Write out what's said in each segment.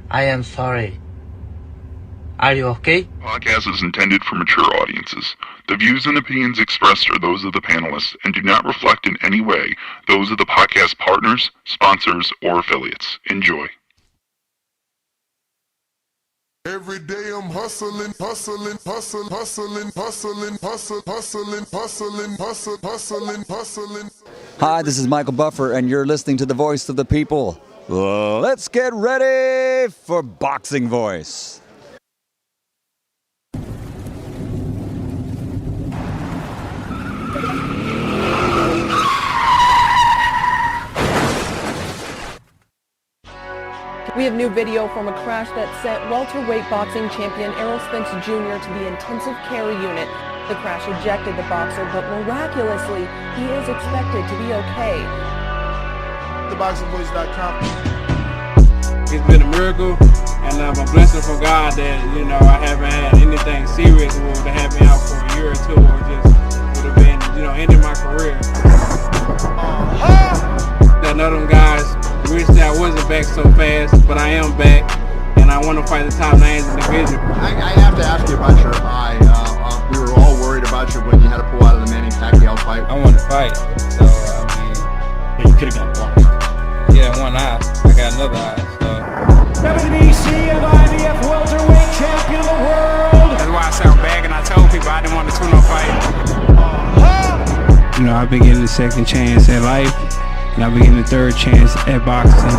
I am sorry. Are you okay? Podcast is intended for mature audiences. The views and opinions expressed are those of the panelists and do not reflect in any way those of the podcast partners, sponsors, or affiliates. Enjoy. Every day I'm hustling. Hi, this is Michael Buffer, and you're listening to the voice of the people. Let's get ready for Boxing Voice. We have new video from a crash that sent welterweight boxing champion Errol Spence Jr. to the intensive care unit. The crash ejected the boxer, but miraculously, he is expected to be okay. TheBoxingVoice.com. It's been a miracle, and I'm a blessing from God that, I haven't had anything serious that had me out for a year or two, or just would have been, ending my career. None of them guys wish that I wasn't back so fast, but I am back, and I want to fight the top names in the division. I have to ask you about your eye. We were all worried about you when you had to pull out of the Manny Pacquiao fight. I want to fight, so But you could have got blocked. yeah, one eye. I got another eye, so. WBC and IBF welterweight champion of the world. That's why I sound bad, and I told people I didn't want to tune-up fight. I've been getting a second chance at life, and I've been getting a third chance at boxing.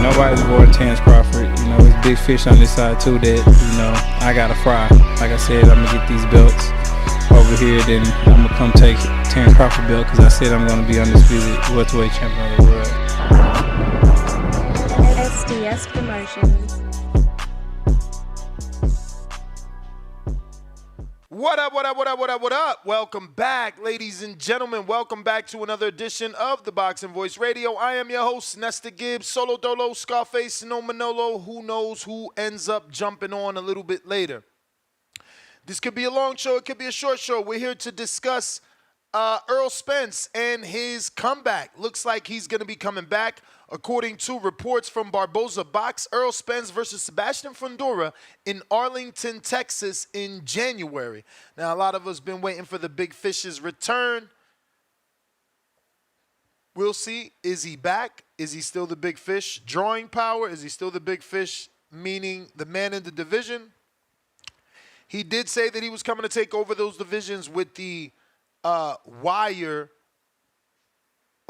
Nobody's avoiding Terrence Crawford. It's big fish on this side too that, I gotta fry. Like I said, I'm gonna get these belts over here, then I'm gonna come take Terrence Crawford belt because I said I'm gonna be undisputed welterweight champion of the world. SDS Promotions. What up? Welcome back, ladies and gentlemen. Welcome back to another edition of the Boxing Voice Radio. I am your host, Nesta Gibbs, Solo Dolo, Scarface, No Manolo. Who knows who ends up jumping on a little bit later. This could be a long show. It could be a short show. We're here to discuss Errol Spence and his comeback. Looks like he's going to be coming back. According to reports from Barboza Box, Errol Spence versus Sebastian Fundora in Arlington, Texas in January. Now, a lot of us been waiting for the Big Fish's return. We'll see. Is he back? Is he still the Big Fish? Drawing power? Is he still the Big Fish, meaning the man in the division? He did say that he was coming to take over those divisions with the Wire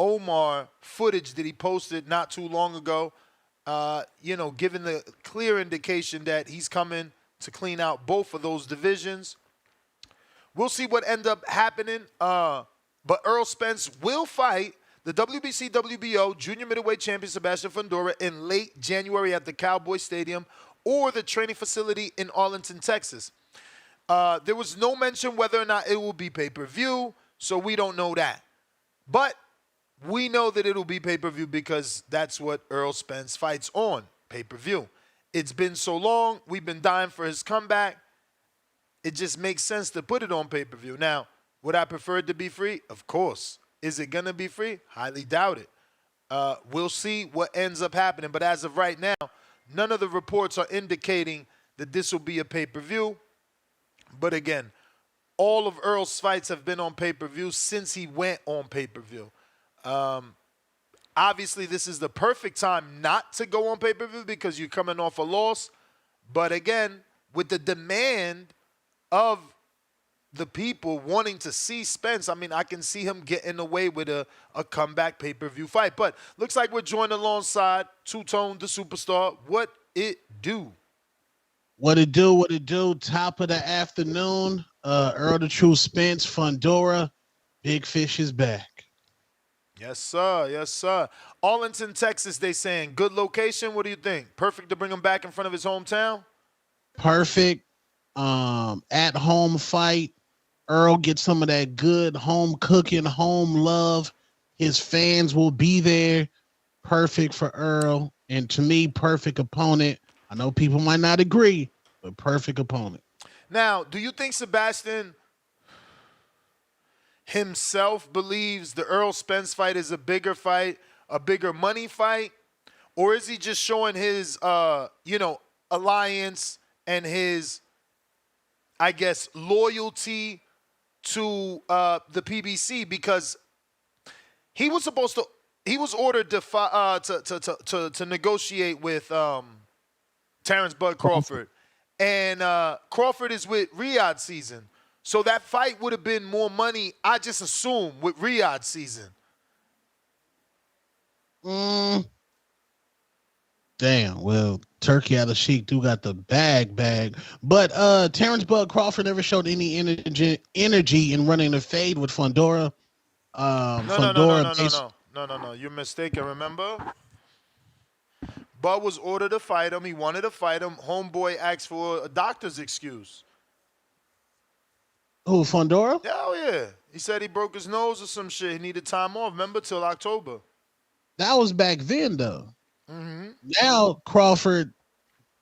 Omar footage that he posted not too long ago, giving the clear indication that he's coming to clean out both of those divisions. We'll see what ends up happening, but Errol Spence will fight the WBC WBO junior middleweight champion Sebastian Fundora in late January at the Cowboy Stadium or the training facility in Arlington, Texas. There was no mention whether or not it will be pay-per-view, so we don't know that. But we know that it'll be pay-per-view because that's what Errol Spence fights on, pay-per-view. It's been so long. We've been dying for his comeback. It just makes sense to put it on pay-per-view. Now, would I prefer it to be free? Of course. Is it going to be free? Highly doubt it. We'll see what ends up happening. But as of right now, none of the reports are indicating that this will be a pay-per-view. But again, all of Errol's fights have been on pay-per-view since he went on pay-per-view. Obviously, this is the perfect time not to go on pay-per-view because you're coming off a loss. But again, with the demand of the people wanting to see Spence, I can see him getting away with a comeback pay-per-view fight. But looks like we're joined alongside Two-Tone, the superstar. What it do? What it do? Top of the afternoon. Earl the True Spence, Fundora. Big Fish is back. Yes, sir. Yes, sir. Arlington, Texas, they saying. Good location. What do you think? Perfect to bring him back in front of his hometown? Perfect. At-home fight. Earl gets some of that good home cooking, home love. His fans will be there. Perfect for Earl. And to me, perfect opponent. I know people might not agree, but perfect opponent. Now, do you think Sebastian himself believes the Errol Spence fight is a bigger fight, a bigger money fight? Or is he just showing his, alliance and his, I guess, loyalty to the PBC? Because he was ordered to negotiate with Terrence Bud Crawford. And Crawford is with Riyadh season. So that fight would have been more money, I just assume, with Riyadh season. Damn. Well, Turkey Al-Sheikh do got the bag. But Terrence Bud Crawford never showed any energy in running the fade with Fundora. No. You're mistaken, remember? Bud was ordered to fight him. He wanted to fight him. Homeboy asked for a doctor's excuse. Who, Fundora? Hell yeah. He said he broke his nose or some shit. He needed time off, remember, till October. That was back then, though. Mm-hmm. Now Crawford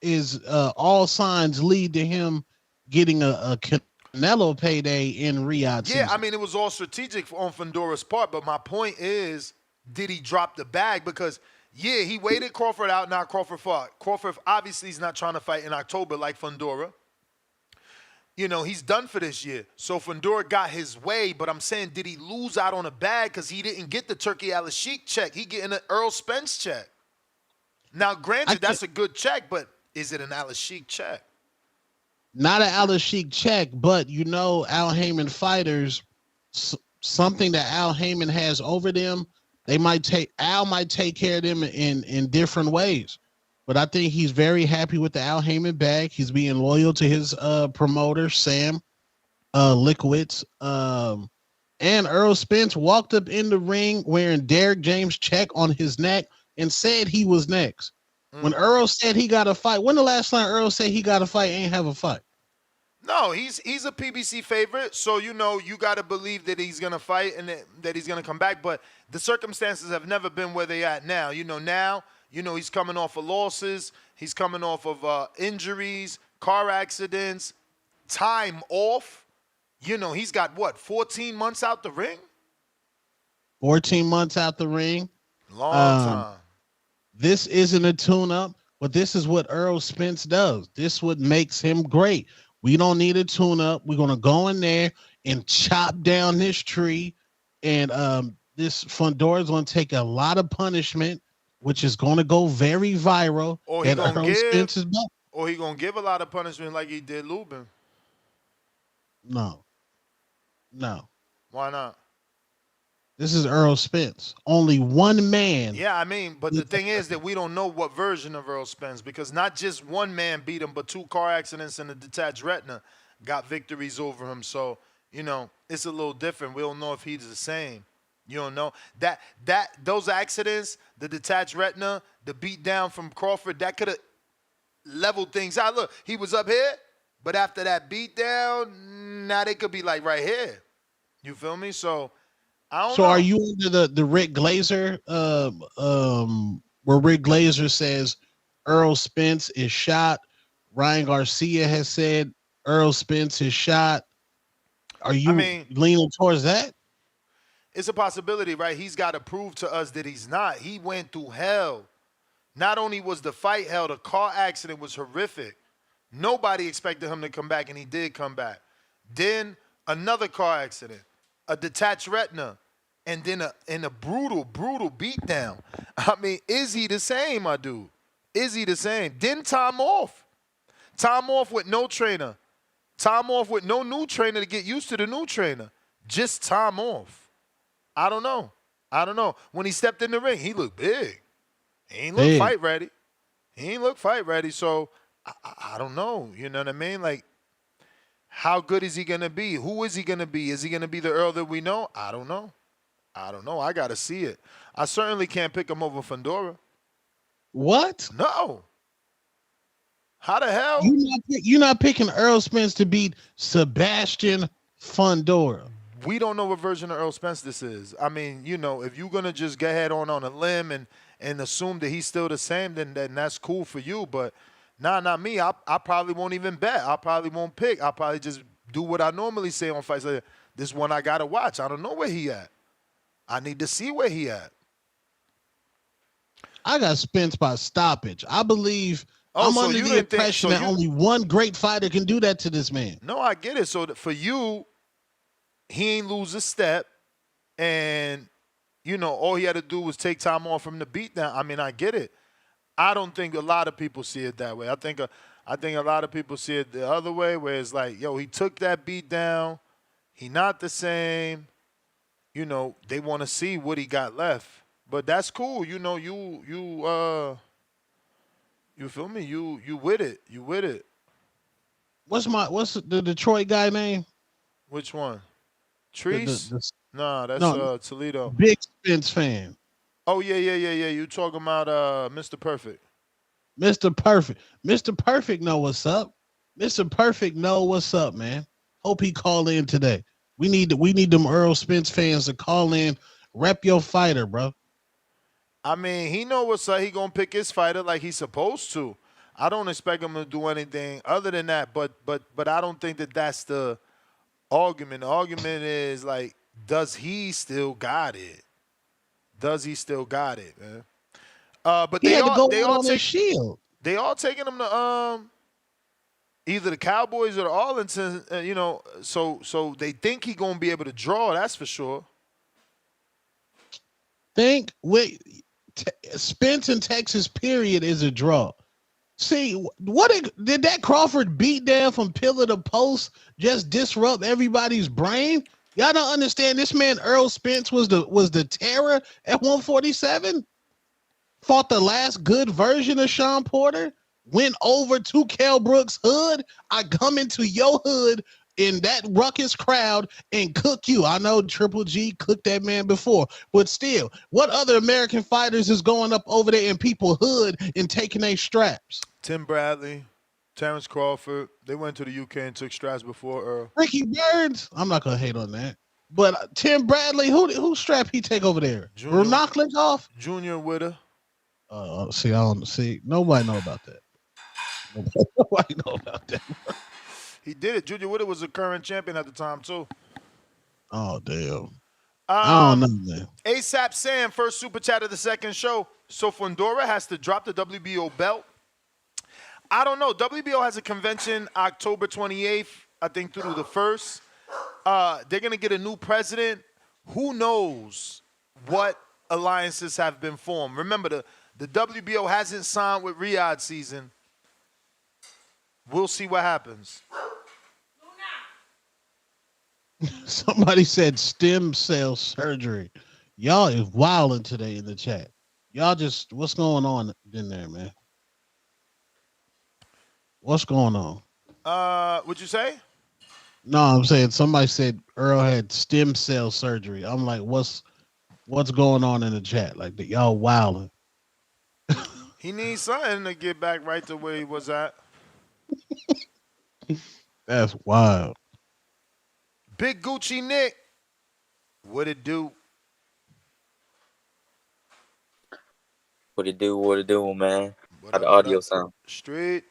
is all signs lead to him getting a Canelo payday in Riyadh season. Yeah, I mean, it was all strategic on Fundora's part, but my point is, did he drop the bag? Because, yeah, he waited Crawford out, now Crawford fought. Crawford obviously is not trying to fight in October like Fundora. You know, he's done for this year. So Fundora got his way, but I'm saying, did he lose out on a bag because he didn't get the Turkey Al-Sheikh check? He getting an Errol Spence check. Now, granted, that's a good check, but is it an Al-Sheikh check? Not an Al-Sheikh check, but you know, Al Haymon fighters, something that Al Haymon has over them, Al might take care of them in different ways. But I think he's very happy with the Al Haymon bag. He's being loyal to his promoter, Sam Lickowitz. And Errol Spence walked up in the ring wearing Derrick James' check on his neck and said he was next. When Errol said he got a fight, when the last time Errol said he got a fight, ain't have a fight? No, he's a PBC favorite, so you know you got to believe that he's going to fight and that he's going to come back. But the circumstances have never been where they at now. Now he's coming off of losses. He's coming off of injuries, car accidents, time off. He's got, 14 months out the ring? 14 months out the ring. Long time. This isn't a tune-up, but this is what Errol Spence does. This is what makes him great. We don't need a tune-up. We're going to go in there and chop down this tree. And this Fundora is going to take a lot of punishment, which is going to go very viral. Or he going to give a lot of punishment like he did Lubin. No. Why not? This is Errol Spence. Only one man. Yeah, I mean, but the thing is that we don't know what version of Errol Spence, because not just one man beat him, but 2 car accidents and a detached retina got victories over him. So, it's a little different. We don't know if he's the same. You don't know. Those accidents, the detached retina, the beat down from Crawford, that could have leveled things out. Look, he was up here, but after that beat down, now they could be like right here. You feel me? So I don't know. Are you into the Rick Glazer, where Rick Glazer says Errol Spence is shot? Ryan Garcia has said Errol Spence is shot. Are you leaning towards that? It's a possibility, right? He's got to prove to us that he's not. He went through hell. Not only was the fight hell, the car accident was horrific. Nobody expected him to come back, and he did come back. Then another car accident, a detached retina, and then a brutal beatdown. I mean, is he the same, my dude? Is he the same? Then time off. Time off with no trainer. Time off with no new trainer to get used to the new trainer. Just time off. I don't know. When he stepped in the ring, he looked big. He ain't look fight ready. So I don't know. You know what I mean? Like, how good is he going to be? Who is he going to be? Is he going to be the Earl that we know? I don't know. I got to see it. I certainly can't pick him over Fundora. What? No. How the hell? You're not picking Errol Spence to beat Sebastian Fundora. We don't know what version of Errol Spence this is. I mean, if you're going to just go ahead on a limb and assume that he's still the same, then that's cool for you. But not me. I probably won't even bet. I probably won't pick. I'll probably just do what I normally say on fights. Like, this one I got to watch. I don't know where he at. I need to see where he at. I got Spence by stoppage. I believe I'm so under you the didn't think- impression so that you- only one great fighter can do that to this man. No, I get it. So for you, he ain't lose a step, and all he had to do was take time off from the beatdown. I mean, I get it. I don't think a lot of people see it that way. I think a lot of people see it the other way, where it's like, yo, he took that beat down. He not the same. They want to see what he got left. But that's cool. You feel me? You with it. You with it. What's the Detroit guy name? Which one? Treese? Nah, that's Toledo. Big Spence fan. Oh yeah. You talking about Mr. Perfect? Mr. Perfect. Mr. Perfect know what's up. Mr. Perfect know what's up, man. Hope he call in today. We need them Errol Spence fans to call in. Rep your fighter, bro. I mean, he know what's up. He gonna pick his fighter like he's supposed to. I don't expect him to do anything other than that. But I don't think that that's the argument. The argument is like, does he still got it? Does he still got it, man? But He they had to all go on take his shield. They all taking him to either the Cowboys or the Arlington. So they think he gonna be able to draw. That's for sure. Spence in Texas, period, is a draw. See, what did that Crawford beat down from pillar to post just disrupt everybody's brain? Y'all don't understand. This man Errol Spence was the terror at 147. Fought the last good version of Sean Porter. Went over to Kell Brooks' hood. I come into your hood in that ruckus crowd and cook you. I know Triple G cooked that man before, but still, what other American fighters is going up over there in people's hood and taking their straps? Tim Bradley, Terrence Crawford. They went to the UK and took straps before Earl. Ricky Burns. I'm not gonna hate on that. But Tim Bradley, who strap he take over there? Knocklick off? Junior Witter. See, I don't see. Nobody know about that. Nobody know about that. He did it. Junior Witter was a current champion at the time too. Oh damn. I don't know, man. ASAP Sam, first super chat of the second show. So Fundora has to drop the WBO belt. I don't know. WBO has a convention October 28th, I think, through the 1st. They're going to get a new president. Who knows what alliances have been formed? Remember, the WBO hasn't signed with Riyadh season. We'll see what happens. Somebody said stem cell surgery. Y'all is wilding today in the chat. Y'all just, what's going on in there, man? What's going on? What'd you say? No, I'm saying somebody said Earl had stem cell surgery. I'm like, what's going on in the chat? Like, y'all wilding. He needs something to get back right to where he was at. That's wild. Big Gucci Nick. What it do? What it do, man? How the audio sound? Straight.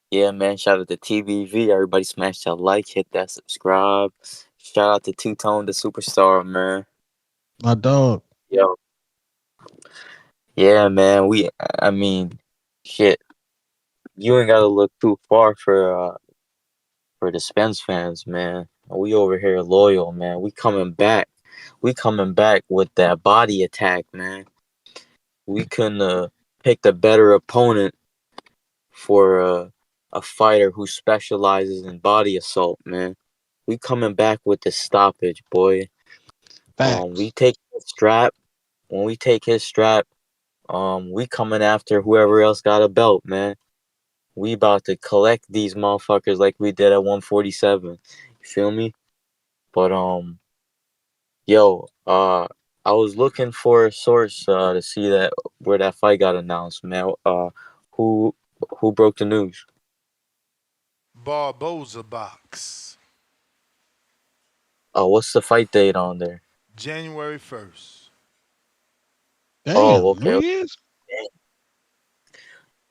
Yeah, man. Shout out to TVV. Everybody smash that like, hit that subscribe. Shout out to Two-Tone, the superstar, man. My dog. Yo. Yeah, man. I mean, shit. You ain't gotta look too far for the Spence fans, man. We over here loyal, man. We coming back. We coming back with that body attack, man. We couldn't pick a better opponent for a fighter who specializes in body assault, man. We coming back with the stoppage, boy. We take his strap. When we take his strap, we coming after whoever else got a belt, man. We about to collect these motherfuckers like we did at 147. You feel me? But I was looking for a source to see that where that fight got announced, man. Who broke the news? Barboza box. Oh, what's the fight date on there? January 1st. Damn, oh, okay. New Year's?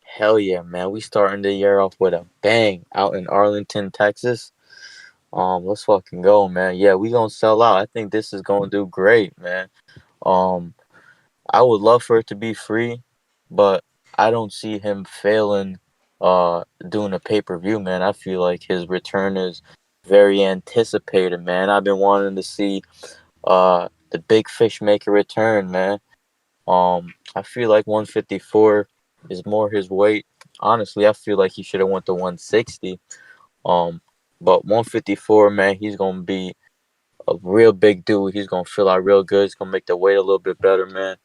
Hell yeah, man. We starting the year off with a bang out in Arlington, Texas. Let's fucking go, man. Yeah, we gonna sell out. I think this is gonna do great, man. I would love for it to be free, but I don't see him failing doing a pay-per-view, man. I feel like his return is very anticipated, man. I've been wanting to see the big fish make a return, man. I feel like 154 is more his weight. Honestly, I feel like he should have went to 160. But 154, man, he's gonna be a real big dude. He's gonna feel out real good. He's gonna make the weight a little bit better, man.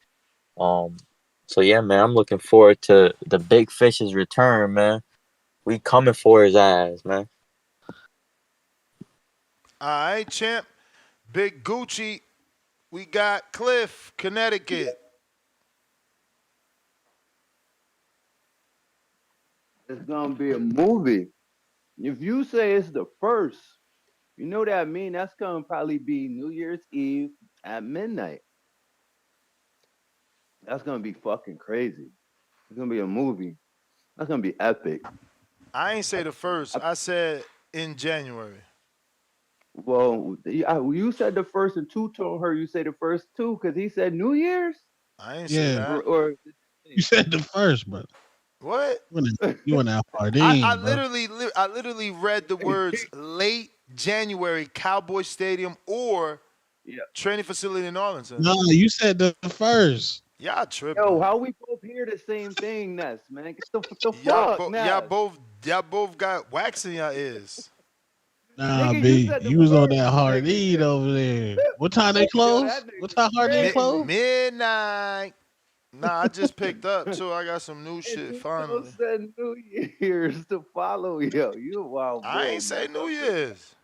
So yeah, man, I'm looking forward to the big fish's return, man. We coming for his ass, man. All right, champ. Big Gucci. We got Cliff, Connecticut. It's gonna be a movie. If you say it's the first, you know what I mean? That's gonna probably be New Year's Eve at midnight. That's gonna be fucking crazy. It's gonna be a movie. That's gonna be epic. I ain't say the first. I said in January. Well, you said the first, and two told her you say the first two because he said New Year's. I ain't say that. Or you said the first, brother. What? You went out partying. I literally read the words late January, Cowboy Stadium or training facility in Arlington. No, you said the first. Y'all tripping. Yo, how we both hear the same thing, Ness, man? Get the fuck, Ness. Y'all both got wax in your ears. Nah, B, you was on that hard eat over there. What time they close? What time hard eat close? Midnight. Nah, I just picked up too. I got some new shit finally. You said New Year's to follow, yo. You wild. I ain't say New Year's.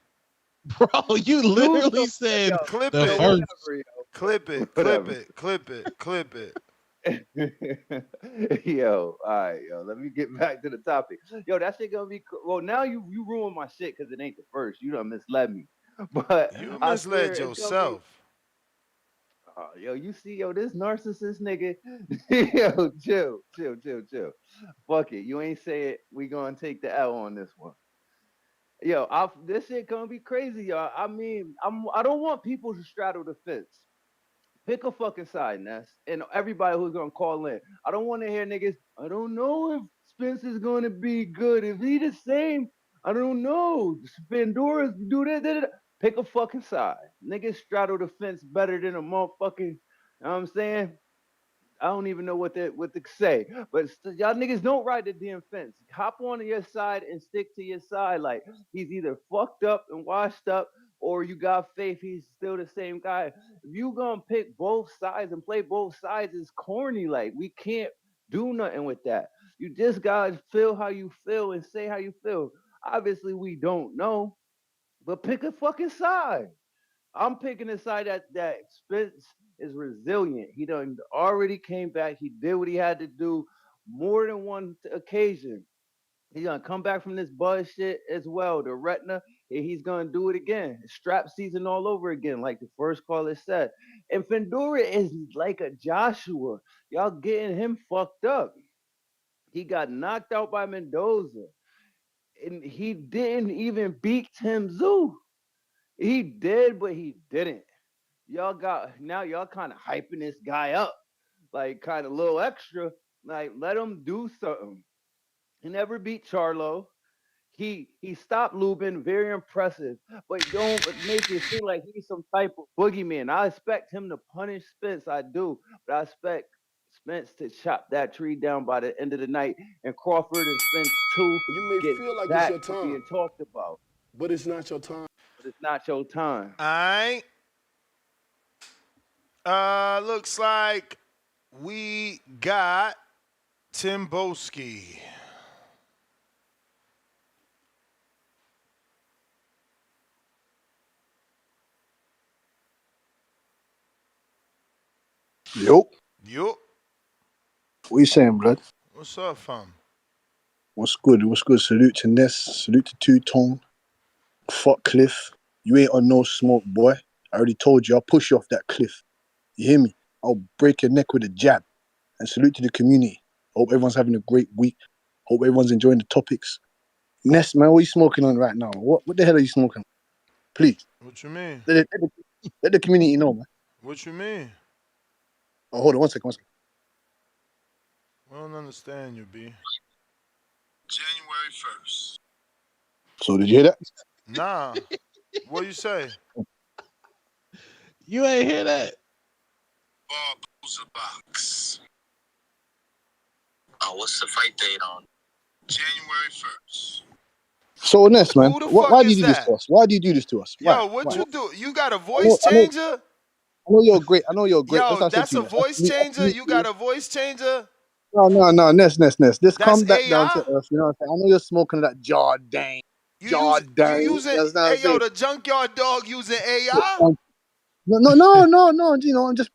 Bro, you literally said clip the it. first. Clip it. Clip it. Yo, all right, yo. Let me get back to the topic. Yo, that shit gonna be cool. Well, now you ruined my shit because it ain't the first. You done misled me. But you misled yourself. Yo, you see, yo, this narcissist nigga. Yo, chill. Fuck it. You ain't say it. We gonna take the L on this one. Yo, this shit gonna be crazy, y'all. I mean, I don't want people to straddle the fence. Pick a fucking side, Ness, and everybody who's gonna call in. I don't want to hear niggas. I don't know if Spence is gonna be good. If he the same, I don't know. Fundora's do that. Pick a fucking side. Niggas straddle the fence better than a motherfucking. You know what I'm saying? I don't even know what to say. But y'all niggas don't ride the damn fence. Hop on your side and stick to your side. Like he's either fucked up and washed up, or you got faith he's still the same guy. If you gonna pick both sides and play both sides, it's corny. Like we can't do nothing with that. You just gotta feel how you feel and say how you feel. Obviously, we don't know, but pick a fucking side. I'm picking a side that Spence is resilient. He done already came back. He did what he had to do more than one occasion. He's gonna come back from this buzz shit as well. The retina, and he's gonna do it again. Strap season all over again, like the first caller said. And Fundora is like a Joshua. Y'all getting him fucked up. He got knocked out by Mendoza. And he didn't even beat Tim Zoo. He did, but he didn't. Y'all kind of hyping this guy up, like kind of a little extra. Like let him do something. He never beat Charlo. He stopped Lubin, very impressive. But don't make it seem like he's some type of boogeyman. I expect him to punish Spence, I do, but I expect Spence to chop that tree down by the end of the night. And Crawford and Spence too. You may feel like it's your time being talked about, but it's not your time. But it's not your time. All right. Looks like we got Timboski. Yup. What you saying, blood? What's up, fam? What's good? Salute to Ness. Salute to Two-Tone. Fuck Cliff. You ain't on no smoke, boy. I already told you, I'll push you off that cliff. You hear me? I'll break your neck with a jab. And salute to the community. Hope everyone's having a great week. Hope everyone's enjoying the topics. Ness, man, what are you smoking on right now? What the hell are you smoking on? Please. What you mean? Let the community know, man. What you mean? Oh, hold on 1 second. 1 second. I don't understand you, B. January 1st. So did you hear that? Nah. What you say? You ain't hear that? Box. Oh, what's the fight date on? January 1st. So Ness, man, Who the why fuck do you is do this that? to us? Why do you do this to us? Yo, Why? what you do? You got a I voice changer? know you're great. I know you're great. That's Yo, what I said that's to a you. voice changer? You got a voice changer? No, Ness. Just That's come back down to AI? earth. You know what I'm saying? I know you're smoking that Jordan. You using, You understand what I'm hey, yo, saying? the junkyard dog using AI? No. You know, I'm just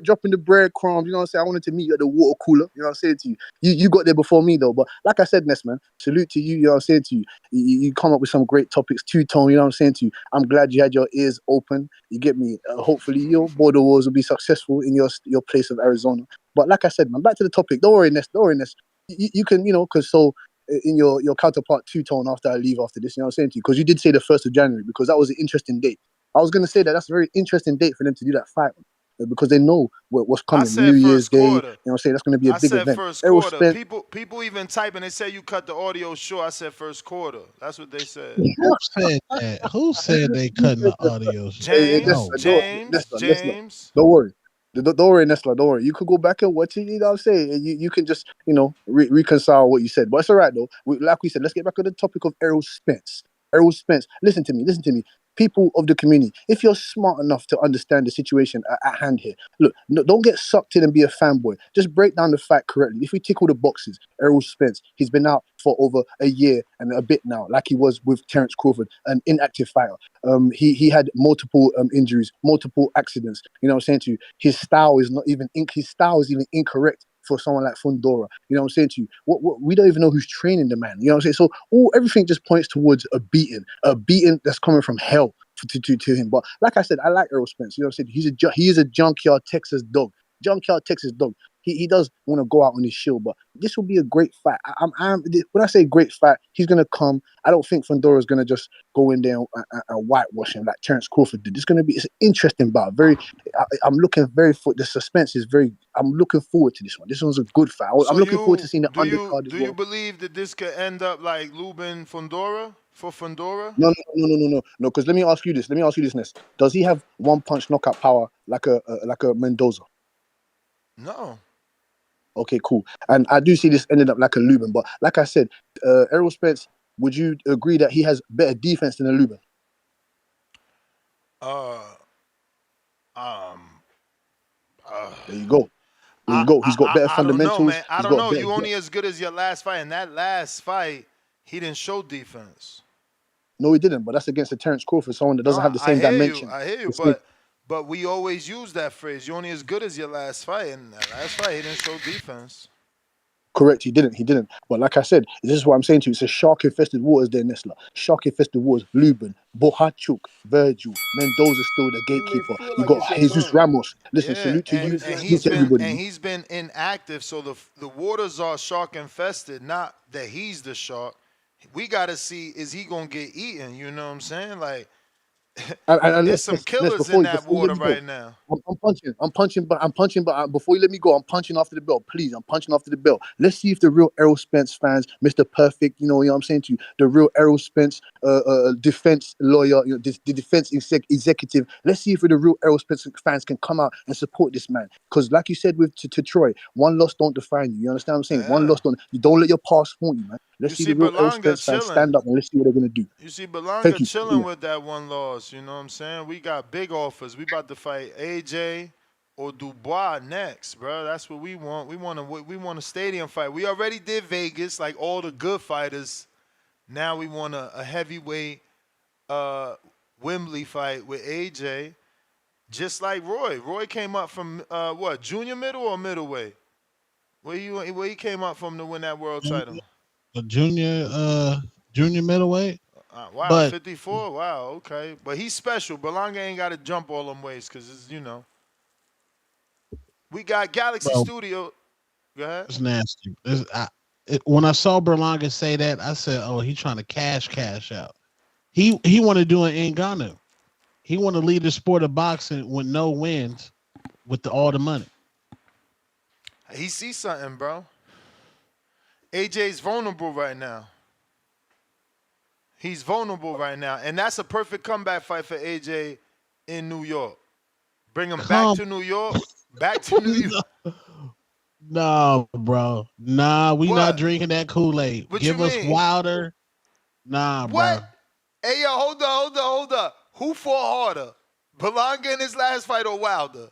dropping the breadcrumbs. You know what I'm saying? I wanted to meet you at the water cooler. You know what I'm saying to you? You got there before me though. But like I said, Ness, man, salute to you. You know what I'm saying to you? You come up with some great topics, two-tone. You know what I'm saying to you? I'm glad you had your ears open. You get me? Hopefully your border wars will be successful in your place of Arizona. But like I said, man, back to the topic. Don't worry, Ness. You can, you know, because in your counterpart two-tone after I leave after this, you know what I'm saying to you? Because you did say the 1st of January because that was an interesting date. I was going to say that's a very interesting date for them to do that fight because they know what's I coming. said New Year's first Day, you know quarter. what I'm saying? That's going to be a I big said event. first Errol quarter. Spence, People even typing. They say you cut the audio short. I said first quarter. That's what they said. Who said that? Who said they cutting the audio? James, No. James. Don't worry. Don't worry, Nestla. Don't worry. You could go back and watch it. You know what I'm saying? And you can just, you know, reconcile what you said. But it's all right, though. Like we said, let's get back to the topic of Errol Spence. Errol Spence. Listen to me. People of the community, if you're smart enough to understand the situation at hand here, look, don't get sucked in and be a fanboy. Just break down the fact correctly. If we tick all the boxes, Errol Spence, he's been out for over a year and a bit now, like he was with Terence Crawford, an inactive fighter. He had multiple injuries, multiple accidents. You know what I'm saying to you? His style is even incorrect for someone like Fundora. You know what I'm saying to you? What we don't even know who's training the man. You know what I'm saying? So everything just points towards a beating that's coming from hell to him. But like I said, I like Errol Spence. You know what I'm saying? He is a junkyard Texas dog. He does want to go out on his shield, but this will be a great fight. When I say great fight, he's gonna come. I don't think Fundora is gonna just go in there and whitewash him like Terence Crawford did. It's an interesting bout. I'm looking the suspense is very. I'm looking forward to this one. This one's a good fight. I'm looking forward to seeing the undercard as well. Do you believe that this could end up like Lubin Fundora for Fundora? No. Because let me ask you this, Ness. Does he have one punch knockout power like a Mendoza? No. Okay, cool. And I do see this ended up like a Lubin, but like I said, Errol Spence, would you agree that he has better defense than a Lubin? There you go. He's got better fundamentals. I don't know, man. I don't know. You only as good as your last fight. And that last fight, he didn't show defense. No, he didn't. But that's against a Terence Crawford, someone that doesn't have the same dimension. I hear you. But we always use that phrase. You're only as good as your last fight. And that last fight, he didn't show defense. Correct, he didn't. But like I said, this is what I'm saying to you. It's a shark-infested waters there, Nestla. Shark-infested waters. Lubin, Bohachuk, Virgil, Mendoza's still the gatekeeper. You got Jesus Ramos. Listen, salute to you. Salute to everybody. And he's been inactive, so the waters are shark-infested, not that he's the shark. We got to see, is he going to get eaten? You know what I'm saying? Like, there's some killers in that water right now. I'm punching, but before you let me go, I'm punching after the bell. Please, I'm punching after the bell. Let's see if the real Errol Spence fans, Mr. Perfect, you know what I'm saying to you, the real Errol Spence defense lawyer, you know, the defense executive. Let's see if the real Errol Spence fans can come out and support this man. Because like you said to Troy, one loss don't define you. You understand what I'm saying? Yeah. One loss don't let your past haunt you, man. Let's see the real Errol Spence fans stand up and let's see what they're gonna do. You see Berlanga chilling with that one loss. You know what I'm saying? We got big offers. We about to fight AJ or Dubois next, bro. That's what we want. We want a stadium fight. We already did Vegas, like all the good fighters. Now we want a heavyweight Wembley fight with AJ, just like Roy. Roy came up from junior middle or middleweight? Where he came up from to win that world title? A junior middleweight. Wow, but 54. Wow, okay. But he's special. Berlanga ain't got to jump all them ways because it's, you know. We got Galaxy Studio. Go ahead. It's nasty. When I saw Berlanga say that, I said, "Oh, he's trying to cash out." He want to do an Ngannou. He want to lead the sport of boxing with no wins, with all the money. He sees something, bro. AJ's vulnerable right now. He's vulnerable right now. And that's a perfect comeback fight for AJ in New York. Bring him back to New York. Back to New York. No, bro. Nah, we What? not drinking that Kool-Aid. What Give you us mean? Wilder. Nah, What? bro. Hey, yo, hold up. Who fought harder? Berlanga in his last fight or Wilder?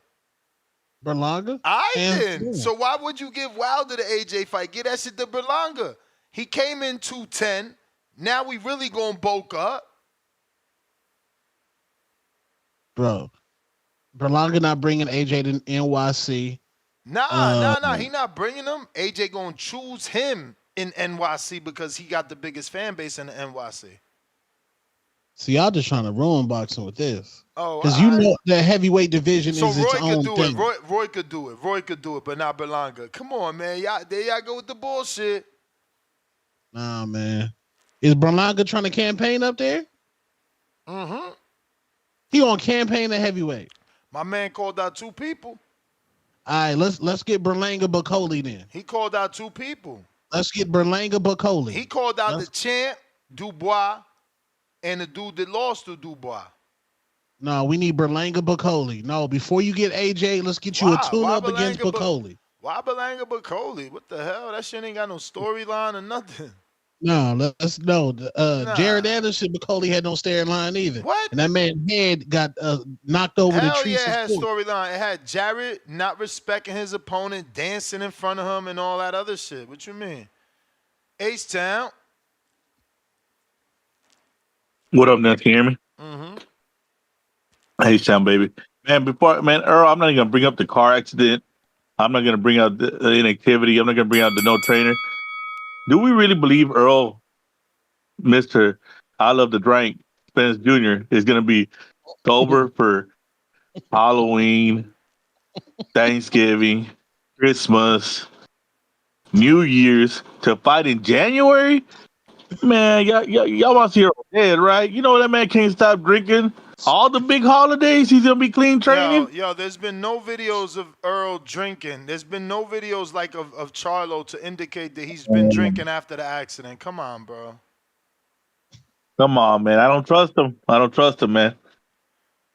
Berlanga? Then. So why would you give Wilder the AJ fight? Get that shit to Berlanga. He came in 210. Now we really gonna bulk up. Bro. Berlanga not bringing AJ to NYC. Nah. He not bringing him. AJ gonna choose him in NYC because he got the biggest fan base in the NYC. So y'all just trying to ruin boxing with this. Oh, because you know the heavyweight division is its own thing. Roy could do it. Roy could do it, but not Berlanga. Come on, man. There y'all go with the bullshit. Nah, man. Is Berlanga trying to campaign up there? Mm-hmm. He on campaign at heavyweight. My man called out 2 people. All right, let's get Berlanga Bacoli then. He called out 2 people. Let's get Berlanga Bacoli. He called out the champ, Dubois, and the dude that lost to Dubois. No, we need Berlanga Bacoli. No, before you get AJ, let's get you a tune-up against Bacoli. Why Berlanga Bacoli? What the hell? That shit ain't got no storyline or nothing. No, Jared Anderson Bacoli had no storyline either. What? And that man head got knocked over the tree. Hell yeah, it had storyline. It had Jared not respecting his opponent, dancing in front of him, and all that other shit. What you mean? H-Town. What up, Ness? Can you hear me? Mm-hmm. H-Town, baby. Man, Earl, I'm not even going to bring up the car accident. I'm not going to bring out the inactivity. I'm not going to bring out the no trainer. Do we really believe Earl, Mr. I Love to Drink, Spence Jr., is going to be sober for Halloween, Thanksgiving, Christmas, New Year's to fight in January? Man, y'all want to see Earl dead, right? You know that man can't stop drinking. All the big holidays, he's going to be clean training. Yo, there's been no videos of Earl drinking. There's been no videos like of Charlo to indicate that he's been drinking after the accident. Come on, bro. Come on, man. I don't trust him, man.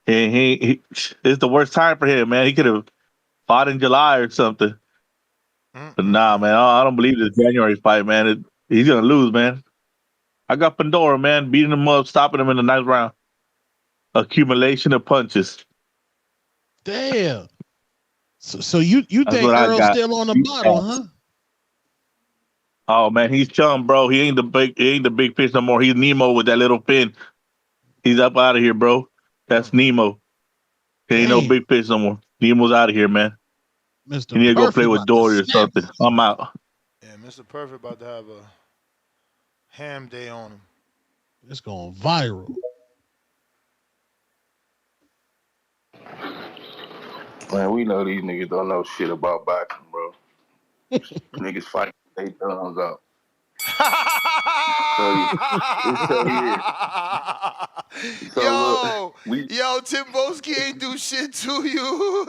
He it's the worst time for him, man. He could have fought in July or something. But nah, man, I don't believe this January fight, man. He's going to lose, man. I got Fundora, man, beating him up, stopping him in the 9th round. Accumulation of punches. Damn. So you think Earl's still on the bottle, huh? Oh man, he's chum, bro. He ain't the big fish no more. He's Nemo with that little fin. He's up out of here, bro. That's Nemo. He ain't no big fish no more. Nemo's out of here, man. Mr. You need to go play with Dory or something. I'm out. Yeah, Mr. Perfect about to have a ham day on him. It's going viral. Man, we know these niggas don't know shit about boxing, bro. Niggas fight they thumbs up. Yo, Tim Boski ain't do shit to you.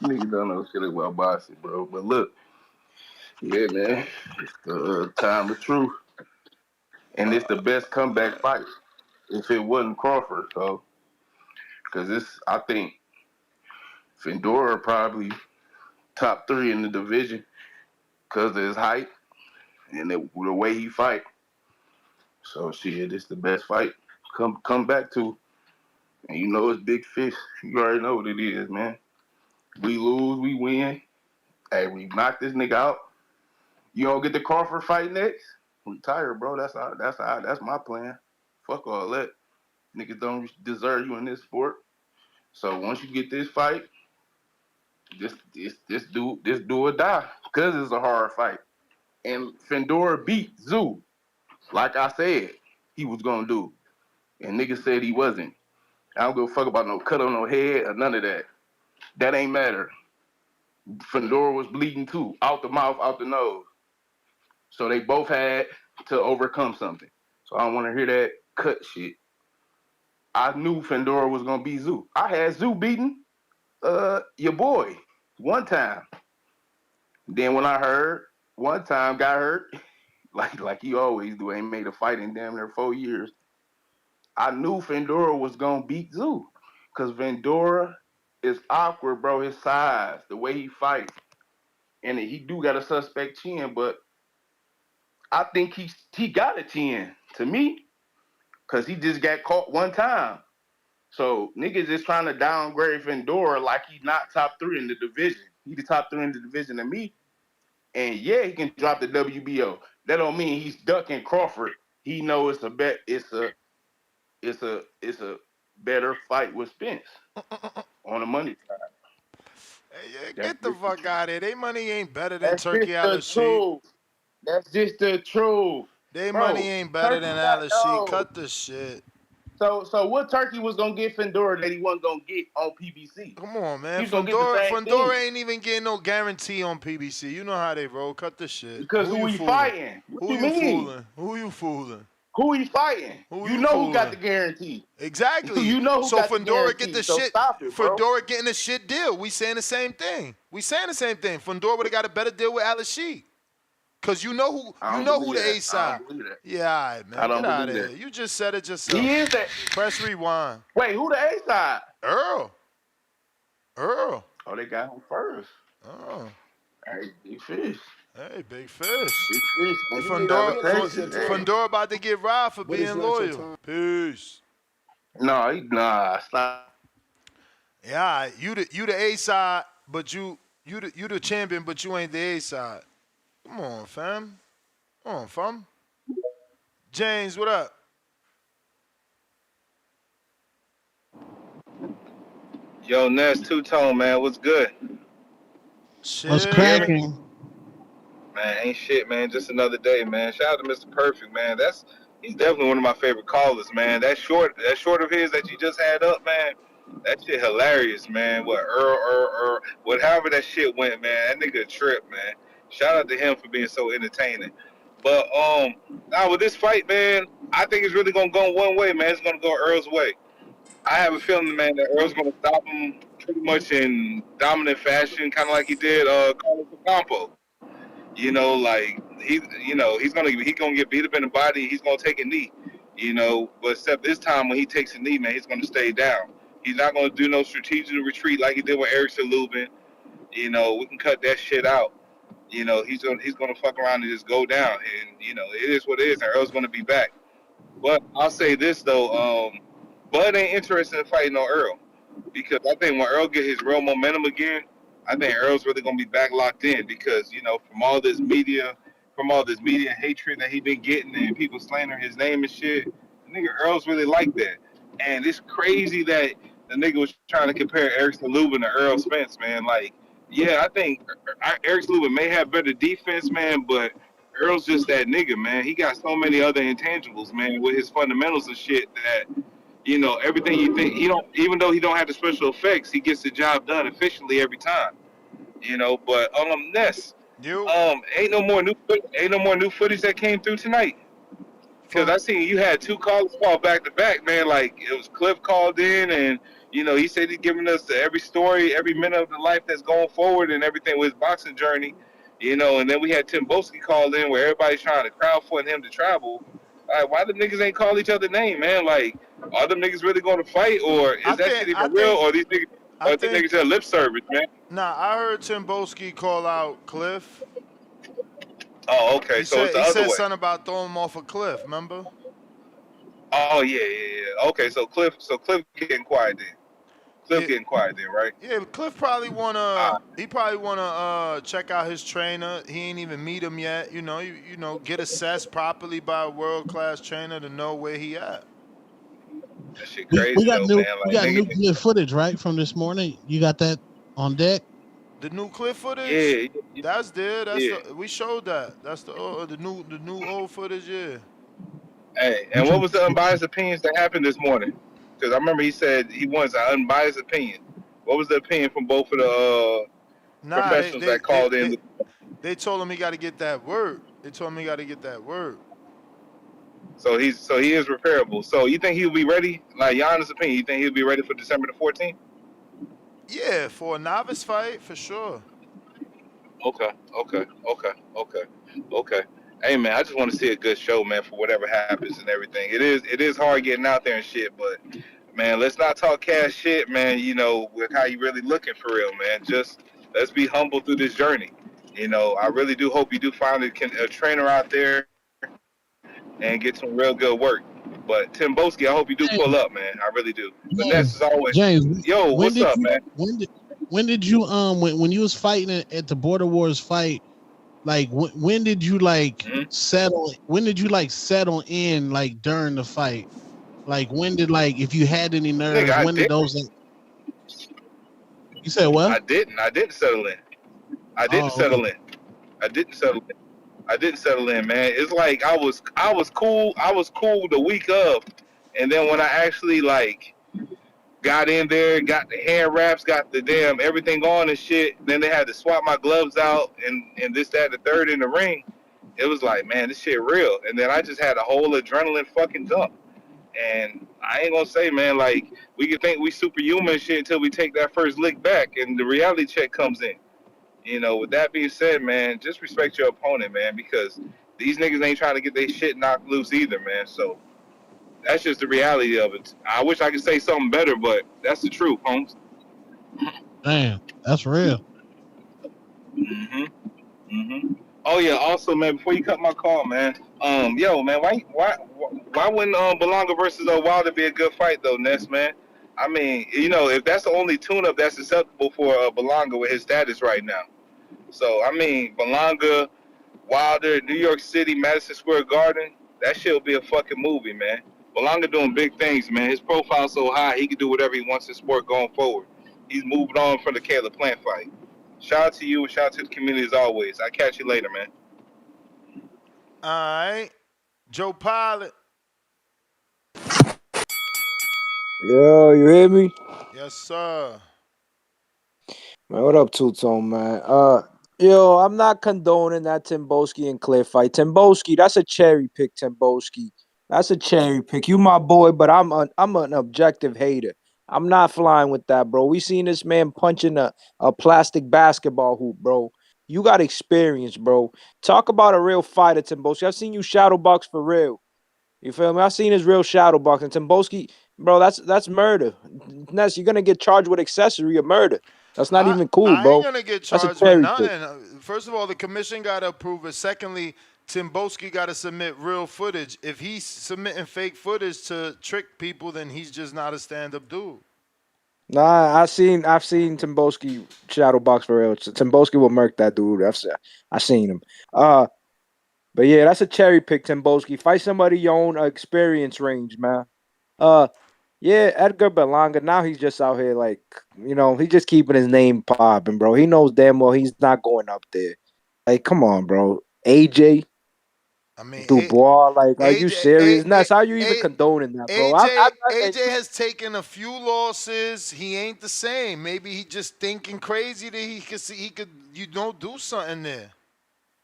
Niggas don't know shit about boxing, bro. But look, yeah, man, it's the time of truth. And it's the best comeback fight if it wasn't Crawford, so. Because I think Fundora probably top 3 in the division because of his height and the way he fight. So shit, it's the best fight. Come back to, and you know it's big fish. You already know what it is, man. We lose, we win. Hey, we knock this nigga out. You don't get the Crawford fight next. Retire, bro. That's my plan. Fuck all that. Niggas don't deserve you in this sport. So once you get this fight, just do or die, because it's a hard fight. And Fundora beat Zoo, like I said he was gonna do, and niggas said he wasn't. I don't give a fuck about no cut on no head or none of that. That ain't matter. Fundora was bleeding too, out the mouth, out the nose. So they both had to overcome something. So I don't want to hear that cut shit. I knew Fundora was gonna beat Zoo. I had Zoo beating your boy. one time. Then when I heard one time got hurt, like he always do, ain't made a fight in damn near 4 years. I knew Fundora was gonna beat Zoo, cause Fundora is awkward, bro. His size, the way he fights, and he do got a suspect chin, but I think he got a chin to me, cause he just got caught one time. So niggas is trying to downgrade Fundora like he's not top 3 in the division. He the top 3 in the division to me. And yeah, he can drop the WBO. That don't mean he's ducking Crawford. He know it's a bet. It's a better fight with Spence on the money side. Hey, get the fuck out of here. They money ain't better than That's Turkey just the Alice Sheik. truth. That's just the truth. They Bro, money ain't better Turkey than got Alice Sheik. no. Cut the shit. So what Turkey was gonna get Fundora that he wasn't gonna get on PBC? Come on, man. He's gonna get the same Fundora thing. ain't even getting no guarantee on PBC. You know how they roll. Cut the shit. Because who he fooling? fighting? What Who you you mean? fooling? Who you fooling? Who he fighting? You know who got the guarantee. Exactly. You know who so got the Fundora get the guarantee. shit. Stop it, bro. Fundora getting the shit deal. We saying the same thing. Fundora would have got a better deal with Alice Sheik. Cause you know who the A side. Yeah, all right, man. Get out of here. You just said it yourself. He is that. Press rewind. Wait, who the A side? Earl. Oh, they got him first. Oh. Hey, big fish. Hey, big fish. Big fish. Fundora about to get robbed for being loyal. Peace. Nah, stop. Yeah, you the A side, but you the champion, but you ain't the A side. Come on, fam. Come on, fam. James, what up? Yo, Ness Two-Tone, man, what's good? Shit. What's cracking? Man, ain't shit, man. Just another day, man. Shout out to Mr. Perfect, man. He's definitely one of my favorite callers, man. That short of his that you just had up, man, that shit hilarious, man. What whatever that shit went, man. That nigga a trip, man. Shout out to him for being so entertaining. But now with this fight, man, I think it's really gonna go one way, man. It's gonna go Earl's way. I have a feeling, man, that Earl's gonna stop him pretty much in dominant fashion, kind of like he did Carlos Ocampo. You know, like he's gonna get beat up in the body. He's gonna take a knee. You know, but except this time when he takes a knee, man, he's gonna stay down. He's not gonna do no strategic retreat like he did with Erickson Lubin. You know, we can cut that shit out. You know, he's gonna fuck around and just go down, and you know, it is what it is. And Earl's gonna be back. But I'll say this though, Bud ain't interested in fighting no Earl, because I think when Earl get his real momentum again, I think Earl's really gonna be back locked in, because you know, from all this media hatred that he been getting and people slandering his name and shit, the nigga Earl's really like that. And it's crazy that the nigga was trying to compare Erickson Lubin to Errol Spence, man. Like, yeah, I think Erickson Lubin may have better defense, man, but Earl's just that nigga, man. He got so many other intangibles, man, with his fundamentals and shit that, you know, everything you think, even though he don't have the special effects, he gets the job done efficiently every time. You know, but Ness, ain't no more new footage that came through tonight. Because I seen you had 2 callers call back to back, man. Like, it was Cliff called in, and you know, he said he's giving us every story, every minute of the life that's going forward and everything with his boxing journey. You know, and then we had Tim Boski call in where everybody's trying to crowdfund him to travel. Like, why the niggas ain't call each other name, man? Like, are them niggas really going to fight, or is that shit even real, or these niggas just lip service, man? Nah, I heard Tim Boski call out Cliff. Oh, okay. He said something about throwing him off a cliff, remember? Oh, yeah. Okay, so Cliff getting quiet then. Getting quiet then, right? Yeah, Cliff probably wanna check out his trainer. He ain't even meet him yet. You know, get assessed properly by a world-class trainer to know where he at. That shit crazy, we got though, man. We got nuclear footage, right, from this morning. You got that on deck? The new Cliff footage? Yeah. That's there. We showed that. That's the new old footage, yeah. Hey, and what was the unbiased opinions that happened this morning? Because I remember he said he wants an unbiased opinion. What was the opinion from both of the professionals that called in? They told him he got to get that word. So he is repairable. So you think he'll be ready? Like, Giannis' opinion, you think he'll be ready for December the 14th? Yeah, for a novice fight, for sure. Okay. Hey man, I just want to see a good show, man, for whatever happens and everything. It is hard getting out there and shit, but man, let's not talk cash shit, man. With how you really looking for real, man. Just let's be humble through this journey. I really do hope you do find a trainer out there and get some real good work. But Tim Boski, I hope you do pull up, man. I really do. But Ness is always, James, yo, what's up, man? When did you when you was fighting at the Border Wars fight, like when did you settle? When did you settle in during the fight? Like when did if you had any nerves? Nigga, when did those? You said what? I didn't settle in. I didn't settle in. I didn't settle in, man. It's like I was cool. I was cool the week of, and then when I actually got in there, got the hand wraps, got the damn everything on and shit. Then they had to swap my gloves out and this, that, and the third in the ring. It was like, man, this shit real. And then I just had a whole adrenaline fucking dump. And I ain't gonna say, man, we can think we superhuman and shit until we take that first lick back and the reality check comes in. With that being said, man, just respect your opponent, man, because these niggas ain't trying to get their shit knocked loose either, man. So that's just the reality of it. I wish I could say something better, but that's the truth, Holmes. Damn, that's real. Oh yeah. Also, man, before you cut my call, man, yo, man, why wouldn't Berlanga versus Wilder be a good fight though, Ness, man? I mean, if that's the only tune-up that's acceptable for Berlanga with his status right now. So I mean, Berlanga, Wilder, New York City, Madison Square Garden, that shit'll be a fucking movie, man. Berlanga doing big things, man. His profile's so high, he can do whatever he wants in sport going forward. He's moving on from the Caleb Plant fight. Shout out to you and shout out to the community as always. I'll catch you later, man. All right. Joe Pilot. Yo, you hear me? Yes, sir. Man, what up, Two-Tone, man? Yo, I'm not condoning that Timboski and Cliff fight. Timboski, that's a cherry pick, Timboski. That's a cherry pick. You my boy, but I'm an objective hater. I'm not flying with that, bro. We seen this man punching a plastic basketball hoop, bro. You got experience, bro. Talk about a real fighter, Timboski. I've seen you shadow box for real. You feel me? I've seen his real shadow boxing. Timboski, bro, that's murder. Ness, you're gonna get charged with accessory of murder. That's not even cool, I bro. ain't gonna get charged with nothing. First of all, the commission gotta approve it. Secondly, Timboski gotta submit real footage. If he's submitting fake footage to trick people, then he's just not a stand-up dude. Nah, I've seen Timboski shadow box for real. Timboski will murk that dude. I've seen him. But yeah, that's a cherry pick, Timboski. Fight somebody your own experience range, man. Yeah, Edgar Berlanga. Now he's just out here he's just keeping his name popping, bro. He knows damn well he's not going up there. Like, come on, bro. AJ. I mean, Dubois, are you serious? Ness, how you even condoning that, bro? AJ has taken a few losses. He ain't the same. Maybe he just thinking crazy that he could do something there.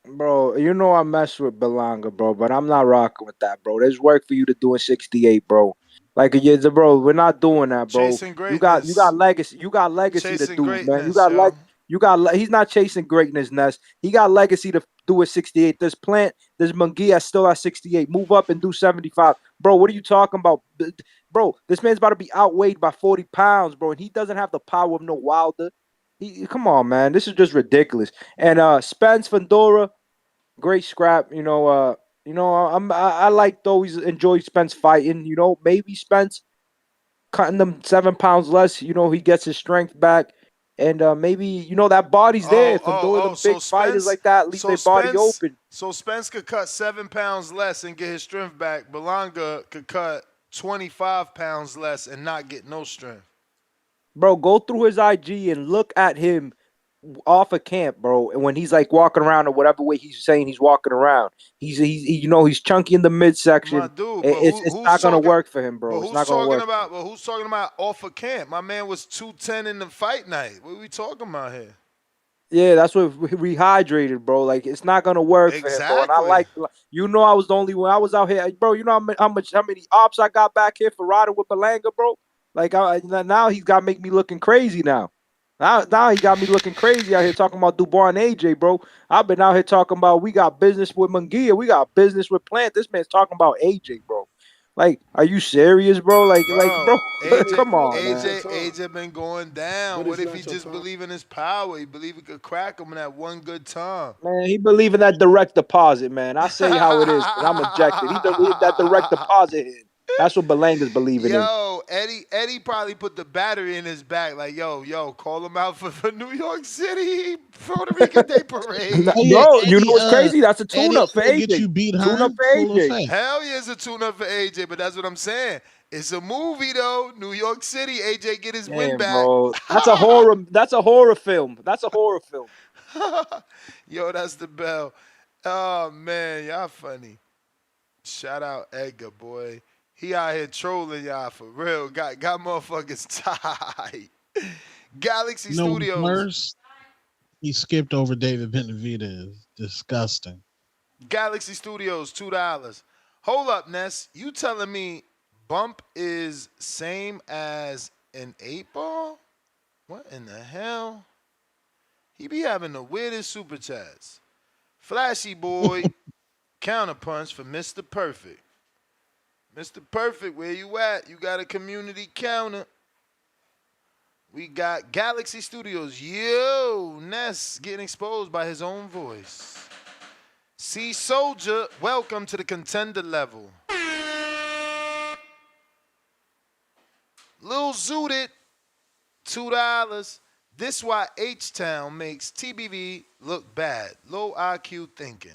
Bro, I mess with Berlanga, bro, but I'm not rocking with that, bro. There's work for you to do in 68, bro. Bro, we're not doing that, bro. Chasing greatness. You got legacy. You got legacy Chasing to do, greatness, man. He's not chasing greatness, Ness. He got legacy to do at 68. This Munguia still at 68. Move up and do 75. Bro, what are you talking about? Bro, this man's about to be outweighed by 40 pounds, bro, and he doesn't have the power of no Wilder. Come on, man. This is just ridiculous. And Spence-Fundora, great scrap. I like though. He's enjoyed Spence fighting. Maybe Spence cutting them 7 pounds less. He gets his strength back. And maybe, that body's there. The big fighters like that leave their body open. So Spence could cut 7 pounds less and get his strength back. Berlanga could cut 25 pounds less and not get no strength. Bro, go through his IG and look at him off of camp, bro. And when he's walking around or whatever way he's saying he's walking around, he's chunky in the midsection. My dude, it's not gonna work for him, bro. It's not gonna work. But who's talking about off of camp? My man was 210 in the fight night. What are we talking about here? Yeah, that's what rehydrated, bro. It's not gonna work for him, bro. And I I was the only one. I was out here, bro. You know how many ops I got back here for riding with Berlanga, bro. Now he's got to make me looking crazy now. Now he got me looking crazy out here talking about Dubois and AJ, bro. I've been out here talking about we got business with Munguia, we got business with Plant. This man's talking about AJ, bro. Like, are you serious, bro? Like, bro, come on, man. AJ been going down. But What it's if he not your just time. believe in his power? He believe he could crack him in that one good time. Man, he believe in that direct deposit, man. I say how it is, because I'm ejected. That direct deposit hit. That's what Berlanga's believing in. Yo, Eddie probably put the battery in his back. Like, yo, call him out for New York City Puerto Rican Day Parade. Bro, you know what's crazy? That's a tune-up for AJ. Get you beat, Tune-up for AJ. Hell yeah, it's a tune-up for AJ, but that's what I'm saying. It's a movie though. New York City, AJ get his win Damn, back. bro. That's a horror. That's a horror film. That's a horror film. Yo, that's the bell. Oh man, y'all funny. Shout out Edgar, boy. He out here trolling y'all for real. Got motherfuckers tight. Galaxy Studios. First, he skipped over David Benavidez. Disgusting. Galaxy Studios, $2. Hold up, Ness. You telling me bump is same as an 8-ball? What in the hell? He be having the weirdest super chats. Flashy boy, counterpunch for Mr. Perfect. Mr. Perfect, where you at? You got a community counter. We got Galaxy Studios. Yo, Ness getting exposed by his own voice. C Soldier, welcome to the contender level. Lil Zooted, $2. This why H-Town makes TBV look bad. Low IQ thinking.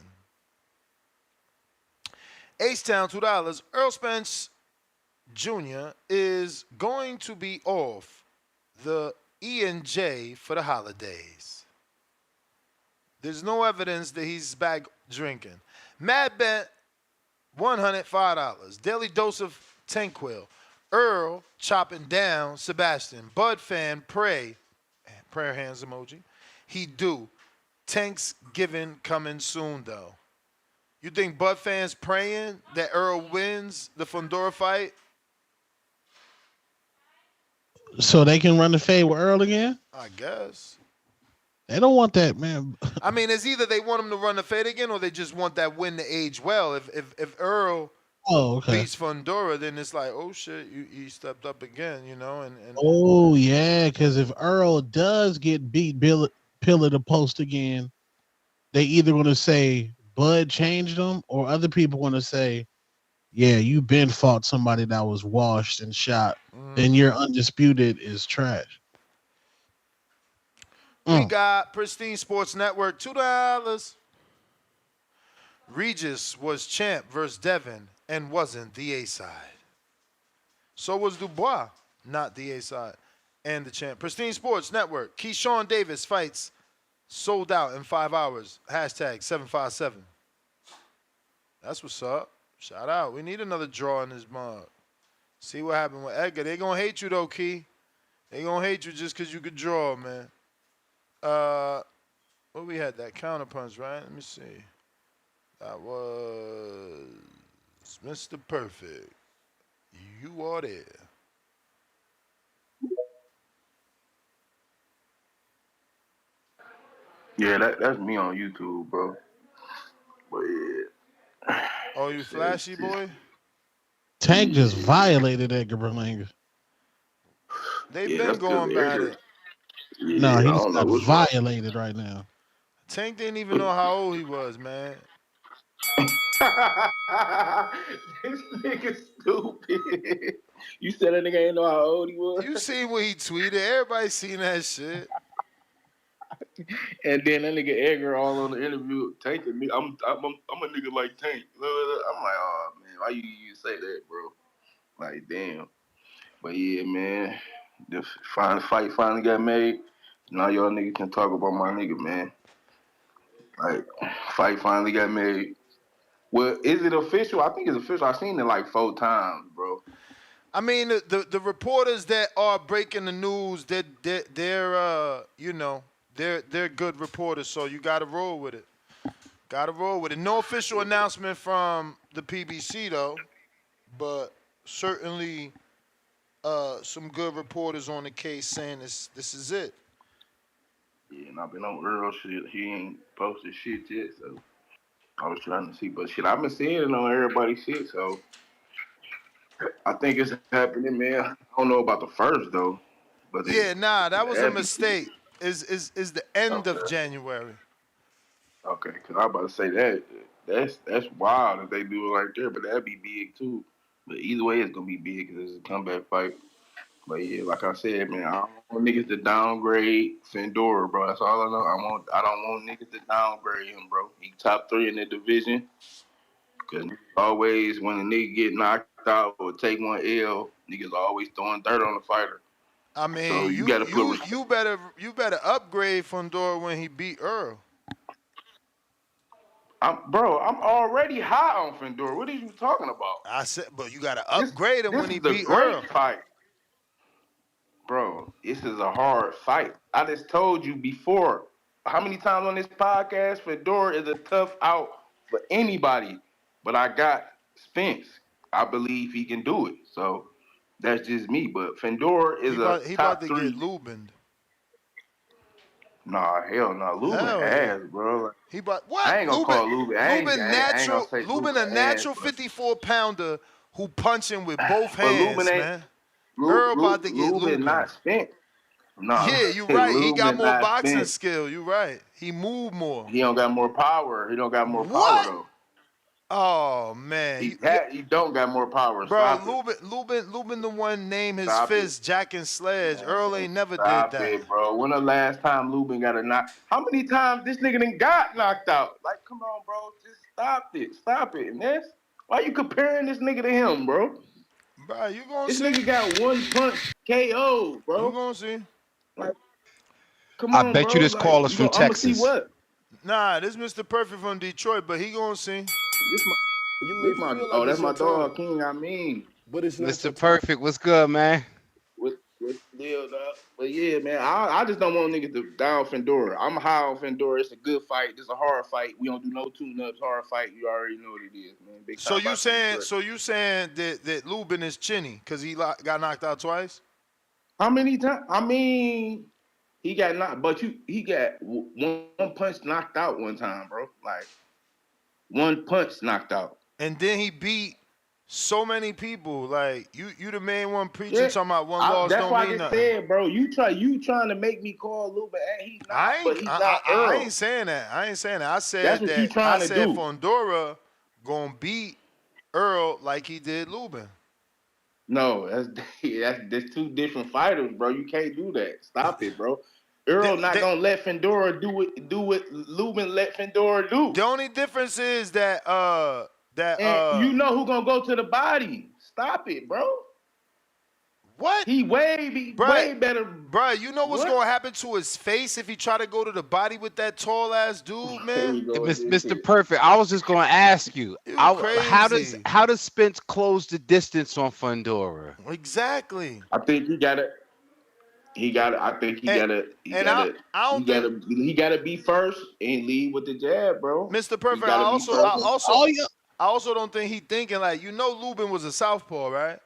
H-Town, $2. Errol Spence Jr. is going to be off the E&J for the holidays. There's no evidence that he's back drinking. Mad Bet, $105. Daily dose of Tanquil. Earl chopping down Sebastian. Bud fan pray. Prayer hands emoji. He do. Thanksgiving coming soon though. You think Bud fans praying that Earl wins the Fundora fight? So they can run the fade with Earl again? I guess. They don't want that, man. I mean, it's either they want him to run the fade again or they just want that win to age well. If Earl beats Fundora, then it's like, oh shit, he stepped up again, you know. And oh yeah, because if Earl does get beat pillar to post again, they either going to say Bud changed him, or other people want to say, yeah, you been fought somebody that was washed and shot, and your undisputed is trash. We got Pristine Sports Network, $2. Regis was champ versus Devin and wasn't the A-side. So was Dubois, not the A-side, and the champ. Pristine Sports Network, Keyshawn Davis fights sold out in 5 hours. Hashtag 757. That's what's up. Shout out. We need another draw in this mug. See what happened with Edgar. They gonna hate you though, Key. They gonna hate you just because you could draw, man. What we had that counterpunch, right? Let me see. That was Mr. Perfect. You are there. Yeah, that's me on YouTube, bro. But yeah. Oh, you flashy boy? Tank just violated Edgar Berlanga. They've been going about it. Yeah, No, I he's don't know got what's violated right now. Tank didn't even know how old he was, man. This nigga stupid. You said that nigga ain't know how old he was? You seen what he tweeted. Everybody seen that shit. And then that nigga Edgar all on the interview tanking me. I'm a nigga like Tank. I'm like, oh man, why you say that, bro? Like, damn. But yeah, man, the fight finally got made. Now y'all niggas can talk about my nigga, man. Like, fight finally got made. Well, is it official? I think it's official. I've seen it like 4 times, bro. I mean, the reporters that are breaking the news, they're you know, they're good reporters, so you got to roll with it. Got to roll with it. No official announcement from the PBC though, but certainly some good reporters on the case saying this is it. Yeah, and I've been on Earl shit. He ain't posted shit yet, so I was trying to see. But shit, I've been seeing it on everybody's shit, so I think it's happening, man. I don't know about the first though, but Yeah, nah, that was a that'd be mistake. Is the end of okay. January. Okay, because I was about to say that's wild if they do it right there, but that'd be big too. But either way, it's gonna be big because it's a comeback fight. But yeah, like I said, man, I don't want niggas to downgrade Fundora, bro. That's all I know. I don't want niggas to downgrade him, bro. He top 3 in the division. Cause always when a nigga get knocked out or take one L, niggas always throwing dirt on the fighter. I So mean, you gotta put you better upgrade Fundora when he beat Earl. I'm already high on Fundora. What are you talking about? I said, but you gotta upgrade him This when he is a beat great Earl. fight. Bro, this is a hard fight. I just told you before, how many times on this podcast, Fundora is a tough out for anybody. But I got Spence. I believe he can do it. So that's just me. But Fundora is He top about to 3. get Lubin. Nah, hell no. Lubin Hell ass, yeah. bro. He about what? I ain't gonna call Lubin. I ain't gonna say Lubin a natural 54-pounder who punching with both but hands, Lubin ain't, man. Earl about to get Lubin not Spence. Nah, Yeah, you right. He got Lubin more not boxing Spence. skill. You right. He moved more. He don't got more power. He don't got more What? power though. Oh man, He don't got more power. bro. Stop it. Lubin, the one named his Stop fist Jack and Sledge. Earl ain't never Stop did that. it, bro. When the last time Lubin got a knock? How many times this nigga done got knocked out? Like, come on, bro. Just stop it. Stop it. And that's why you comparing this nigga to him, bro? Bro, you gonna This see? nigga got one punch KO, bro. You gonna see? Like, come I on, bet bro. you this like, caller's from I'm gonna see Texas. what? Nah, this Mr. Perfect from Detroit, but he gonna see. That's my dog, King. I mean, but it's not Mr. Perfect, what's good, man? What's the deal, dog? But yeah, man, I just don't want niggas to down Fundora. I'm high on Fundora. It's a good fight. It's a hard fight. We don't do no tune-ups. Hard fight. You already know what it is, man. Big So time you boxing. saying that Lubin is chinny because he got knocked out twice? How many times? I mean, he got knocked, but he got one punch knocked out one time, bro. Like one punch knocked out. And then he beat so many people. Like you the main one preaching talking about one loss that's don't why mean I just nothing. said, bro. You trying to make me call Lubin, and he's not. But he's not Earl. I ain't saying that. I said That's what you trying to do. Fundora gonna beat Earl like he did Lubin. No, that's two different fighters, bro. You can't do that. Stop it, bro. Earl not gonna let Fundora do what Lubin let Fundora do. The only difference is that you know who gonna go to the body. Stop it, bro. What? He way better. Bro, you know what's gonna happen to his face if he try to go to the body with that tall ass dude, man? Mr. Perfect, I was just going to ask you, how does Spence close the distance on Fundora? Exactly. I think he gotta be first and lead with the jab, bro. Mr. Perfect, I also don't think he thinking like, Lubin was a southpaw, right?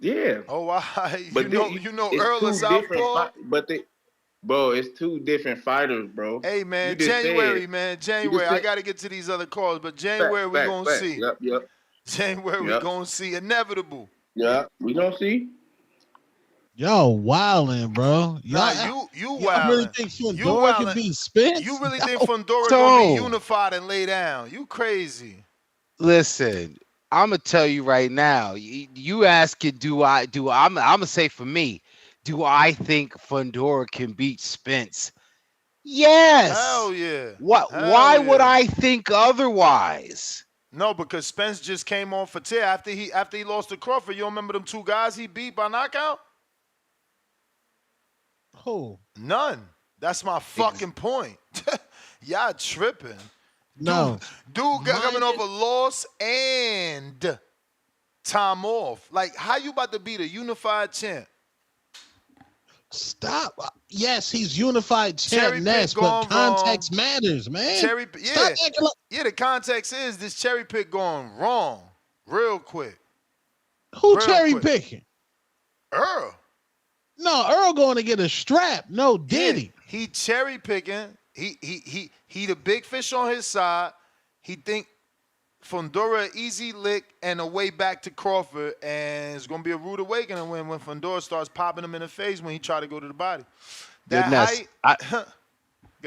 Yeah. Oh, why? But you know Earl is southpaw? Bro, it's two different fighters, bro. Hey, man, January. I got to get to these other calls, but January we going to see. Yep. January we going to see. Inevitable. Yeah, we going to see. Yo, wildin', bro. You wildin'. Really think Fundora can beat Spence? You really think Fundora gonna be unified and lay down? You crazy. Listen, I'm gonna tell you right now. You asking, I'm gonna say for me, do I think Fundora can beat Spence? Yes. Hell yeah. Why would I think otherwise? No, because Spence just came on for tear after he lost to Crawford. You don't remember them two guys he beat by knockout? Who? None. That's my fucking point. Y'all tripping. No. Dude coming off a loss and time off. Like, how you about to beat a unified champ? Stop. Yes, he's unified champ next, but context matters, man. The context is this cherry pick going wrong real quick. Who cherry picking? Earl. No, Earl going to get a strap. No, Diddy. He cherry picking. He the big fish on his side. He think Fundora easy lick and a way back to Crawford, and it's gonna be a rude awakening when Fundora starts popping him in the face when he try to go to the body. That Goodness, height.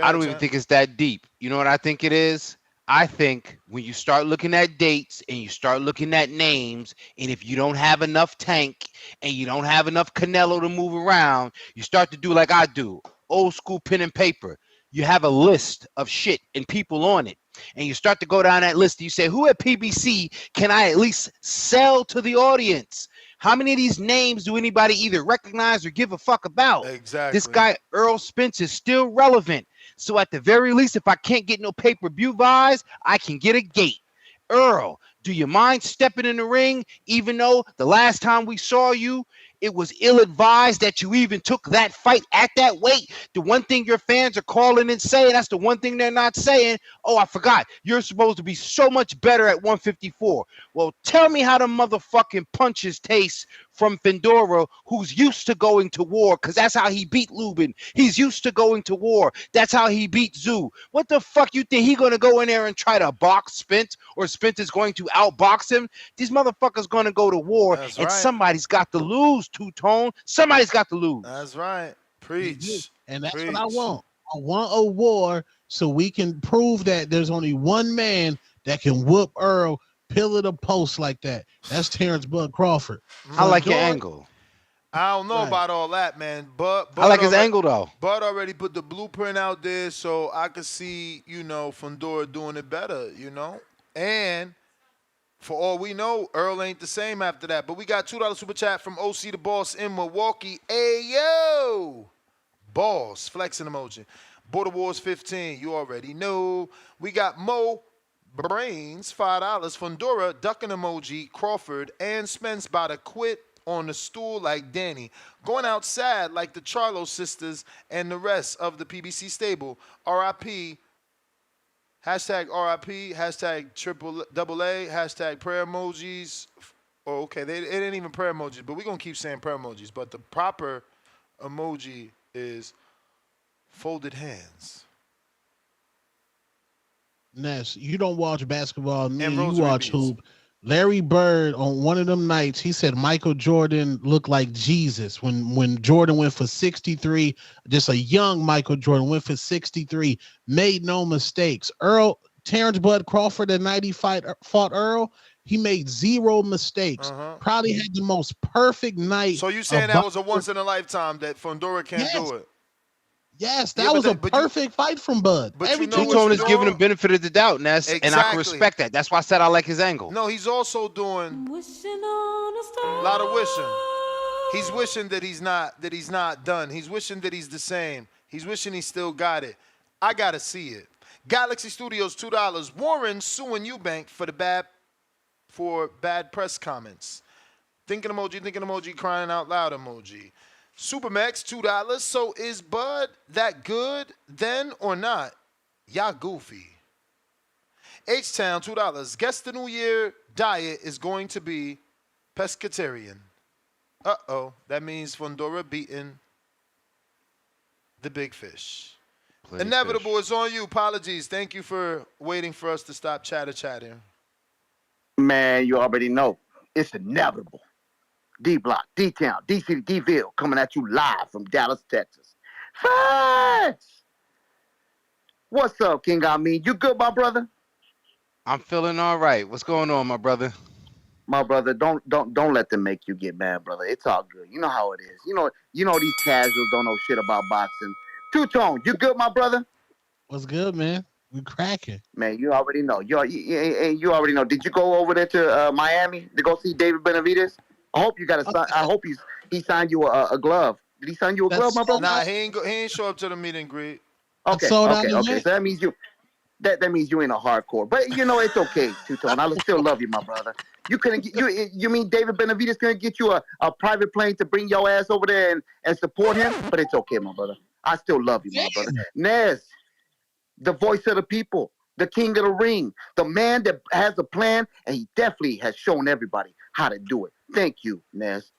I don't even think it's that deep. You know what I think it is? I think when you start looking at dates and you start looking at names, and if you don't have enough tank and you don't have enough Canelo to move around, you start to do like I do, old school pen and paper. You have a list of shit and people on it, and you start to go down that list. And you say, who at PBC can I at least sell to the audience? How many of these names do anybody either recognize or give a fuck about? Exactly. This guy, Errol Spence, is still relevant. So at the very least, if I can't get no pay-per-view buys, I can get a gate. Earl, do you mind stepping in the ring, even though the last time we saw you, it was ill-advised that you even took that fight at that weight? The one thing your fans are calling and saying, that's the one thing they're not saying. Oh, I forgot. You're supposed to be so much better at 154. Well, tell me how the motherfucking punches taste from Fundora, who's used to going to war, because that's how he beat Lubin. He's used to going to war. That's how he beat Zoo. What the fuck you think he gonna go in there and try to box Spence, or Spence is going to outbox him? These motherfuckers gonna go to war, That's and right. somebody's got to lose, Two-Tone. Somebody's got to lose. That's right. Preach. And that's Preach. what I want. I want a war so we can prove that there's only one man that can whoop Earl, pillar the post like that. That's Terrence Bud Crawford. I like your angle. I don't know about all that, man. But I like his angle, though. Bud already put the blueprint out there, so I could see, Fundora doing it better, And for all we know, Earl ain't the same after that. But we got $2 super chat from OC the Boss in Milwaukee. Ayo! Boss, flexing emoji. Border Wars 15, you already know. We got Mo Brains, $5. Fundora, ducking emoji. Crawford and Spence about to quit on the stool like Danny. Going out sad like the Charlo sisters and the rest of the PBC stable. RIP. Hashtag RIP. Hashtag AA. Hashtag prayer emojis. Oh, okay. It ain't even prayer emojis, but we're going to keep saying prayer emojis. But the proper emoji is folded hands. Ness, you don't watch basketball. Me, And you rosary watch beads. hoop. Larry Bird on one of them nights, he said Michael Jordan looked like Jesus when Jordan went for 63. Just a young Michael Jordan went for 63, made no mistakes. Terrence Bud Crawford at 90 fought Earl. He made zero mistakes. Probably had the most perfect night. So you saying that was a once in a lifetime that Fundora can't do it? Yes, that was a perfect fight from Bud. Two-Tone is giving him benefit of the doubt, Ness, and I can respect that. That's why I said I like his angle. No, he's also doing a lot of wishing. He's wishing that he's not done. He's wishing that he's the same. He's wishing he still got it. I gotta see it. Galaxy Studios, $2. Warren suing Eubank for bad press comments. Thinking emoji, crying out loud emoji. Supermax, $2. So is Bud that good then or not? Y'all goofy. H-Town, $2. Guess the New Year diet is going to be pescatarian. Uh-oh. That means Fundora beating the big fish. Inevitable is on you. Apologies. Thank you for waiting for us to stop chatting. Man, you already know. It's inevitable. D-Block, D-Town, D-City, D-Ville coming at you live from Dallas, Texas. Facts! What's up, King Amin? You good, my brother? I'm feeling all right. What's going on, my brother? My brother, don't let them make you get mad, brother. It's all good. You know how it is. You know these casuals don't know shit about boxing. Two-Tone, you good, my brother? What's good, man? We cracking. Man, you already know. You already know. Did you go over there to Miami to go see David Benavidez? I hope you got a. I hope he signed you a glove. Did he sign you a glove, my brother? Nah, he ain't show up to the meet and greet. Okay. So that means you. That means you ain't a hardcore, but it's okay, Two-Tone. I still love you, my brother. You couldn't get you mean David Benavidez couldn't get you a private plane to bring your ass over there and support him? But it's okay, my brother. I still love you, my brother. Nez, the voice of the people, the king of the ring, the man that has a plan, and he definitely has shown everybody how to do it. Thank you, Nez.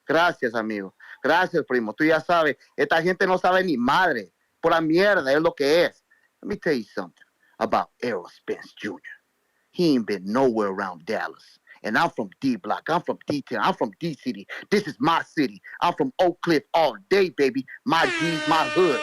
Gracias, amigo. Gracias, primo. Tú ya sabes, esta gente no sabe ni madre. Pura mierda es lo que es. Let me tell you something about Errol Spence Jr. He ain't been nowhere around Dallas. And I'm from D Block. I'm from D-Town. I'm from D-City. This is my city. I'm from Oak Cliff all day, baby. My G's, my hood.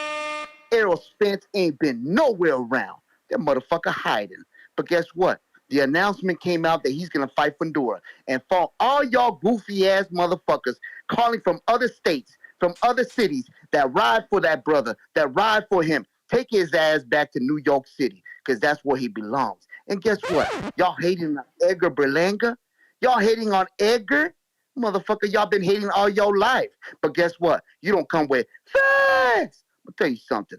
Errol Spence ain't been nowhere around. That motherfucker hiding. But guess what? The announcement came out that he's going to fight Fundora. And for all y'all goofy-ass motherfuckers calling from other states, from other cities that ride for that brother, that ride for him, take his ass back to New York City because that's where he belongs. And guess what? Y'all hating on Edgar Berlanga? Y'all hating on Edgar? Motherfucker, y'all been hating all your life. But guess what? You don't come with facts. I'm going to tell you something.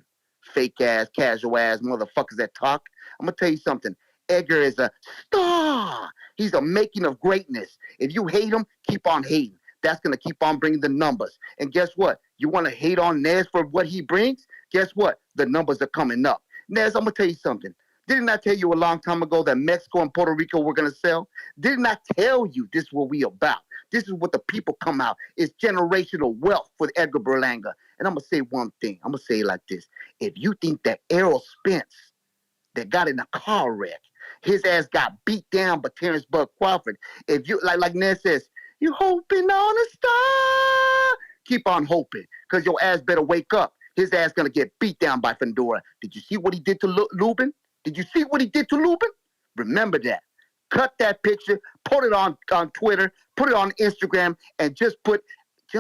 Fake ass, casual ass motherfuckers that talk. I'm going to tell you something. Edgar is a star. He's a making of greatness. If you hate him, keep on hating. That's going to keep on bringing the numbers. And guess what? You want to hate on Nez for what he brings? Guess what? The numbers are coming up. Nez, I'm going to tell you something. Didn't I tell you a long time ago that Mexico and Puerto Rico were going to sell? Didn't I tell you this is what we about? This is what the people come out. It's generational wealth for Edgar Berlanga. And I'm going to say one thing. I'm going to say it like this. If you think that Errol Spence that got in a car wreck, his ass got beat down by Terrence Bud Crawford, if you, like Ned says, you hoping on a star, keep on hoping because your ass better wake up. His ass going to get beat down by Fundora. Did you see what he did to Lubin? Did you see what he did to Lubin? Remember that. Cut that picture, put it on Twitter, put it on Instagram, and just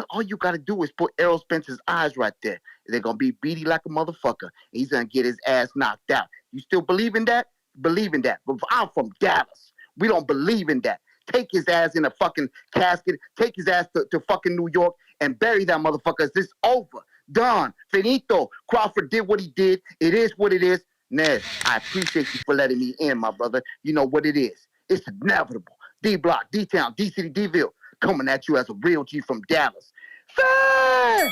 all you got to do is put Errol Spence's eyes right there. They're going to be beady like a motherfucker. He's going to get his ass knocked out. You still believe in that? Believe in that. But I'm from Dallas. We don't believe in that. Take his ass in a fucking casket. Take his ass to fucking New York and bury that motherfucker. It's over. Done. Finito. Crawford did what he did. It is what it is. Nez, I appreciate you for letting me in, my brother. You know what it is. It's inevitable. D-Block, D-Town, D-City, D-Ville, coming at you as a real G from Dallas. Fair!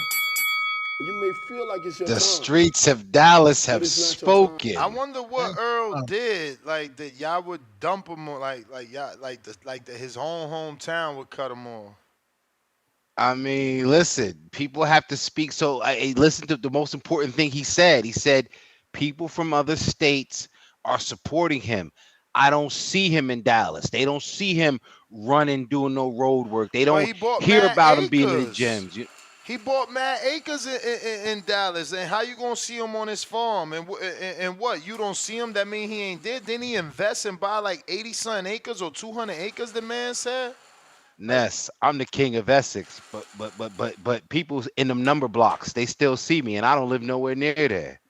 You may feel like it's your The time. streets of Dallas have spoken. I wonder what Earl did, like that y'all would dump him, his hometown would cut him off. I mean, listen, people have to speak. So listen to the most important thing he said. He said people from other states are supporting him. I don't see him in Dallas. They don't see him running, doing no road work. They don't hear about him being in the gyms. He bought mad acres in Dallas, and how you gonna see him on his farm? And what? You don't see him? That mean he ain't there? Didn't he invest and buy like 80-something acres or 200 acres? The man said. Ness, I'm the king of Essex, but people in them number blocks, they still see me, and I don't live nowhere near there.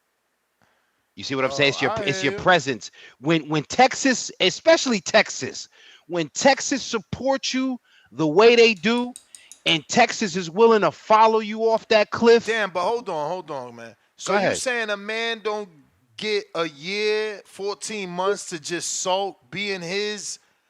You see what I'm saying? It's your presence. When Texas, especially Texas, when Texas supports you the way they do, and Texas is willing to follow you off that cliff. Damn, but hold on, man. So you saying a man don't get a year, 14 months to just sulk, be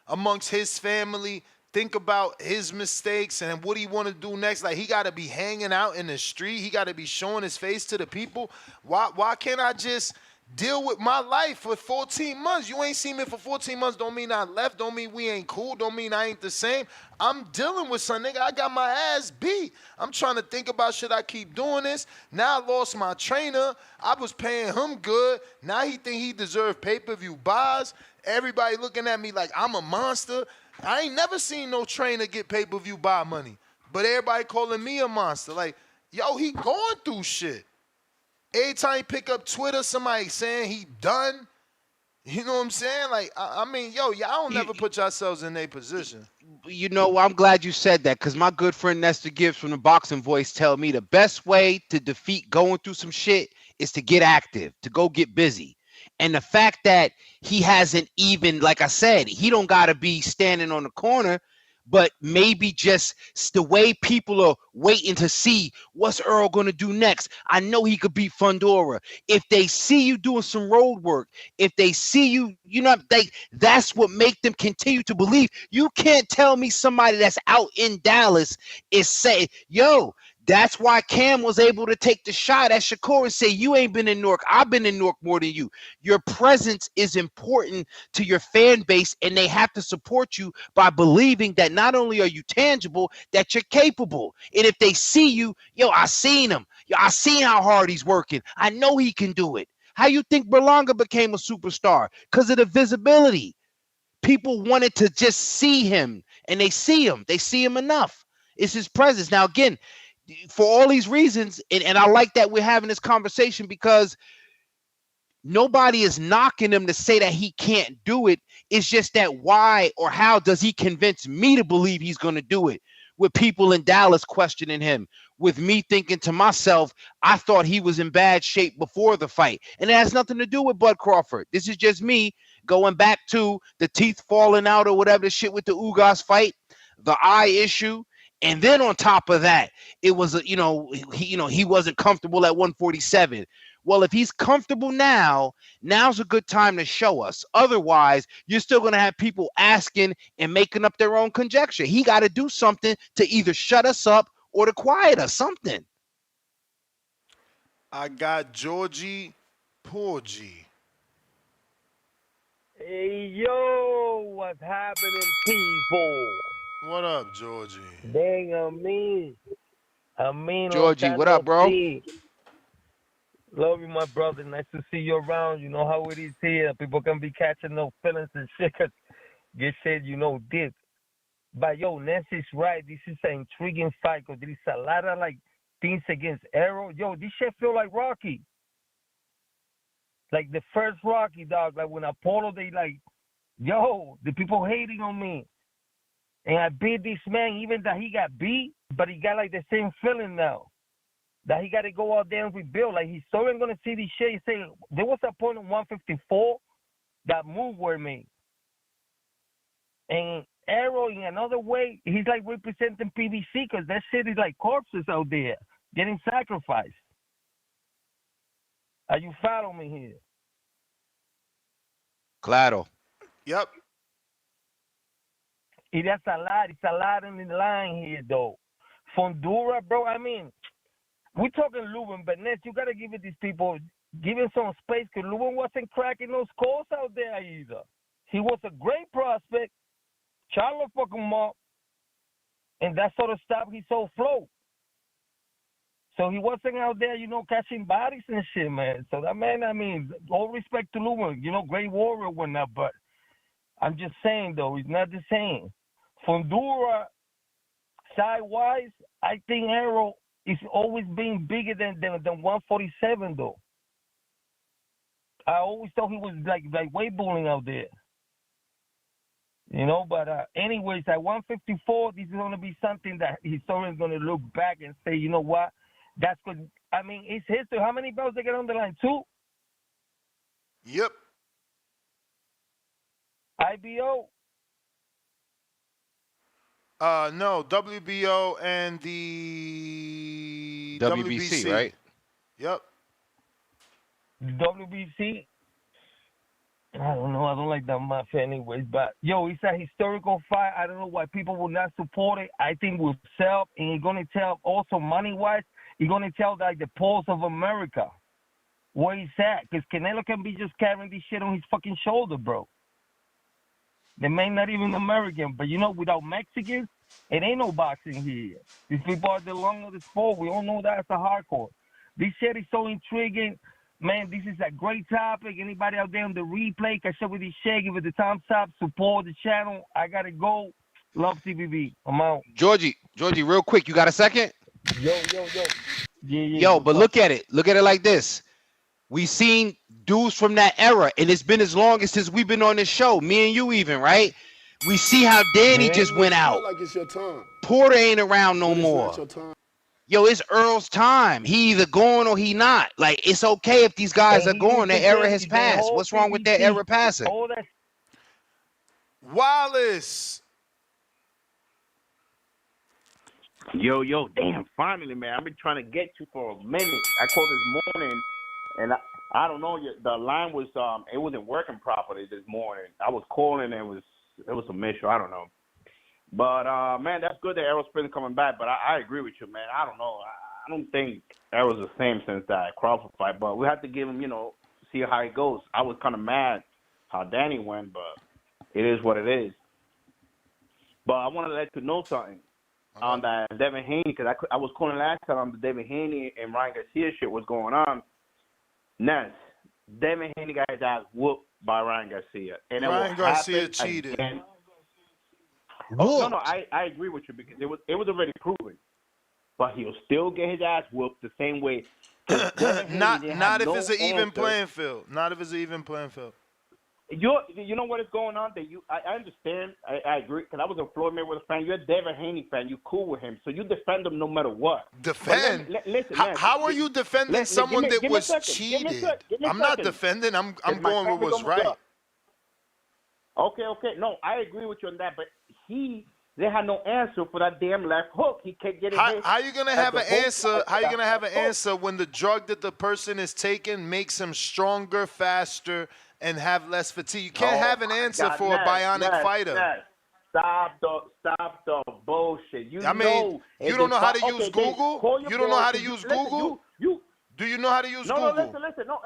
amongst his family, think about his mistakes and what he want to do next? Like, he got to be hanging out in the street. He got to be showing his face to the people. Why can't I just deal with my life for 14 months? You ain't seen me for 14 months. Don't mean I left. Don't mean we ain't cool. Don't mean I ain't the same. I'm dealing with some nigga. I got my ass beat. I'm trying to think about, should I keep doing this? Now I lost my trainer. I was paying him good. Now he think he deserve pay-per-view buys. Everybody looking at me like I'm a monster. I ain't never seen no trainer get pay-per-view buy money. But everybody calling me a monster. Like, yo, he going through shit. Every time you pick up Twitter, somebody saying he done. You know what I'm saying? Like, I mean, yo, y'all don't never put yourselves in their position. You know, I'm glad you said that, because my good friend Nestor Gibbs from the Boxing Voice tell me the best way to defeat going through some shit is to get active, to go get busy. And the fact that he hasn't even, like I said, he don't got to be standing on the corner, but maybe just the way people are waiting to see what's Earl going to do next. I know he could beat Fundora. If they see you doing some road work, if they see you, that's what make them continue to believe. You can't tell me somebody that's out in Dallas is saying, yo, That's why Cam was able to take the shot at Shakur and say, you ain't been in Newark. I've been in Newark more than you. Your presence is important to your fan base, and they have to support you by believing that not only are you tangible, that you're capable. And if they see you, yo, I seen him. Yo, I seen how hard he's working. I know he can do it. How you think Berlanga became a superstar? Because of the visibility. People wanted to just see him, and they see him. They see him enough. It's his presence. Now, again, for all these reasons, and I like that we're having this conversation because nobody is knocking him to say that he can't do it. It's just that why or how does he convince me to believe he's going to do it? With people in Dallas questioning him, with me thinking to myself, I thought he was in bad shape before the fight. And it has nothing to do with Bud Crawford. This is just me going back to the teeth falling out or whatever the shit with the Ugas fight, the eye issue. And then on top of that, it was, he wasn't comfortable at 147. Well, if he's comfortable now, now's a good time to show us. Otherwise, you're still going to have people asking and making up their own conjecture. He got to do something to either shut us up or to quiet us, something. I got Georgie Porgy. Hey, yo, what's happening, people? What up, Georgie? Dang, I mean, Georgie, what up, bro? Love you, my brother. Nice to see you around. You know how it is here. People can be catching no feelings and shit. Get shit, this. But, yo, Nancy's right. This is an intriguing fight because there is a lot of, things against Errol. Yo, this shit feel like Rocky. Like the first Rocky, dog. Like when Apollo, they yo, the people hating on me. And I beat this man, even that he got beat, but he got the same feeling now. That he got to go out there and rebuild. Like he's still going to see this shit. He say there was a point in 154 that move were made. And Errol, in another way, he's representing PBC because that shit is like corpses out there getting sacrificed. Are you following me here? Claro. Yep. That's a lot. It's a lot in the line here, though. Fundora, bro, I mean, we're talking Lubin, but Ness, you got to give it these people, give him some space because Lubin wasn't cracking those scores out there either. He was a great prospect. Charlo fucked him up. And that sort of stuff, he so float. So he wasn't out there, catching bodies and shit, man. So that man, I mean, all respect to Lubin, great warrior and whatnot, but I'm just saying, though, he's not the same. Fundora, side-wise, I think Errol is always being bigger than 147, though. I always thought he was like weight bullying out there. But anyways, at 154, this is going to be something that historians going to look back and say, you know what? That's good. I mean, it's history. How many belts they get on the line? 2? Yep. IBO? No, WBO and the WBC, right? Yep. WBC? I don't know. I don't like that mafia anyways. But, yo, it's a historical fight. I don't know why people will not support it. I think we'll sell, and you're going to tell also money-wise, you're going to tell the pulse of America where he's at. Because Canelo can be just carrying this shit on his fucking shoulder, bro. They may not even American, but without Mexicans, it ain't no boxing here. These people are the long of the sport. We all know that it's a hardcore. This shit is so intriguing. Man, this is a great topic. Anybody out there on the replay can share with this shit, give it the thumbs up, support the channel. I got to go. Love TVB. I'm out. Georgie, real quick, you got a second? Yo. Yo, but look at it. Look at it like this. We seen dudes from that era, and it's been as long as since we've been on this show, me and you even, right? We see how Danny just went out. Like it's your time. Porter ain't around no more. It's not your time. Yo, it's Earl's time. He either going or he not. Like, it's okay if these guys are going. Their era has passed. What's wrong with their era passing? Wallace. Yo, damn, finally, man. I've been trying to get you for a minute. I called this morning, and I don't know, the line was, it wasn't working properly this morning. I was calling, and it was a issue. I don't know. But man, that's good that Errol Spence coming back. But I agree with you, man. I don't know. I don't think Errol's the same since that Crawford fight. But we have to give him, see how it goes. I was kind of mad how Danny went, but it is what it is. But I wanted to let you know something on that Devin Haney, because I was calling last time on the Devin Haney and Ryan Garcia shit was going on. Ness, Devin Haney got his ass whooped by Ryan Garcia. And Ryan Garcia cheated. Again. Oh, no, I agree with you because it was already proven. But he'll still get his ass whooped the same way. Not if it's an even playing field. Not if it's an even playing field. You know what is going on? That I understand. I agree because I was a Floyd Mayweather fan. You're a Devin Haney fan. You cool with him, so you defend him no matter what. Defend? Listen, how are you defending someone that was cheated? I'm not defending. I'm going with what's right. Okay. No, I agree with you on that. But they had no answer for that damn left hook. He kept getting hit. How you gonna have an answer? How you gonna have an answer when the drug that the person is taking makes him stronger, faster, and have less fatigue? You can't have an answer for a bionic fighter. Stop the bullshit. You don't know how to use Google? You don't know how to use Google? Do you know how to use Google? No, listen. No,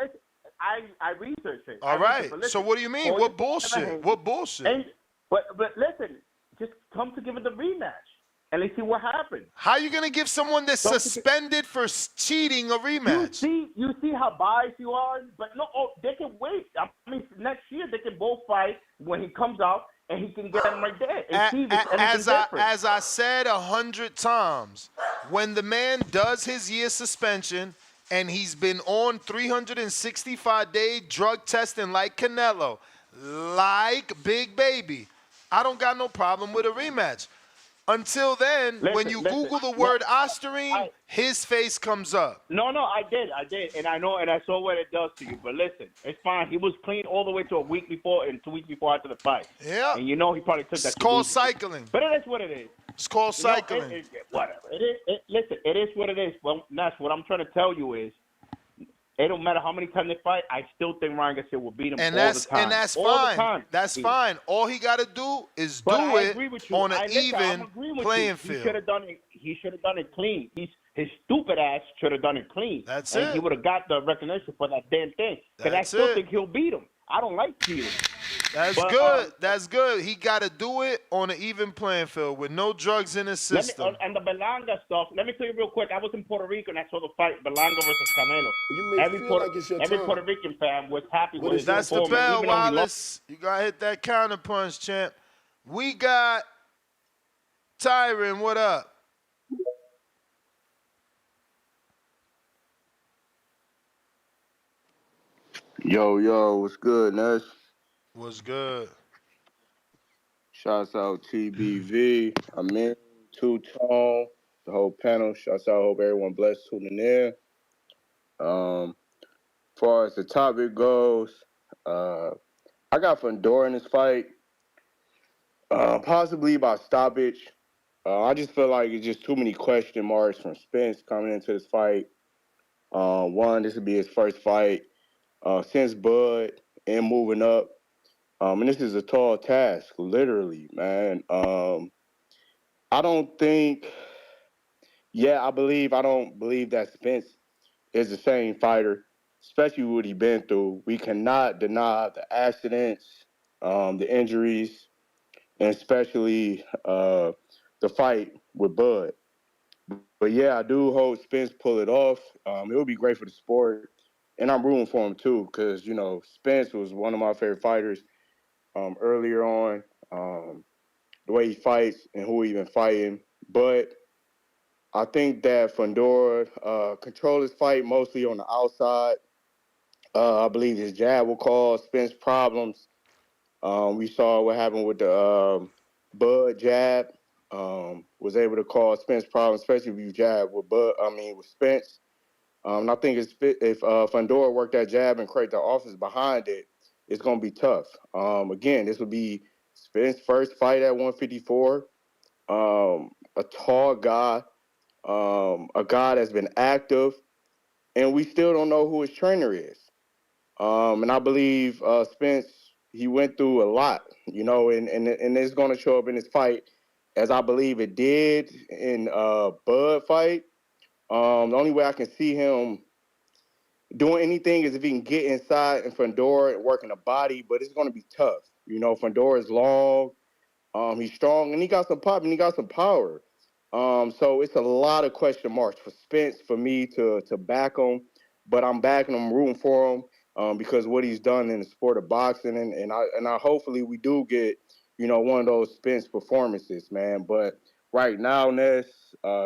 I researched it. All right. So what do you mean? What bullshit? What bullshit? But listen, just come to give it the rematch. And let's see what happens. How are you going to give someone that's suspended for cheating a rematch? You see how biased you are? But no, they can wait. I mean, next year they can both fight when he comes out, and he can get him right there. And see if it's different. As I said 100 times, when the man does his year suspension and he's been on 365-day drug testing like Canelo, like Big Baby, I don't got no problem with a rematch. Until then, when you Google the word Osterine, his face comes up. No, I did, and I know, and I saw what it does to you. But listen, it's fine. He was clean all the way to a week before and 2 weeks before after the fight. Yeah. And he probably took that. It's called cycling. But it is what it is. It's called cycling. Whatever. Listen, it is what it is. Well, that's what I'm trying to tell you is, it don't matter how many times they fight. I still think Ryan Garcia will beat him all the time. And that's fine. That's fine. All he got to do is do it on an even playing field. He should have done it clean. His stupid ass should have done it clean. That's it. And he would have got the recognition for that damn thing. Because I still think he'll beat him. I don't like cheating. That's good. That's good. He got to do it on an even playing field with no drugs in his system. And the Berlanga stuff, let me tell you real quick. I was in Puerto Rico and I saw the fight, Berlanga versus Canelo. Every Puerto Rican fan was happy with his That's the bell, Wallace. You got to hit that counter punch, champ. We got Tyron. What up? Yo, what's good, Ness? What's good? Shouts out TBV, Amin, Two-Tone, the whole panel. Shouts out, hope everyone blessed tuning in. As far as the topic goes, I got Fundora in this fight, possibly by stoppage. I just feel like it's just too many question marks from Spence coming into this fight. One, this would be his first fight since Bud and moving up. And this is a tall task, literally, man. I don't believe that Spence is the same fighter, especially what he's been through. We cannot deny the accidents, the injuries, and especially the fight with Bud. But yeah, I do hope Spence pull it off. It would be great for the sport. And I'm rooting for him too, because, Spence was one of my favorite fighters earlier on, the way he fights and who he been fighting. But I think that Fundora controlled his fight mostly on the outside. I believe his jab will cause Spence problems. We saw what happened with the Bud jab. Was able to cause Spence problems, especially if you jab with Spence. And I think if Fundora worked that jab and create the offense behind it, it's going to be tough. Again, this would be Spence's first fight at 154. A tall guy, a guy that's been active, and we still don't know who his trainer is. And I believe Spence, he went through a lot, and it's going to show up in his fight. as I believe it did in Bud fight. The only way I can see him doing anything is if he can get inside and Fundora and working the body, but it's going to be tough. You know, Fundora is long. He's strong and he got some pop and he got some power. So it's a lot of question marks for Spence for me to back him, but I'm backing him, rooting for him because what he's done in the sport of boxing and I hopefully we do get one of those Spence performances, man. But right now, Ness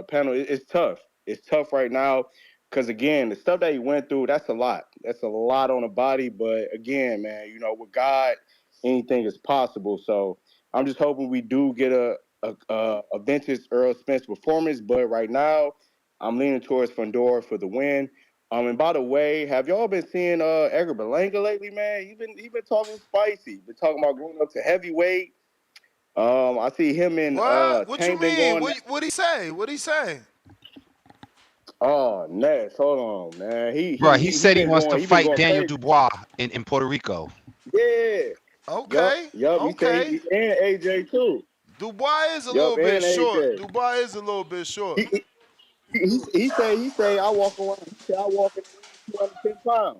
panel, it's tough. It's tough right now because again, the stuff that he went through, that's a lot. That's a lot on the body. But again, man, with God, anything is possible. So I'm just hoping we do get a vintage Errol Spence performance. But right now, I'm leaning towards Fundora for the win. And by the way, have y'all been seeing Edgar Berlanga lately, man? He been talking spicy. Been talking about going up to heavyweight. I see him and What? What you Tank been mean? going. What he say? What he say? Oh, Ness, hold on, man. Bro, he He said he been wants to going. He been fight going Daniel crazy. Dubois in Puerto Rico. Yeah. Okay. Yup. He said Okay. and AJ too. Dubois is a Yup, little bit and short. AJ. Dubois is a little bit short. He say I walk around. He said I walk in the ring 210 pounds.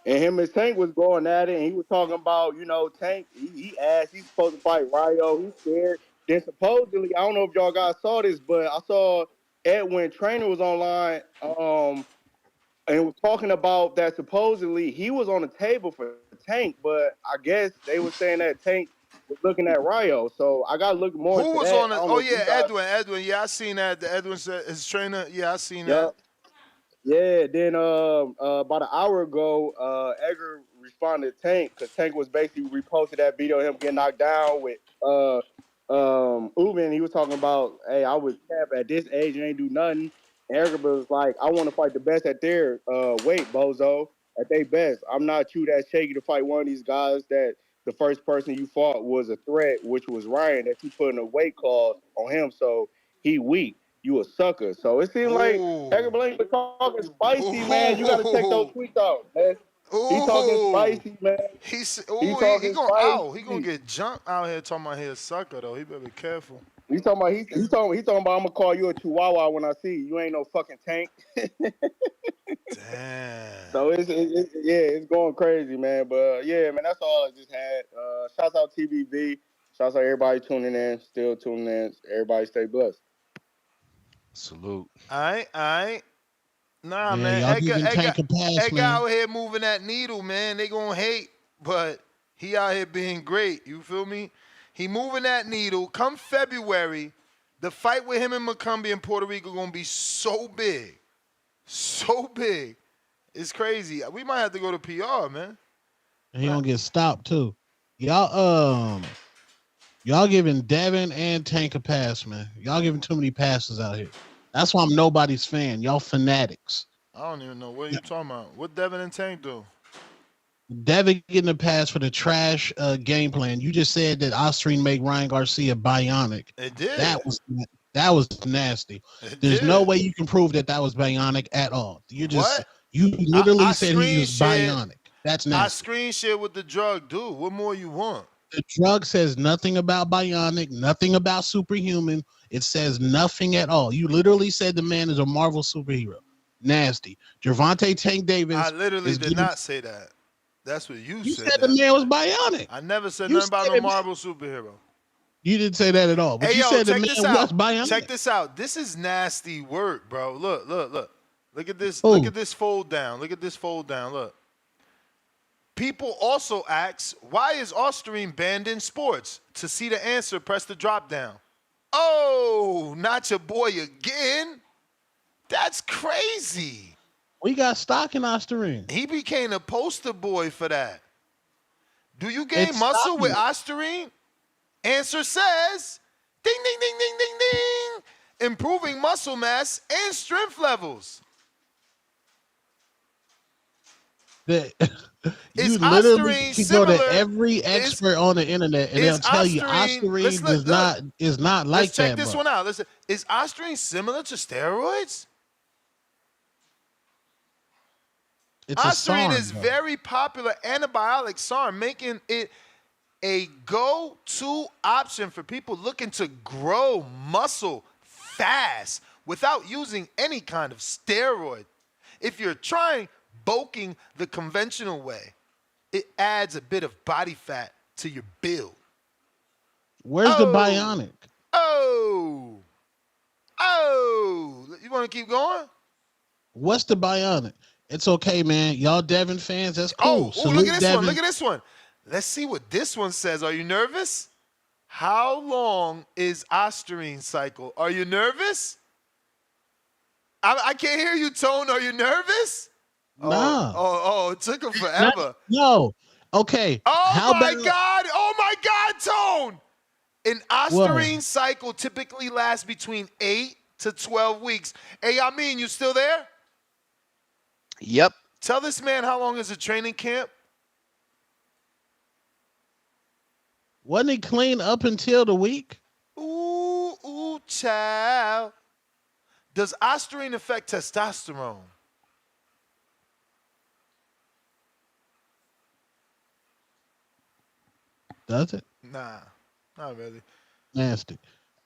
And him and Tank was going at it, and he was talking about, Tank. He asked he's supposed to fight Ryo. He's scared. Then supposedly, I don't know if y'all guys saw this, but I saw Edwin Trainer was online, and was talking about that supposedly he was on the table for Tank, but I guess they were saying that Tank was looking at Ryo. So I got to look more Who into was that. on I it? don't Oh know if yeah, you guys. Edwin. Yeah, I seen that. The Edwin said his trainer. Yeah, I seen that. Yep. Yeah, then about an hour ago, Edgar responded to Tank because Tank was basically reposted that video of him getting knocked down with Lubin. He was talking about, hey, I was capped at this age and ain't do nothing. And Edgar was like, I want to fight the best at their weight, bozo, at their best. I'm not you that shaky to fight one of these guys that the first person you fought was a threat, which was Ryan, that you put in a weight clause on him, so he weak. You a sucker. So it seemed like Edgar Berlanga talking spicy, man. You got to check those tweets out, man. He talking Ooh. spicy, man. He He talking gonna He gonna spicy. get jumped out here talking about he a sucker though. He better be careful. He talking about I'm gonna call you a chihuahua when I see you. You ain't no fucking Tank. Damn. So it's going crazy, man. But yeah, man, that's all I just had. Shouts out TBV. Shouts out everybody tuning in, still tuning in. Everybody stay blessed. Salute. All right. Nah, Yeah, man. y'all giving Tank a pass, Edgar man. out here moving that needle, man. They gonna hate, but he out here being great. You feel me? He moving that needle. Come February, the fight with him and McCumbie in Puerto Rico gonna be so big. So big. It's crazy. We might have to go to PR, man. And he gonna get stopped too. Y'all giving Devin and Tank a pass, man. Y'all giving too many passes out here. That's why I'm nobody's fan. Y'all fanatics. I don't even know what you talking about. What Devin and Tank do? Devin getting a pass for the trash game plan. You just said that Austrian made Ryan Garcia bionic. It did. That was nasty. There's no way you can prove that was bionic at all. You literally said he was bionic. That's nasty. I screen share what the drug do. What more you want? The drug says nothing about bionic, nothing about superhuman. It says nothing at all. You literally said the man is a Marvel superhero. Nasty. Gervonta Tank Davis. I literally did not say that. That's what you said. You said the man was bionic. I never said nothing about no Marvel superhero. You didn't say that at all. But hey, you yo, said the check man this out. was bionic. Check this out. This is nasty work, bro. Look. Look at this. Look at this fold down. Look. People also ask, why is Austrian banned in sports? To see the answer, press the drop down. Oh, not your boy again? That's crazy. We got stock in Austrian. He became a poster boy for that. Do you gain muscle with Austrian? Answer says, ding, ding, ding, ding, ding, ding. Improving muscle mass and strength levels. You literally can go to every expert on the internet and they'll tell you Austrian is not like that. Let's check this one out. Listen, is Austrian similar to steroids? It's Austrian a SARM, is very popular antibiotic SARM, making it a go-to option for people looking to grow muscle fast without using any kind of steroid. If you're trying bulking the conventional way, it adds a bit of body fat to your build. Where's the bionic? Oh, you want to keep going? What's the bionic? It's okay, man. Y'all Devin fans, that's cool. Oh, look at this one. Look at this one. Let's see what this one says. Are you nervous? How long is Osterine cycle? Are you nervous? I can't hear you, Tone. Are you nervous? Nah. Oh, it took him forever. No. Okay. Oh my God, Tone. An Osterine cycle typically lasts between 8 to 12 weeks. Hey, I mean, you still there? Yep. Tell this man how long is a training camp? Wasn't he clean up until the week? Ooh, child. Does Osterine affect testosterone? Does it? Nah, not really. Nasty.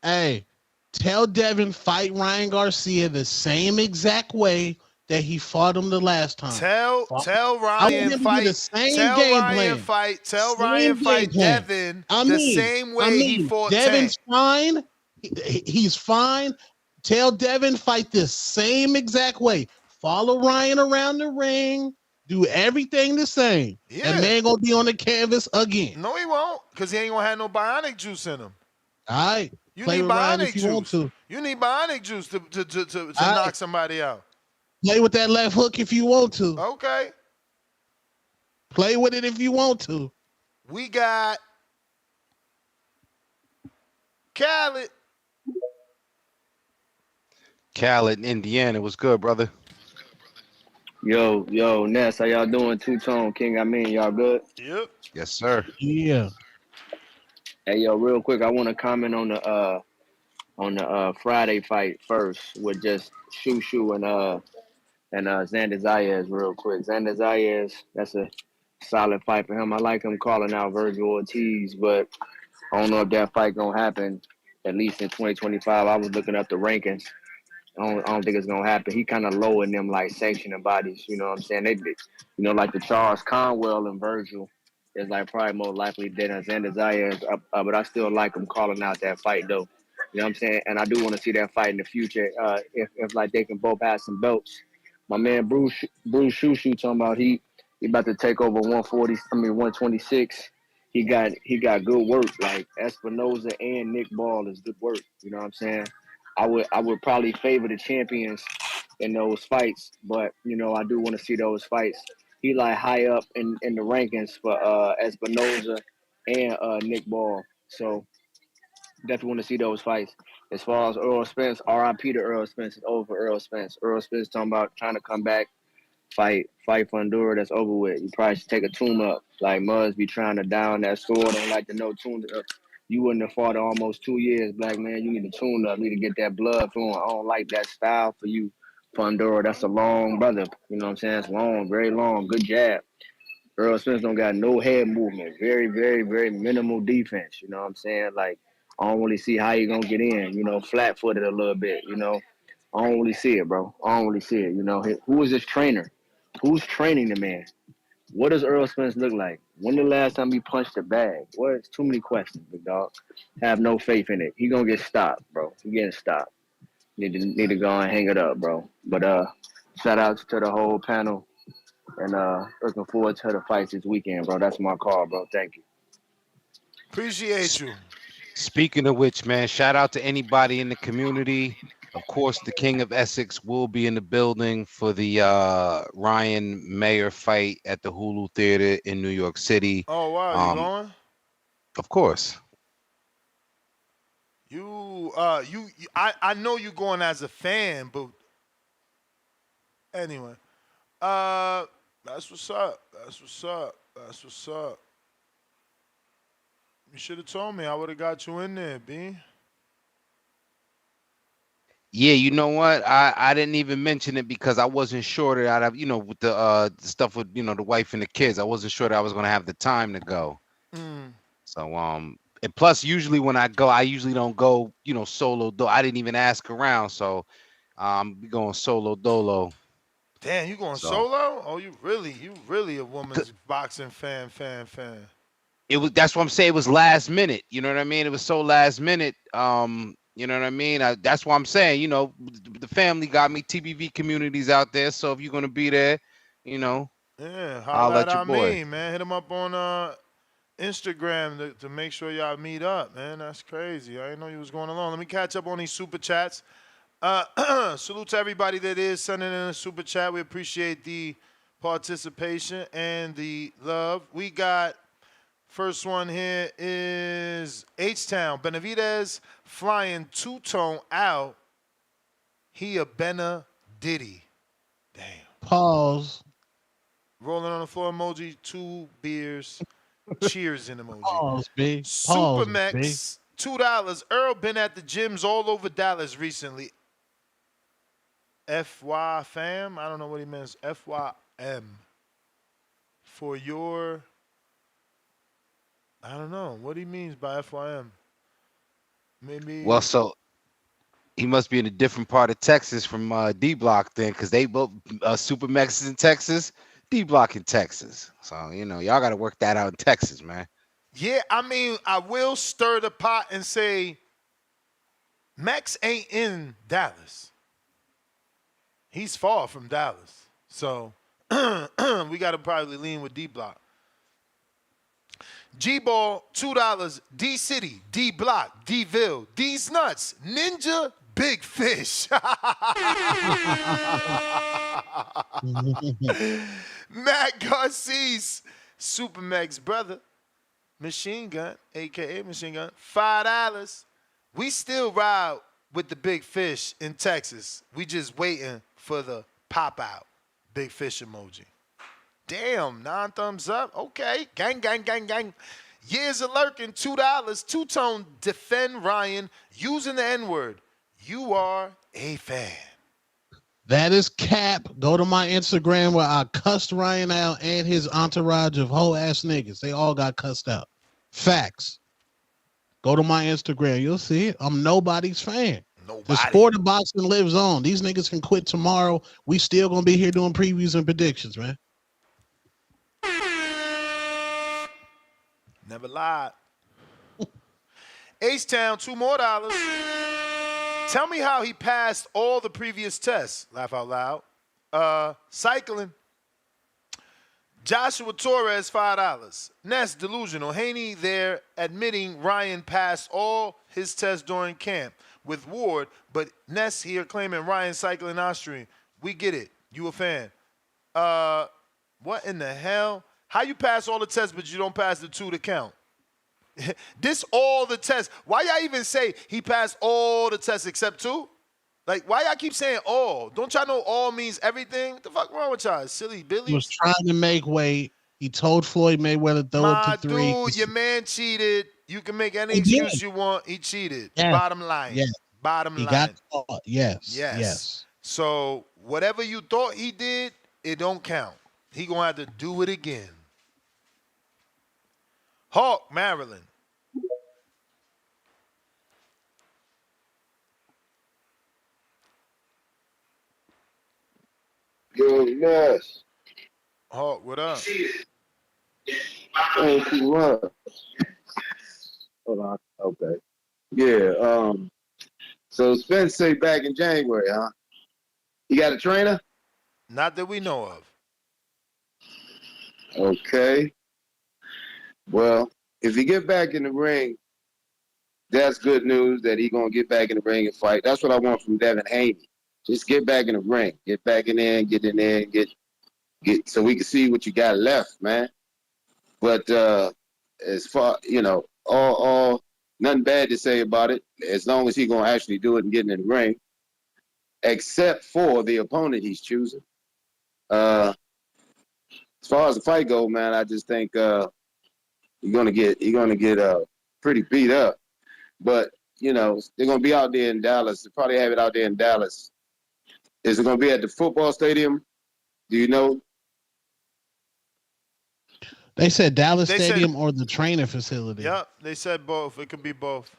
Hey, tell Devin fight Ryan Garcia the same exact way that he fought him the last time. Tell Ryan fight. Tell Ryan fight Devin the same way he fought Devin's Tank. fine. He's fine. Tell Devin fight the same exact way. Follow Ryan around the ring. Do everything the same. Yeah. And man gonna be on the canvas again. No, he won't, because he ain't gonna have no bionic juice in him. All right. You Play need with Ryan bionic if you juice. want to. You need bionic juice to knock somebody out. Play with that left hook if you want to. Okay. Play with it if you want to. We got Khaled. Khaled in Indiana was good, brother. Yo, Ness, how y'all doing? Two-Tone, King, y'all good? Yep. Yes, sir. Yeah. Hey, yo, real quick, I want to comment on the Friday fight first with just Shushu and Xander Zayas real quick. Xander Zayas, that's a solid fight for him. I like him calling out Virgil Ortiz, but I don't know if that fight gonna happen, at least in 2025. I was looking up the rankings. I don't think it's gonna happen. He kind of low in them like sanctioning bodies. You know what I'm saying? They like the Charles Conwell and Virgil is like probably more likely than Xander Zayas. But I still like him calling out that fight though. You know what I'm saying? And I do want to see that fight in the future. If like they can both have some belts. My man Bruce Shushu talking about he about to take over 126. He got good work. Like Espinoza and Nick Ball is good work. You know what I'm saying? I would probably favor the champions in those fights, but I do want to see those fights. He like high up in the rankings for Espinoza and Nick Ball. So definitely want to see those fights. As far as Errol Spence, RIP to Errol Spence. It's over for Errol Spence. Errol Spence talking about trying to come back, fight Fundora. That's over with. You probably should take a tune up. Like Muzz be trying to down that sword. Don't like to know tune up. You wouldn't have fought almost 2 years, black man. You need to tune up. You need to get that blood flowing. I don't like that style for you, Fundora. That's a long brother. You know what I'm saying? It's long, very long. Good jab. Errol Spence don't got no head movement. Very, very, very minimal defense. You know what I'm saying? Like, I don't really see how you gonna get in. Flat-footed a little bit. I don't really see it, bro. I don't really see it. Who is this trainer? Who's training the man? What does Errol Spence look like? When the last time he punched a bag? What? It's too many questions, big dog. Have no faith in it. He gonna get stopped, bro. He getting stopped. Need to go and hang it up, bro. But shout out to the whole panel, and looking forward to the fights this weekend, bro. That's my call, bro. Thank you. Appreciate you. Speaking of which, man, shout out to anybody in the community. Of course, the King of Essex will be in the building for the Ryan Mayer fight at the Hulu Theater in New York City. Oh, wow. You going? Of course. I know you going as a fan, but anyway. That's what's up. You should have told me. I would have got you in there, B. Yeah, you know what? I didn't even mention it because I wasn't sure that I'd have, with the stuff with, the wife and the kids. I wasn't sure that I was going to have the time to go. So and plus usually when I go, I usually don't go, solo. Though I didn't even ask around, so we going solo dolo. Damn, you going So solo? Oh, you really a woman's boxing fan. that's what I'm saying. It was last minute. You know what I mean? It was so last minute. You know what I mean? That's why I'm saying, the family got me TBV communities out there. So if you're gonna be there, Yeah, I'll holla let your at boy. me, man. Hit him up on Instagram to make sure y'all meet up, man. That's crazy. I didn't know you was going along. Let me catch up on these super chats. Salute to everybody that is sending in a super chat. We appreciate the participation and the love. We got first one here is H-Town. Benavidez flying two-tone out. He a Benna Diddy. Damn. Pause. Rolling on the floor emoji, 2 beers. Cheers in emoji. Pause, B. Pause, Supermax, $2. Earl been at the gyms all over Dallas recently. FY fam? I don't know what he means. FYM. For your... I don't know what he means by FYM. Maybe... Well, so he must be in a different part of Texas from D Block then, because they both Supermax is in Texas, D Block in Texas. So, y'all got to work that out in Texas, man. Yeah, I mean, I will stir the pot and say Max ain't in Dallas. He's far from Dallas. So we got to probably lean with D Block. G-Ball, $2. D-City, D-Block, D-Ville, D's Nuts, Ninja, Big Fish. Matt Garcia's Supermax brother, Machine Gun, a.k.a. Machine Gun, $5. We still ride with the Big Fish in Texas. We just waiting for the pop-out Big Fish emoji. Damn, 9 thumbs up. Okay, gang, gang, gang, gang. Years of lurking, $2. Two-tone, defend Ryan using the N-word. You are a fan. That is cap. Go to my Instagram where I cussed Ryan out and his entourage of whole ass niggas. They all got cussed out. Facts. Go to my Instagram. You'll see it. I'm nobody's fan. Nobody. The sport of boxing lives on. These niggas can quit tomorrow. We still gonna be here doing previews and predictions, man. Never lied. H-Town, $2 more. Tell me how he passed all the previous tests. Laugh out loud. Cycling. Joshua Torres, $5. Ness, delusional. Haney there admitting Ryan passed all his tests during camp with Ward, but Ness here claiming Ryan cycling Austrian. We get it. You a fan. What in the hell? How you pass all the tests, but you don't pass the 2 to count? This all the tests. Why y'all even say he passed all the tests except 2? Like, why y'all keep saying all? Don't y'all know all means everything? What the fuck wrong with y'all? Silly Billy. He was trying to make weight. He told Floyd Mayweather throw it to 3. Dude, your man cheated. You can make any excuse you want. He cheated. Yes. Bottom line. Yes. Bottom line. He got caught. Yes. So whatever you thought he did, it don't count. He gonna have to do it again. Hawk, Maryland. Yo, Ness. Hawk, what up? Thank you, what? Hold on. Okay. Yeah. So Spence say back in January, huh? You got a trainer? Not that we know of. Okay. Well, if he get back in the ring, that's good news that he gonna get back in the ring and fight. That's what I want from Devin Haney. Just get back in the ring. Get back in there and get in there and get so we can see what you got left, man. But as far, all nothing bad to say about it, as long as he gonna actually do it and get in the ring, except for the opponent he's choosing. As far as the fight goes, man, I just think you're gonna get pretty beat up. But they're gonna be out there in Dallas. They probably have it out there in Dallas. Is it gonna be at the football stadium? Do you know? They said Dallas They Stadium said, or the training facility. yep, they said both. It could be both.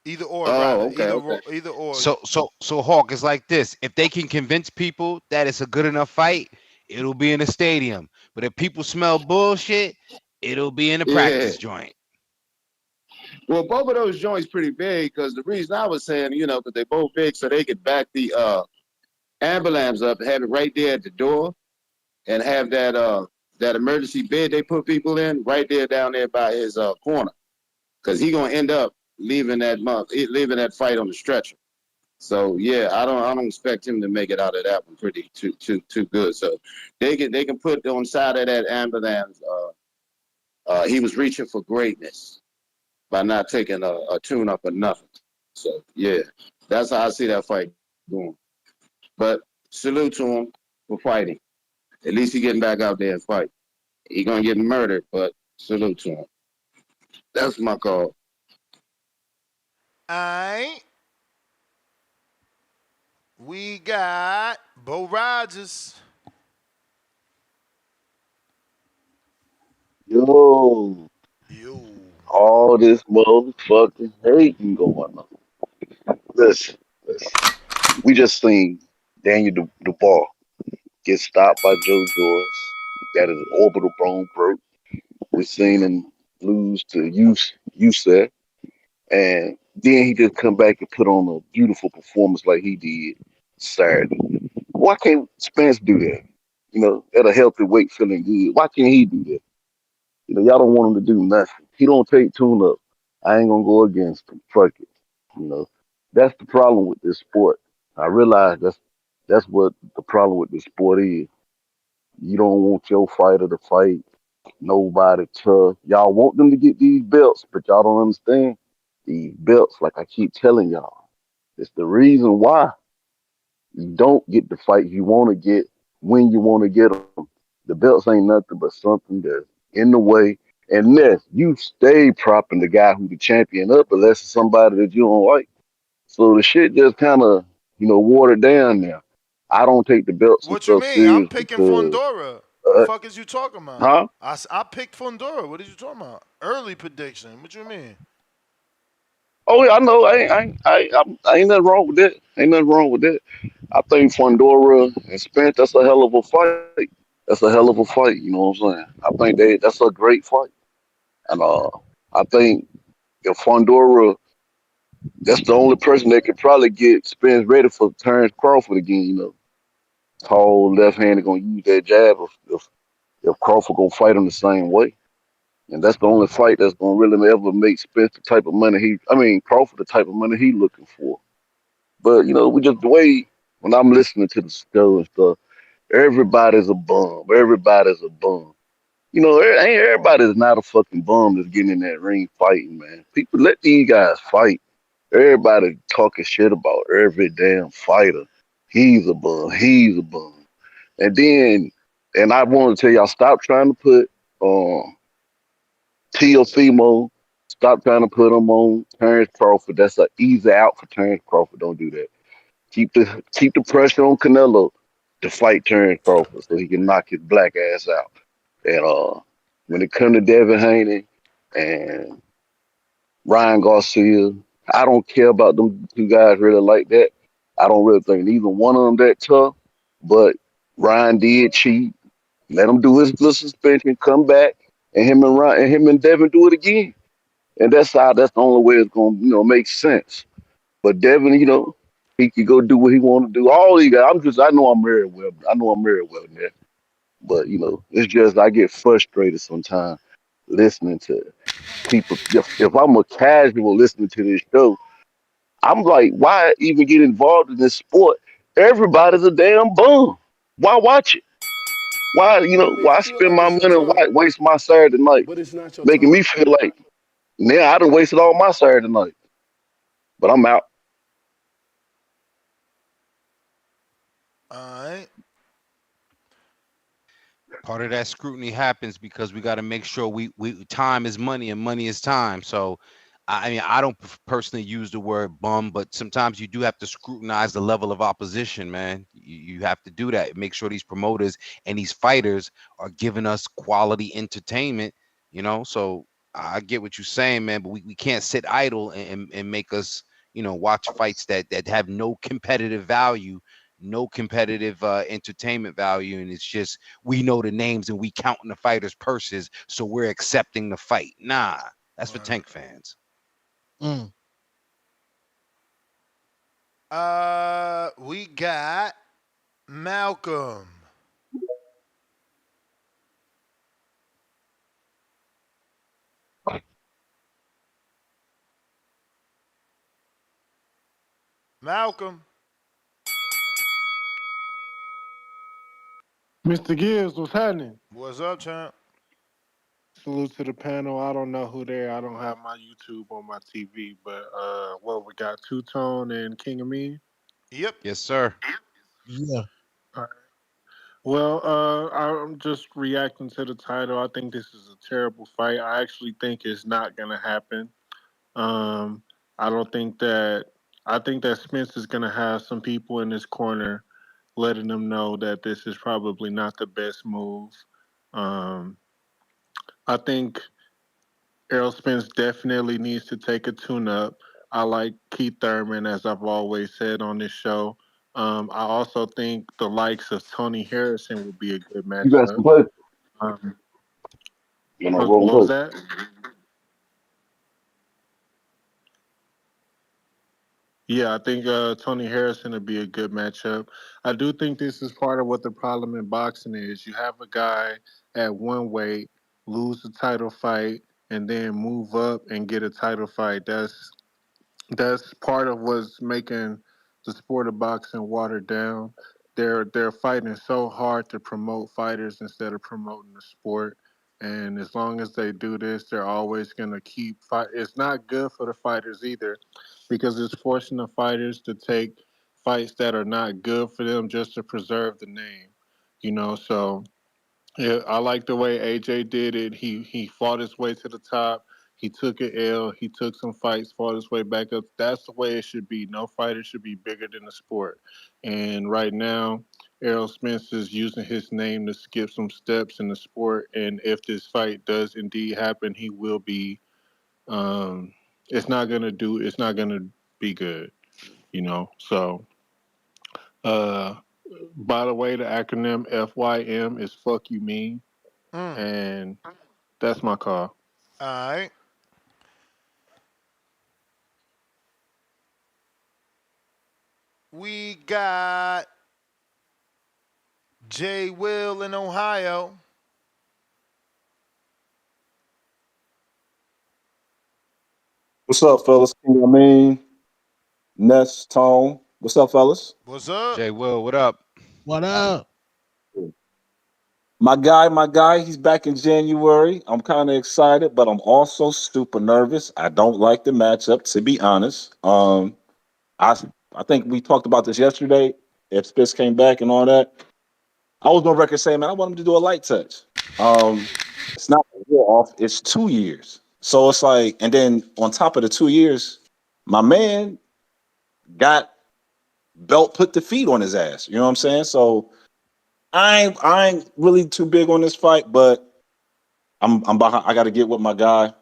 Either or, Oh, rather. okay, okay. Either or. So Hawk is like this. If they can convince people that it's a good enough fight, it'll be in the stadium. But if people smell bullshit, it'll be in the Yeah. practice joint. Well, both of those joints pretty big because the reason I was saying, you know, because they both big so they could back the ambulance up, have it right there at the door, and have that emergency bed they put people in right there down there by his corner, because he gonna end up leaving that fight on the stretcher. So yeah, I don't expect him to make it out of that one too good. So they can put on the side of that ambulance. He was reaching for greatness by not taking a tune up or nothing. So yeah, that's how I see that fight going. But salute to him for fighting. At least he getting back out there and fight. He gonna get murdered, but salute to him. That's my call. Alright. We got Bo Rogers. Yo. All this motherfucking hating going on. Listen. We just seen Daniel Dubois get stopped by Joe Joyce. Got his orbital bone broke. We seen him lose to Youssef. And then he just come back and put on a beautiful performance like he did Saturday. Why can't Spence do that? You know, at a healthy weight, feeling good. Why can't he do that? You know, y'all don't want him to do nothing. He don't take tune up. I ain't gonna go against him. Fuck it. You know, that's the problem with this sport. I realize that's what the problem with this sport is. You don't want your fighter to fight nobody tough. Y'all want them to get these belts, but y'all don't understand these belts. Like I keep telling y'all, it's the reason why you don't get the fight you want to get when you want to get them. The belts ain't nothing but something that's in the way. And yes, you stay propping the guy who the champion up unless it's somebody that you don't like. So the shit just kind of, watered down now. I don't take the belts and What you stuff mean? I'm serious picking because, Fundora. The fuck is you talking about? huh? I picked Fundora. What are you talking about? Early prediction. What you mean? Oh yeah, I know. I ain't nothing wrong with that. Ain't nothing wrong with that. I think Fundora and Spence, that's a hell of a fight. That's a hell of a fight. You know what I'm saying? I think that's a great fight. And I think if Fundora, that's the only person that could probably get Spence ready for Terrence Crawford again. Tall left handed gonna use that jab if Crawford gonna fight him the same way. And that's the only fight that's gonna really ever make Spence the type of money Crawford the type of money he looking for. But we just the way when I'm listening to the show and stuff, everybody's a bum. Everybody's a bum. Ain't everybody's not a fucking bum that's getting in that ring fighting, man. People let these guys fight. Everybody talking shit about every damn fighter. He's a bum. He's a bum. And I want to tell y'all, stop trying to put Teofimo, stop trying to put him on Terrence Crawford. That's an easy out for Terrence Crawford. Don't do that. Keep the pressure on Canelo to fight Terrence Crawford so he can knock his black ass out. And when it comes to Devin Haney and Ryan Garcia, I don't care about them two guys really like that. I don't really think neither one of them that tough. But Ryan did cheat. Let him do his little suspension, come back, and him and Devin do it again. And that's the only way it's gonna make sense. But Devin, he could go do what he want to do. All these guys, I know I'm married well. I know I'm married well now. But it's just I get frustrated sometimes listening to people. If I'm a casual listening to this show, I'm like, why even get involved in this sport? Everybody's a damn bum. Why watch it? Why why Feel spend like my it's your money? Why turn, waste my Saturday night but it's not your making turn. me feel like now I done wasted all my Saturday night. But I'm out. All right. Part of that scrutiny happens because we got to make sure we time is money and money is time. So I mean, I don't personally use the word bum, but sometimes you do have to scrutinize the level of opposition, man. You have to do that. Make sure these promoters and these fighters are giving us quality entertainment, you know? So I get what you're saying, man, but we can't sit idle and make us, watch fights that have no competitive value, no competitive entertainment value. And it's just, we know the names and we counting the fighters' purses, so we're accepting the fight. Nah, that's for tank fans. We got Malcolm. Malcolm. Mr. Gibbs, what's happening? What's up, champ? Salute to the panel. I don't know who they are. I don't have my YouTube on my TV, but what we got? Two Tone and King of Me. Yep. Yes, sir. Yeah. All right. Well, I'm just reacting to the title. I think this is a terrible fight. I actually think it's not gonna happen. Um, I don't think that. I think that Spence is gonna have some people in his corner, letting them know that this is probably not the best move. Um, I think Errol Spence definitely needs to take a tune up. I like Keith Thurman, as I've always said on this show. I also think the likes of Tony Harrison would be a good You guys matchup. can play. Um, You know, what roll and was play. that? Yeah, I think Tony Harrison would be a good matchup. I do think this is part of what the problem in boxing is. You have a guy at one weight lose the title fight and then move up and get a title fight. That's part of what's making the sport of boxing watered down. They're fighting so hard to promote fighters instead of promoting the sport. And as long as they do this, they're always gonna keep fight. It's not good for the fighters either, because it's forcing the fighters to take fights that are not good for them just to preserve the name. So yeah, I like the way AJ did it. He fought his way to the top. He took an L. He took some fights, fought his way back up. That's the way it should be. No fighter should be bigger than the sport. And right now, Errol Spence is using his name to skip some steps in the sport. And if this fight does indeed happen, he will be. It's not gonna do. It's not gonna be good. So, uh, by the way, the acronym FYM is fuck you mean, and that's my call. All right. We got Jay Will in Ohio. What's up, fellas? I mean, Ness, Tone. What's up, fellas? What's up? Jay Will, what up? What up? My guy, he's back in January. I'm kind of excited, but I'm also super nervous. I don't like the matchup, to be honest. I I think we talked about this yesterday. If Spitz came back and all that, I was on record saying, man, I want him to do a light touch. It's not a year off, it's 2 years. So it's like, and then on top of the 2 years, my man got belt put the feet on his ass. You know what I'm saying? So I ain't really too big on this fight, but I'm behind. I got to get with my guy,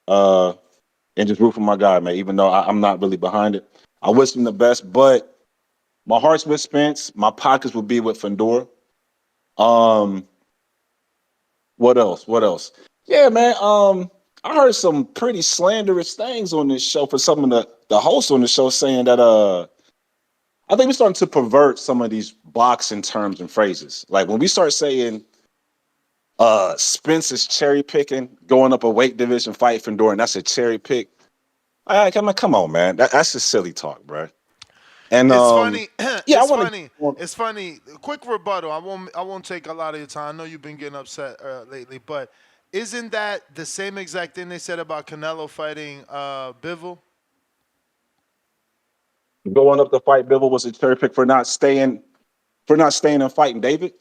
uh, and just root for my guy, man. Even though I'm not really behind it, I wish him the best. But my heart's with Spence. My pockets will be with Fundora. Um, what else? What else? Yeah, man. I heard some pretty slanderous things on this show for some of the hosts on the show saying that I think we're starting to pervert some of these boxing terms and phrases. Like when we start saying Spence is cherry picking, going up a weight division fight for Fundora, and that's a cherry pick. Come on, man. That's just silly talk, bro. And It's funny. yeah, I It's want funny. to. It's funny. Quick rebuttal. I won't take a lot of your time. I know you've been getting upset lately, but isn't that the same exact thing they said about Canelo fighting Bivol? Going up the fight, Bivol was a cherry pick for not staying and fighting David.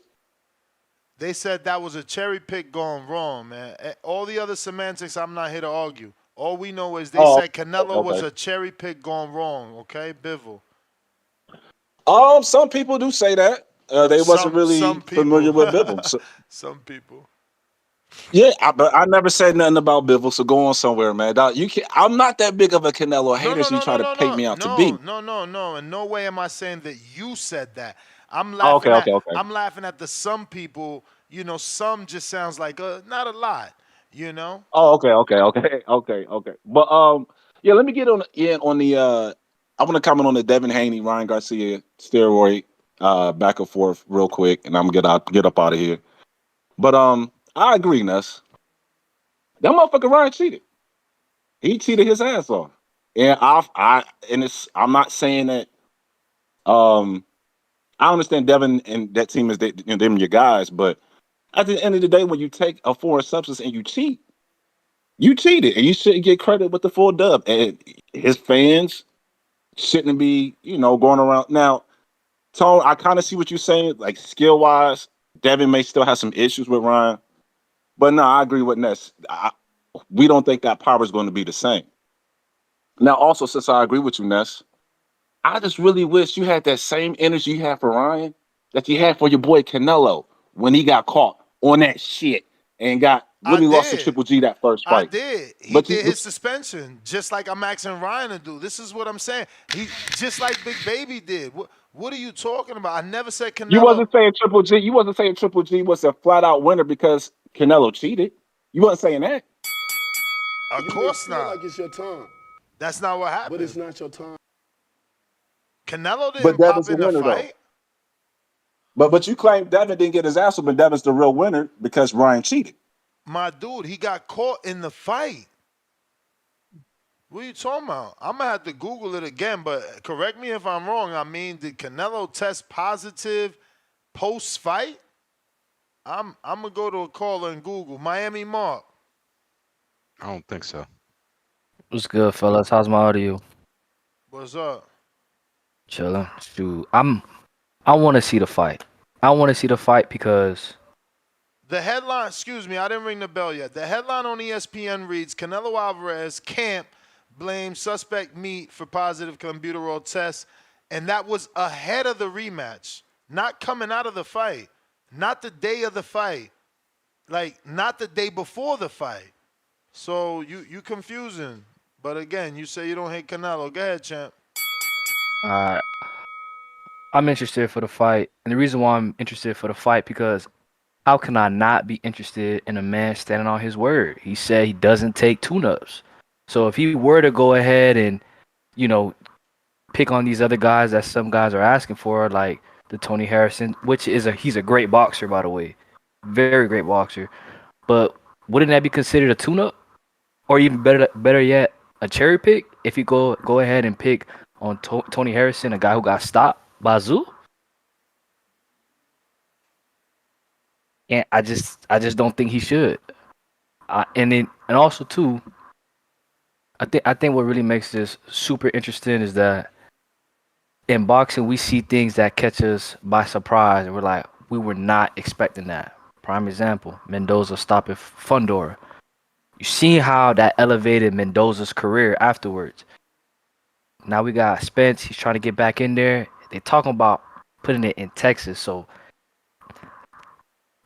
They said that was a cherry pick going wrong, man. All the other semantics, I'm not here to argue. All we know is they said Canelo was okay. a cherry pick gone wrong. Okay, Bivol. Some people do say that. They wasn't Some really familiar people. with Bivol. So, Some people. yeah, but I never said nothing about Bivol. So go on somewhere, man. Dog, you can I'm not that big of a Canelo No, hater no, as you no, try no, to no, paint no, me out to no, be. no, no, no. In no way am I saying that you said that. Oh, okay, okay, okay. I'm laughing at the some people. Some just sounds like not a lot. Oh, okay, okay, okay, okay, okay. But yeah, let me get on the I want to comment on the Devin Haney, Ryan Garcia steroid back and forth real quick, and I'm gonna get up out of here. But I agree, Ness. That motherfucker Ryan cheated. He cheated his ass off. And I'm not saying that I understand Devin and that team is them your guys, but at the end of the day, when you take a foreign substance and you cheated, and you shouldn't get credit with the full dub. And his fans shouldn't be, going around. Now, Tone, I kind of see what you're saying. Like skill wise, Devin may still have some issues with Ryan, but no, I agree with Ness. We don't think that power is going to be the same. Now, also, since I agree with you, Ness, I just really wish you had that same energy you had for Ryan that you had for your boy Canelo when he got caught on that shit and got I really lost to did. Triple G that first I fight. did. He But you, did but his suspension, just like I'm asking Ryan to do. This is what I'm saying. He just like Big Baby did. What are you talking about? I never said You Canelo. wasn't saying Triple G. You wasn't saying Triple G was a flat out winner because Canelo cheated. You wasn't saying that. Of You may course feel not. like it's your time, That's not what but it's happened. not your time. Canelo But didn't Devin's pop the in the winner though. fight. But you claim Devin didn't get his ass whooped, but Devin's the real winner because Ryan cheated. My dude, he got caught in the fight. What are you talking about? I'm gonna have to Google it again, but correct me if I'm wrong. I mean, did Canelo test positive post fight? I'm gonna go to a caller and Google Miami Mark. I don't think so. What's good, fellas? How's my audio? What's up? Chilling. Shoot, I want to see the fight. I want to see the fight because The headline, excuse me, I didn't ring the bell yet. The headline on ESPN reads Canelo Alvarez camp blames suspect meat for positive clenbuterol test, and that was ahead of the rematch, not coming out of the fight, not the day of the fight, like not the day before the fight. So you confusing. But again, you say you don't hate Canelo. Go ahead, champ. uh, I'm interested for the fight, and the reason why I'm interested for the fight because how can I not be interested in a man standing on his word? He said he doesn't take tune-ups. So if he were to go ahead and you know pick on these other guys that some guys are asking for, like the Tony Harrison, which is he's a great boxer by the way, very great boxer. But wouldn't that be considered a tune-up, or even better yet, a cherry pick? If you go ahead and pick on Tony Harrison, a guy who got stopped by Zoo, and I just don't think he should. And also too, I think what really makes this super interesting is that in boxing we see things that catch us by surprise, and we're like we were not expecting that. Prime example: Mendoza stopping Fundora. You see how that elevated Mendoza's career afterwards. Now we got Spence. He's trying to get back in there. They talking about putting it in Texas, so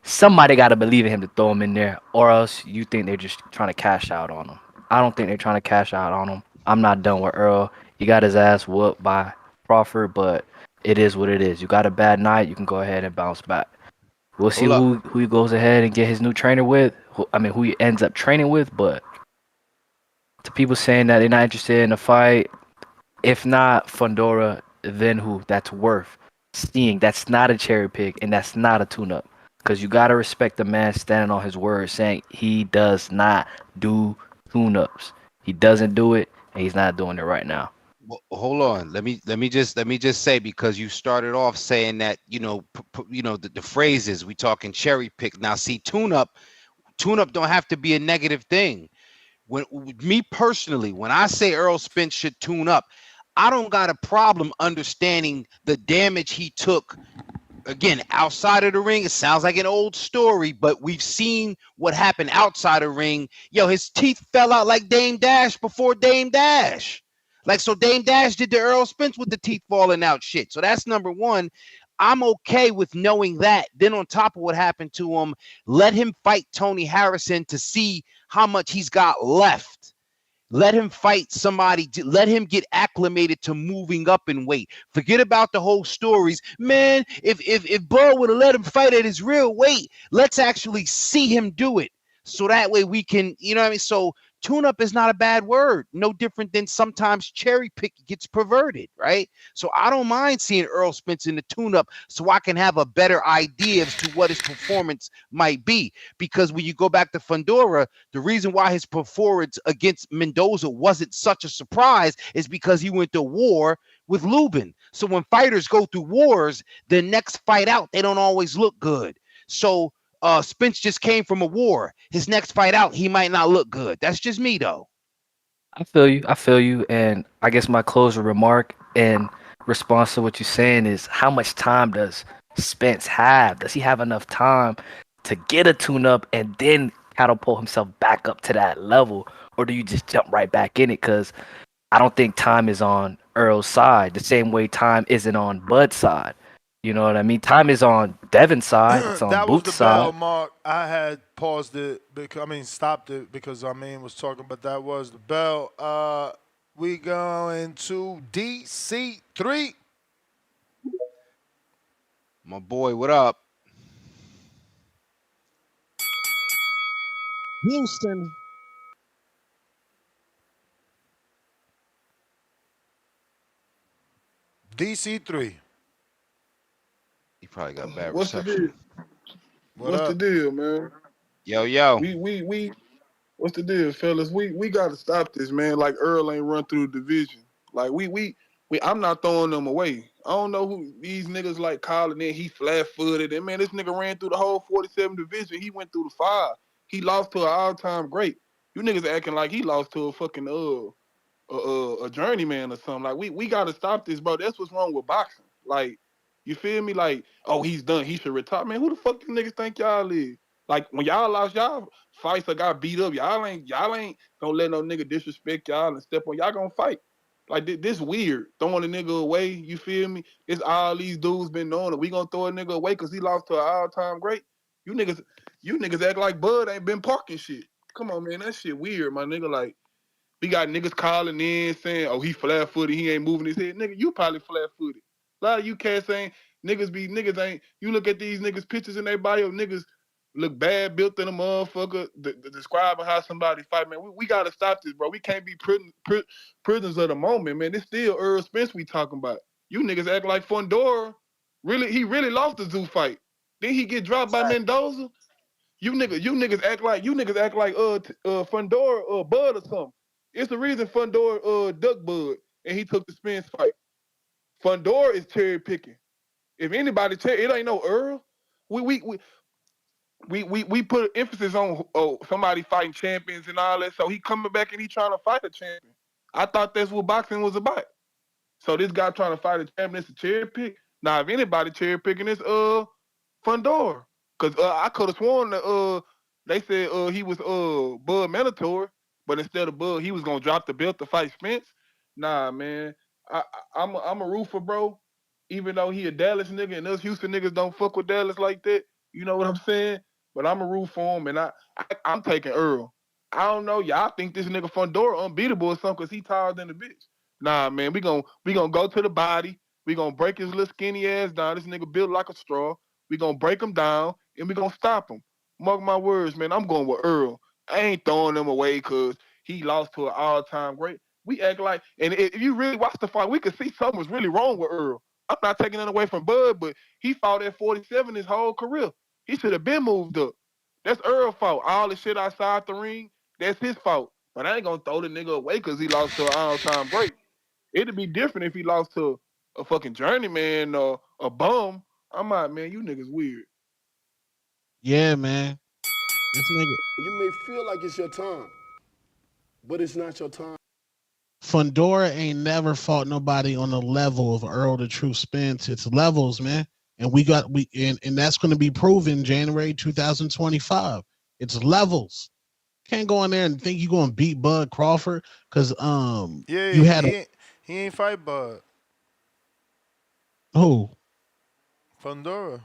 somebody got to believe in him to throw him in there, or else you think they're just trying to cash out on him. I don't think they're trying to cash out on him. I'm not done with Earl. He got his ass whooped by Crawford, but it is what it is. You got a bad night, you can go ahead and bounce back. We'll see Hold up. who he goes ahead and get his new trainer with. Who he ends up training with. But to people saying that they're not interested in the fight, if not Fundora, then who? That's worth seeing. That's not a cherry pick, and that's not a tune-up. Because you gotta respect the man standing on his word, saying he does not do tune-ups. He doesn't do it, and he's not doing it right now. Well, hold on. Let me just say, because you started off saying that the phrases we talking cherry pick. Now see, tune up don't have to be a negative thing. When me personally, when I say Errol Spence should tune up, I don't got a problem understanding the damage he took Again, outside of the ring, it sounds like an old story, but we've seen what happened outside the ring. Yo, his teeth fell out like Dame Dash before Dame Dash. Like, so Dame Dash did the Errol Spence with the teeth falling out shit. So that's number one. I'm okay with knowing that. Then on top of what happened to him, let him fight Tony Harrison to see how much he's got left. Let him fight somebody. Let him get acclimated to moving up in weight. Forget about the whole stories. Man, if Bud would have let him fight at his real weight, let's actually see him do it. So that way we can, you know what I mean? So tune-up is not a bad word. No different than sometimes cherry pick gets perverted, right? So I don't mind seeing Errol Spence in the tune-up so I can have a better idea as to what his performance might be. Because when you go back to Fundora, the reason why his performance against Mendoza wasn't such a surprise is because he went to war with Lubin. So when fighters go through wars, the next fight out, they don't always look good. So Spence just came from a war. His next fight out, he might not look good. That's just me, though. I feel you. I feel you. And I guess my closing remark in response to what you're saying is, how much time does Spence have? Does he have enough time to get a tune-up and then catapult himself back up to that level? Or do you just jump right back in it? Because I don't think time is on Earl's side the same way time isn't on Bud's side. You know what I mean? Time is on Devin's side. It's on That was Boot's the bell, side. Mark. I had paused it stopped it because was talking, but that was the bell. We going to DC3. My boy, what up? Houston. DC3. He probably got bad What's the reception. deal? What's the deal, man? Yo. We what's the deal, fellas? We gotta stop this, man. Like Earl ain't run through the division. Like we I'm not throwing them away. I don't know who these niggas like calling in. He flat footed. And man, this nigga ran through the whole 47 division. He went through the 5. He lost to an all-time great. You niggas acting like he lost to a fucking a journeyman or something. Like we gotta stop this, bro. That's what's wrong with boxing. Like, you feel me? Like, oh, he's done. He should retire. Man, who the fuck you niggas think y'all is? Like, when y'all lost y'all fights or got beat up, y'all ain't gonna let no nigga disrespect y'all and step on. Y'all gonna fight. Like, this weird. Throwing a nigga away, you feel me? It's all these dudes been knowing it. We gonna throw a nigga away because he lost to an all-time great? You niggas act like Bud ain't been parking shit. Come on, man. That shit weird, my nigga. Like, we got niggas calling in saying, oh, he flat-footed, he ain't moving his head. Nigga, you probably flat-footed. A lot of you cats saying niggas ain't, you look at these niggas' pictures in their bio, niggas look bad, built in a motherfucker, describing how somebody fight, man. We got to stop this, bro. We can't be prisoners of the moment, man. It's still Errol Spence we talking about. You niggas act like Fundora. He really lost the Zoo fight. Then he get dropped by Mendoza. You niggas act like Fundora Bud or something. It's the reason Fundora duck Bud and he took the Spence fight. Fundora is cherry picking. If anybody it ain't no Earl. We put emphasis on somebody fighting champions and all that. So he coming back and he trying to fight a champion. I thought that's what boxing was about. So this guy trying to fight a champion, it's a cherry pick. Now if anybody cherry picking, it's Fundora. Cause I could have sworn that they said he was Bud mandatory, but instead of Bud, he was gonna drop the belt to fight Spence. Nah, man. I'm a roofer, bro. Even though he a Dallas nigga and us Houston niggas don't fuck with Dallas like that. You know what I'm saying? But I'm a root for him, and I'm taking Earl. I don't know, y'all think this nigga Fundora unbeatable or something because he taller than the bitch. Nah, man, we gonna go to the body. We gonna break his little skinny ass down. This nigga built like a straw. We gonna break him down and we gonna stop him. Mark my words, man. I'm going with Earl. I ain't throwing him away because he lost to an all-time great. We act like, and if you really watch the fight, we could see something was really wrong with Earl. I'm not taking it away from Bud, but he fought at 47 his whole career. He should have been moved up. That's Earl's fault. All the shit outside the ring, that's his fault. But I ain't gonna throw the nigga away because he lost to an all-time great. It'd be different if he lost to a fucking journeyman or a bum. I'm out, man. You niggas weird. Yeah, man. This nigga You may feel like it's your time, but it's not your time. Fundora ain't never fought nobody on the level of Earl the True Spence. It's levels, man. and and that's going to be proven January 2025. It's levels. Can't go in there and think you're going to beat Bud Crawford because Yeah, you had he ain't fight Bud. who? Fundora.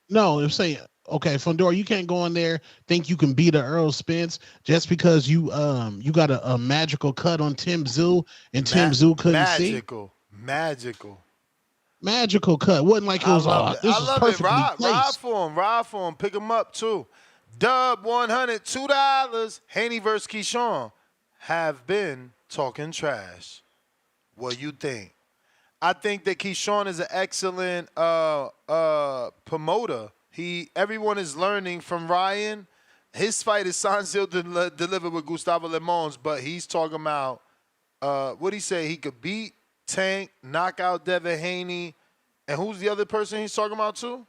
No, I'm saying okay, Fundora, you can't go in there think you can beat a Errol Spence just because you got a magical cut on Tim Zoo and Tim Zoo couldn't see. Magical cut. Wasn't like it was this is perfectly Ride placed. for him. Pick him up too. Dub $100, $2. Haney versus Keyshawn have been talking trash. What you think? I think that Keyshawn is an excellent promoter. Everyone is learning from Ryan. His fight is signed, sealed, delivered with Gustavo Lemons, but he's talking about what he say? He could beat Tank, knock out Devin Haney, and who's the other person he's talking about too?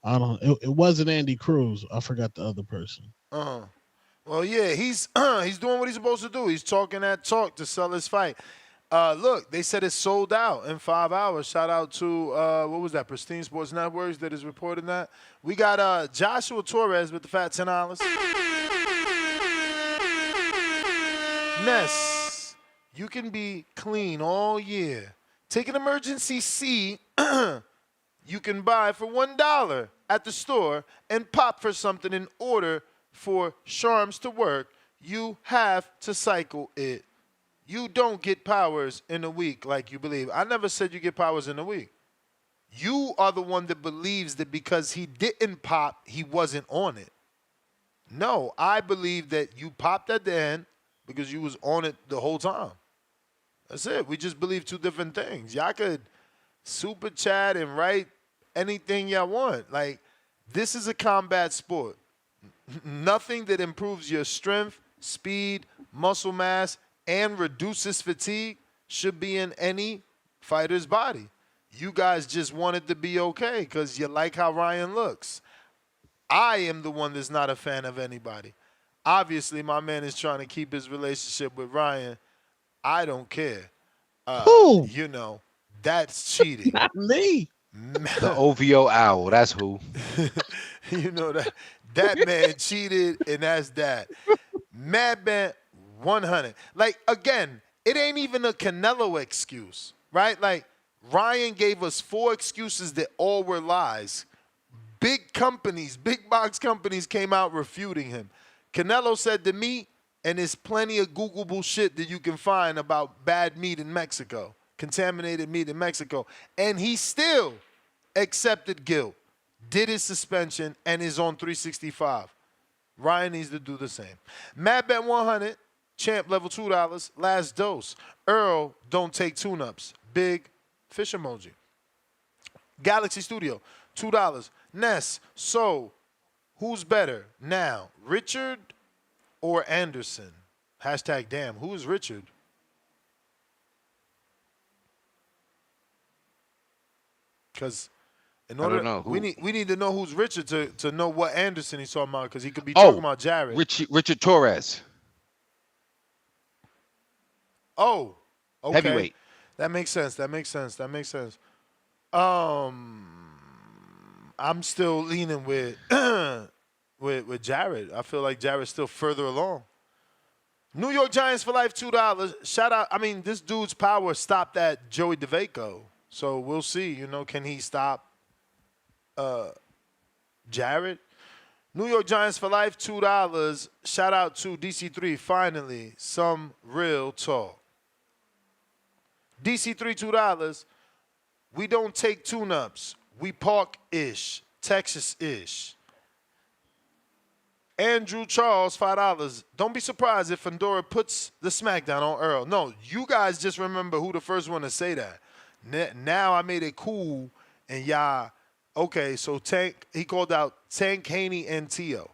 I don't. It wasn't Andy Cruz. I forgot the other person. Well, yeah, he's doing what he's supposed to do. He's talking that talk to sell his fight. Look, they said it's sold out in 5 hours. Shout out to what was that? Pristine Sports Networks that is reporting that. We got Joshua Torres with the fat $10. Ness, you can be clean all year. Take an emergency C you can buy for $1 at the store and pop for something in order for charms to work. You have to cycle it. You don't get powers in a week like you believe. I never said you get powers in a week. You are the one that believes that because he didn't pop, he wasn't on it. No, I believe that you popped at the end because you was on it the whole time. That's it. We just believe two different things. Y'all could super chat and write anything y'all want. Like, this is a combat sport. Nothing that improves your strength, speed, muscle mass, and reduces fatigue should be in any fighter's body. You guys just want it to be okay because you like how Ryan looks. I am the one that's not a fan of anybody. Obviously, my man is trying to keep his relationship with Ryan. I don't care. Who? You know, that's cheating. Not me. The OVO owl. That's who. You know that man cheated, and that's that. Mad Ben 100. Like, again, it ain't even a Canelo excuse, right? Like, Ryan gave us 4 excuses that all were lies. Big companies, big box companies came out refuting him. Canelo said to me, and there's plenty of Googleable shit that you can find about bad meat in Mexico, contaminated meat in Mexico, and he still accepted guilt, did his suspension, and is on 365. Ryan needs to do the same. Mad Bet 100, champ level $2, last dose. Earl, don't take tune-ups. Big fish emoji. Galaxy Studio, $2. Ness, so who's better now, Richard or Anderson? Hashtag damn, who is Richard? Because in order, we need to know who's Richard to know what Anderson he's talking about, because he could be talking about Jared. Richard Torres. Oh, okay. Heavyweight. That makes sense. I'm still leaning with with Jared. I feel like Jared's still further along. New York Giants for life, $2. Shout out. I mean, this dude's power stopped at Joey DeVaco. So we'll see. You know, can he stop Jared? New York Giants for life, $2. Shout out to DC3. Finally, some real talk. DC3, $2. We don't take tune-ups. We park-ish, Texas-ish. Andrew Charles, $5. Don't be surprised if Fundora puts the smackdown on Earl. No, you guys just remember who the first one to say that. Now I made it cool, and y'all, okay, so Tank, he called out Tank, Haney, and Tio.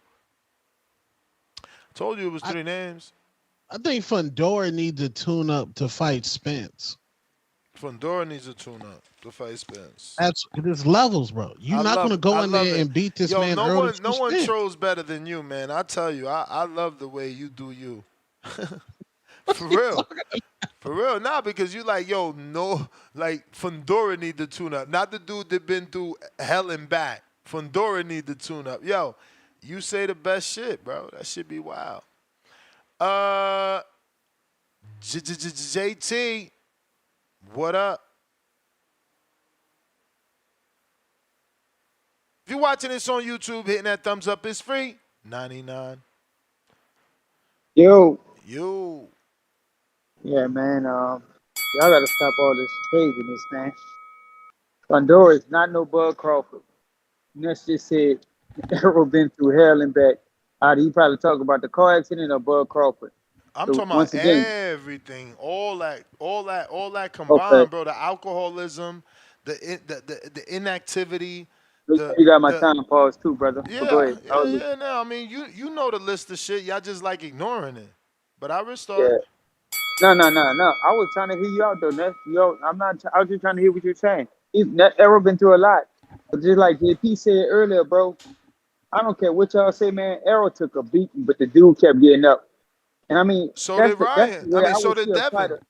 Told you it was 3 names. I think Fundora needs a tune-up to fight Spence. Fundora needs a tune-up to fight Spence. There's levels, bro. You're not going to go in there and beat this man. No one trolls better than you, man. I tell you, I love the way you do you. For real. For real, nah, because you like, yo, no, like Fundora need to tune up. Not the dude that been through hell and back. Fundora need to tune up. Yo, you say the best shit, bro. That should be wild. Uh, JT, what up? If you're watching this on YouTube, hitting that thumbs up is free. 99. Yo. Yo. Yeah, man. Y'all gotta stop all this craziness, man. Fundora is not no Bud Crawford. Ness just said Errol been through hell and back. He probably talk about the car accident or Bud Crawford. I'm So talking about once again, everything, all that okay, combined, bro. The alcoholism, the inactivity, the you got my the time paused too, brother. But go yeah, ahead. yeah, yeah. No, I mean you know the list of shit. Y'all just like ignoring it. But I restart. Yeah. No. I was trying to hear you out though, Ness. Yo, I'm not. I was just trying to hear what you're saying. Errol been through a lot. But just like JP said earlier, bro, I don't care what y'all say, man. Errol took a beating, but the dude kept getting up. And I mean, So that's did the Ryan. I way mean, I so would did see a Devin. fighter.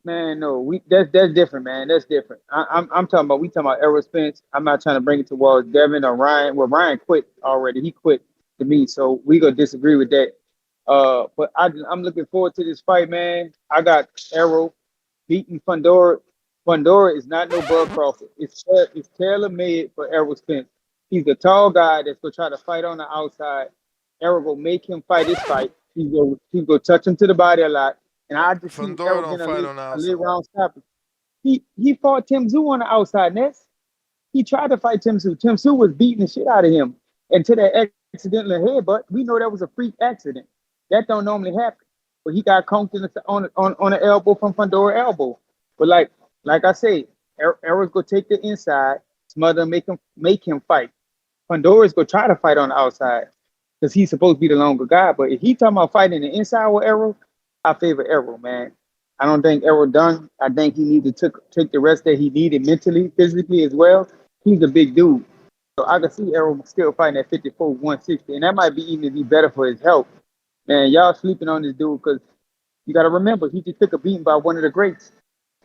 Man, no, that's different, man. That's different. I'm talking about we talking about Errol Spence. I'm not trying to bring it towards Devin or Ryan. Well, Ryan quit already. He quit to me, so we gonna disagree with that. But I'm looking forward to this fight, man. I got Errol beating Fundora. Fundora is not no Bud Crawford. It's tailor made for Errol Spence. He's a tall guy that's gonna try to fight on the outside. Errol will make him fight his fight. He's gonna touch him to the body a lot. And I just see Fundora Errol don't getting fight on the a late outside. round stopper. He fought Tim Tszyu on the outside, Ness. He tried to fight Tim Tszyu. Tim Tszyu was beating the shit out of him until that accidental headbutt. We know that was a freak accident. That don't normally happen. But he got conked on an elbow from Fundora elbow. But like I say, Errol's gonna take the inside, smother, make him fight. Pandora's gonna try to fight on the outside because he's supposed to be the longer guy. But if he talking about fighting the inside with Errol, I favor Errol, man. I don't think Errol done. I think he needs to take the rest that he needed mentally, physically as well. He's a big dude. So I can see Errol still fighting at 54, 160. And that might be even be better for his health. Man, y'all sleeping on this dude because you got to remember, he just took a beating by one of the greats.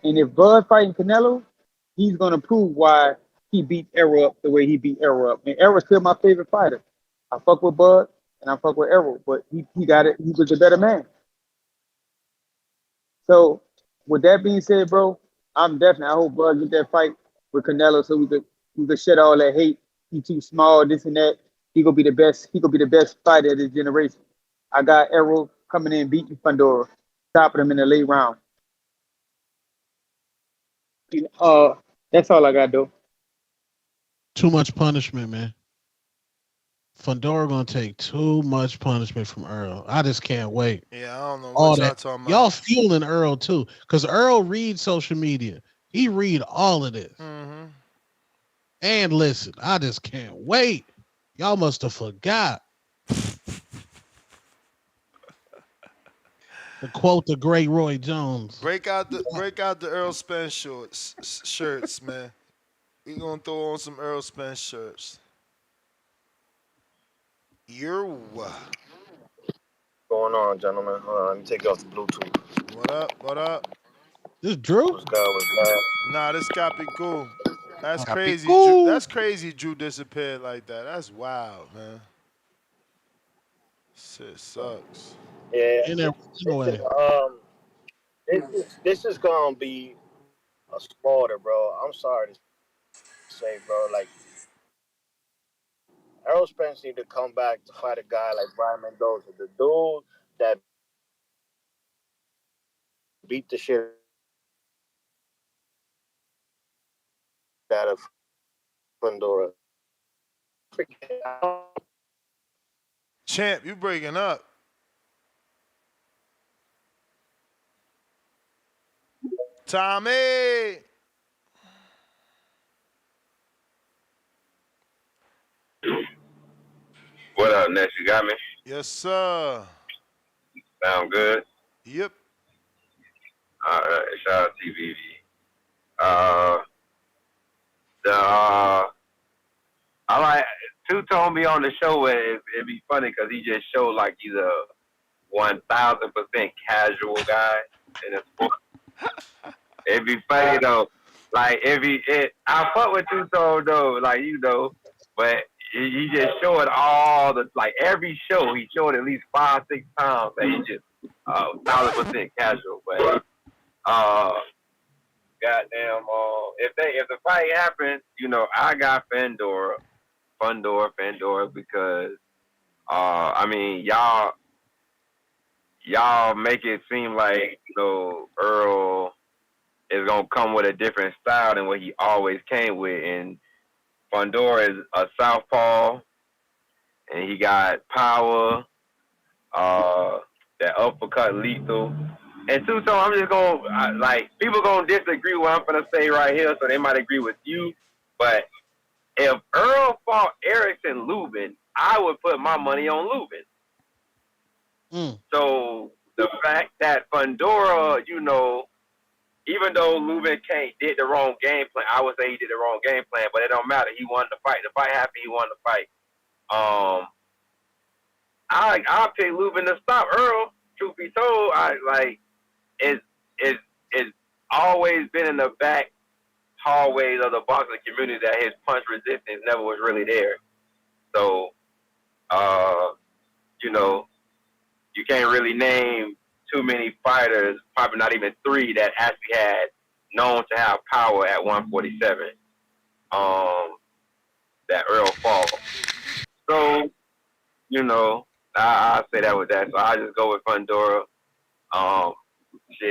And if Bud fighting Canelo, he's going to prove why he beat Errol up the way he beat Errol up. And Errol's still my favorite fighter. I fuck with Bud and I fuck with Errol, but he got it. He was a better man. So with that being said, bro, I hope Bud get that fight with Canelo so we could shed all that hate. He too small, this and that. He gonna be the best. He gonna be the best fighter of this generation. I got Errol coming in beating Fundora, stopping him in the late round. That's all I got, though. Too much punishment, man. Fundora gonna take too much punishment from Earl. I just can't wait. Yeah, I don't know All what y'all that talking about. y'all feeling Earl too, because Earl reads social media. He read all of this. Mm-hmm. And listen, I just can't wait. Y'all must have forgot. To quote the great Roy Jones. Break out the Errol Spence shirts, man. We gonna throw on some Errol Spence shirts. Going on, gentlemen? Hold on, let me take off the Bluetooth. What up? What up? This Drew? What's good? What's good? Nah, this copy cool. That's crazy. Capicool. That's crazy. Drew disappeared like that. That's wild, man. Shit sucks. Yeah. In there anyway. This is gonna be a slaughter, bro. I'm sorry to say, bro. Like, Errol Spence need to come back to fight a guy like Brian Mendoza, the dude that beat the shit out of Fundora. Champ, you breaking up. Tommy. What up, Ness? You got me? Yes, sir. Sound good? Yep. All right. Shout out to TVV. I like Two Tone be on the show. It'd be funny because he just showed like he's a 1000% casual guy. in the sport. It'd be funny though. Like I fuck with Two Tone though, like but he just show it all the like every show he showed at least 5-6 times that he just 1,000% casual. But goddamn, if the fight happens, I got Fundora because I mean y'all make it seem like Earl is gonna come with a different style than what he always came with, and Fundora is a southpaw, and he got power, that uppercut lethal. And two, so I'm just gonna people gonna disagree with what I'm gonna say right here, so they might agree with you. But if Earl fought Erickson Lubin, I would put my money on Lubin. So the fact that Fundora, even though Lubin did the wrong game plan, I would say he did the wrong game plan, but it don't matter. He won the fight. The fight happened. He won the fight. I'll pick Lubin to stop Earl. Truth be told, it's always been in the back hallways of the boxing community that his punch resistance never was really there. So, you can't really name too many fighters, probably not even 3, that actually had known to have power at 147. That Earl fought. So, I'll say that with that. So I just go with Fundora.